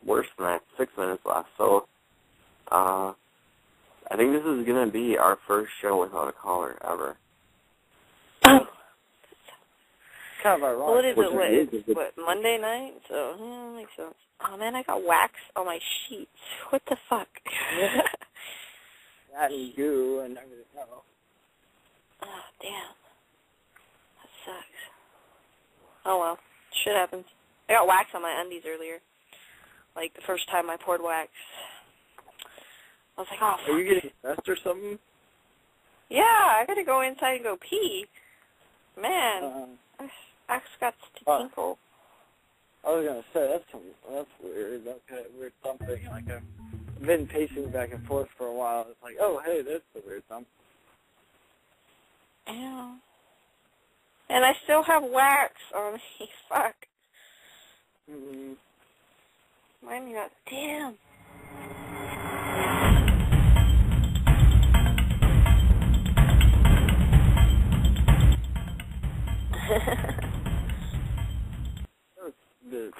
Worse than that, 6 minutes left. So I think this is going to be our first show without a caller ever. Kind of ironic. What is it? What, Monday night? So, yeah, makes sense. Oh, man, I got wax on my sheets. What the fuck? That and goo and everything else. Damn. That sucks. Oh well. Shit happens. I got wax on my undies earlier. Like, the first time I poured wax. I was like, oh, fuck. Are you getting messed or something? Yeah, I gotta go inside and go pee. Man, I got to tinkle. I was gonna say, that's weird. That's kind of weird thumping. Like, I've been pacing back and forth for a while. It's like, oh, hey, that's a weird thump. Yeah. And I still have wax on me. Fuck. Mm-hmm. Mine got, damn.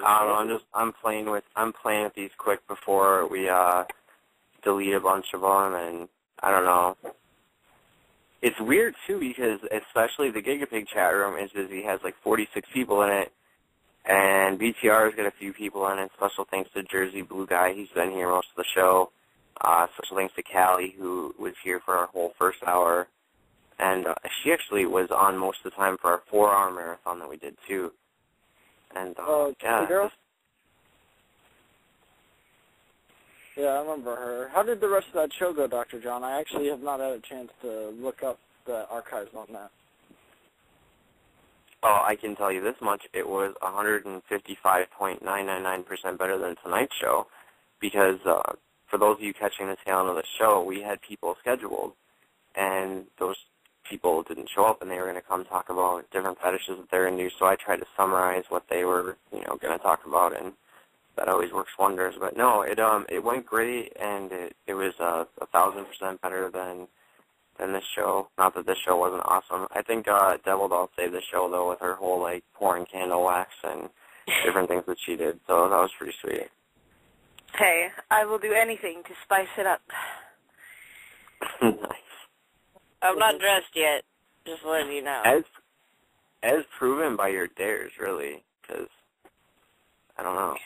I don't know. I'm playing with these quick before we delete a bunch of them, and I don't know. It's weird too because especially the Gigapig chat room is busy. It has like 46 people in it, and BTR's got a few people in it. Special thanks to Jersey Blue Guy. He's been here most of the show. Special thanks to Callie, who was here for our whole first hour, and she actually was on most of the time for our 4-hour marathon that we did too. And yeah. Girl? Yeah, I remember her. How did the rest of that show go, Dr. John? I actually have not had a chance to look up the archives on that. Oh, I can tell you this much. It was 155.999% better than tonight's show because for those of you catching the tail end of the show, we had people scheduled, and those people didn't show up, and they were going to come talk about different fetishes that they're into, so I tried to summarize what they were, going to talk about, and that always works wonders. But no, it went great, and it was 1,000% better than this show. Not that this show wasn't awesome. I think Devil Doll saved the show though with her whole like pouring candle wax and different things that she did. So that was pretty sweet. Hey, I will do anything to spice it up. Nice. I'm not dressed yet. Just letting you know. As proven by your dares, really, because I don't know.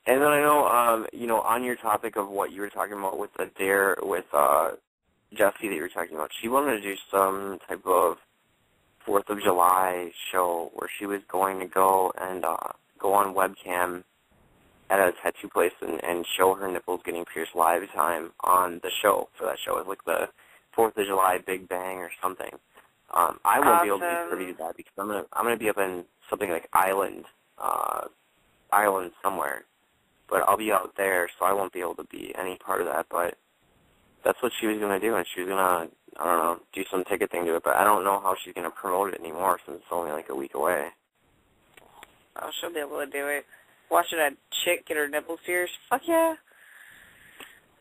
And then I know, on your topic of what you were talking about with the dare with Jessie that you were talking about, she wanted to do some type of 4th of July show where she was going to go and go on webcam at a tattoo place and show her nipples getting pierced live time on the show for that show. It was like the 4th of July Big Bang or something. I won't be able to be privy to that because I'm gonna be up in something like Island somewhere, but I'll be out there, so I won't be able to be any part of that. But that's what she was gonna do, and she was gonna, I don't know, do some ticket thing to it. But I don't know how she's gonna promote it anymore since it's only like a week away. Oh, she'll be able to do it. Watching a chick get her nipples pierced, fuck yeah.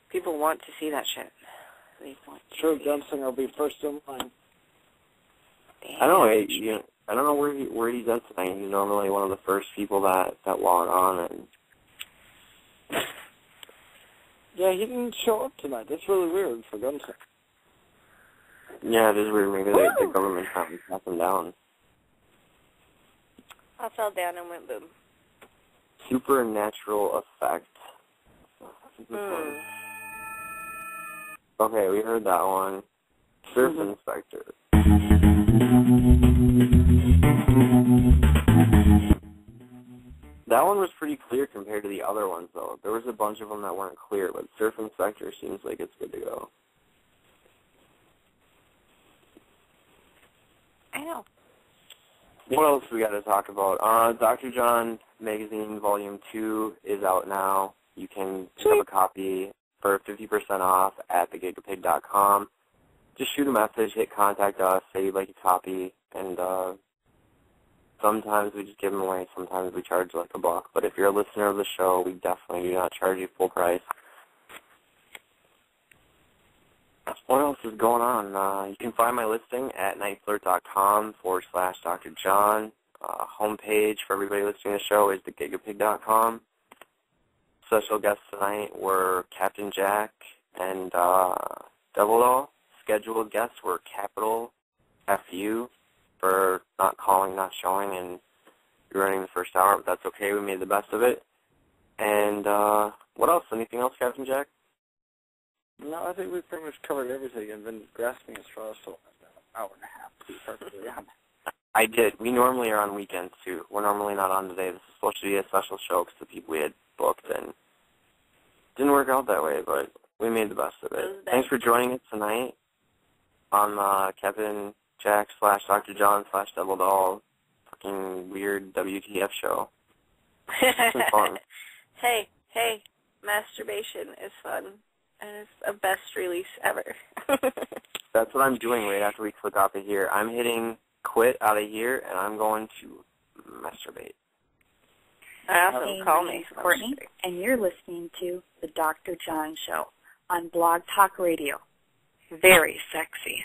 People want to see that shit. Sure, Gunslinger will be first in line. I don't know where he's at tonight. He's normally one of the first people that log on, and yeah, he didn't show up tonight. That's really weird for Gunslinger. Yeah, it is weird. Maybe the government hasn't shut him down. I fell down and went boom. Supernatural Effect. Okay, we heard that one. Surf Inspector. That one was pretty clear compared to the other ones, though. There was a bunch of them that weren't clear, but Surf Inspector seems like it's good to go. I know. What else we got to talk about? Dr. John Magazine Volume 2 is out now. You can pick up a copy for 50% off at thegigapig.com. Just shoot a message, hit contact us, say you'd like a copy, and sometimes we just give them away, sometimes we charge like $1. But if you're a listener of the show, we definitely do not charge you full price. What else is going on? You can find my listing at nightflirt.com/Dr. John. Homepage for everybody listening to the show is thegigapig.com. Special guests tonight were Captain Jack and Devil Doll. Scheduled guests were Capital FU for not calling, not showing, and ruining the first hour, but that's okay. We made the best of it. And what else? Anything else, Captain Jack? No, I think we pretty much covered everything and been grasping as far as an hour and a half to be perfect. I did. We normally are on weekends, too. We're normally not on today. This is supposed to be a special show because the people we had booked, and didn't work out that way, but we made the best of it. Thanks for joining us tonight on Kevin Jack / Dr. John / Double Doll fucking weird WTF show. It's been fun. Hey, masturbation is fun, and it's the best release ever. That's what I'm doing right after we click off of here. I'm hitting quit out of here, and I'm going to masturbate. Hey, my name's Courtney, and you're listening to the Dr. John Show on Blog Talk Radio. Very sexy.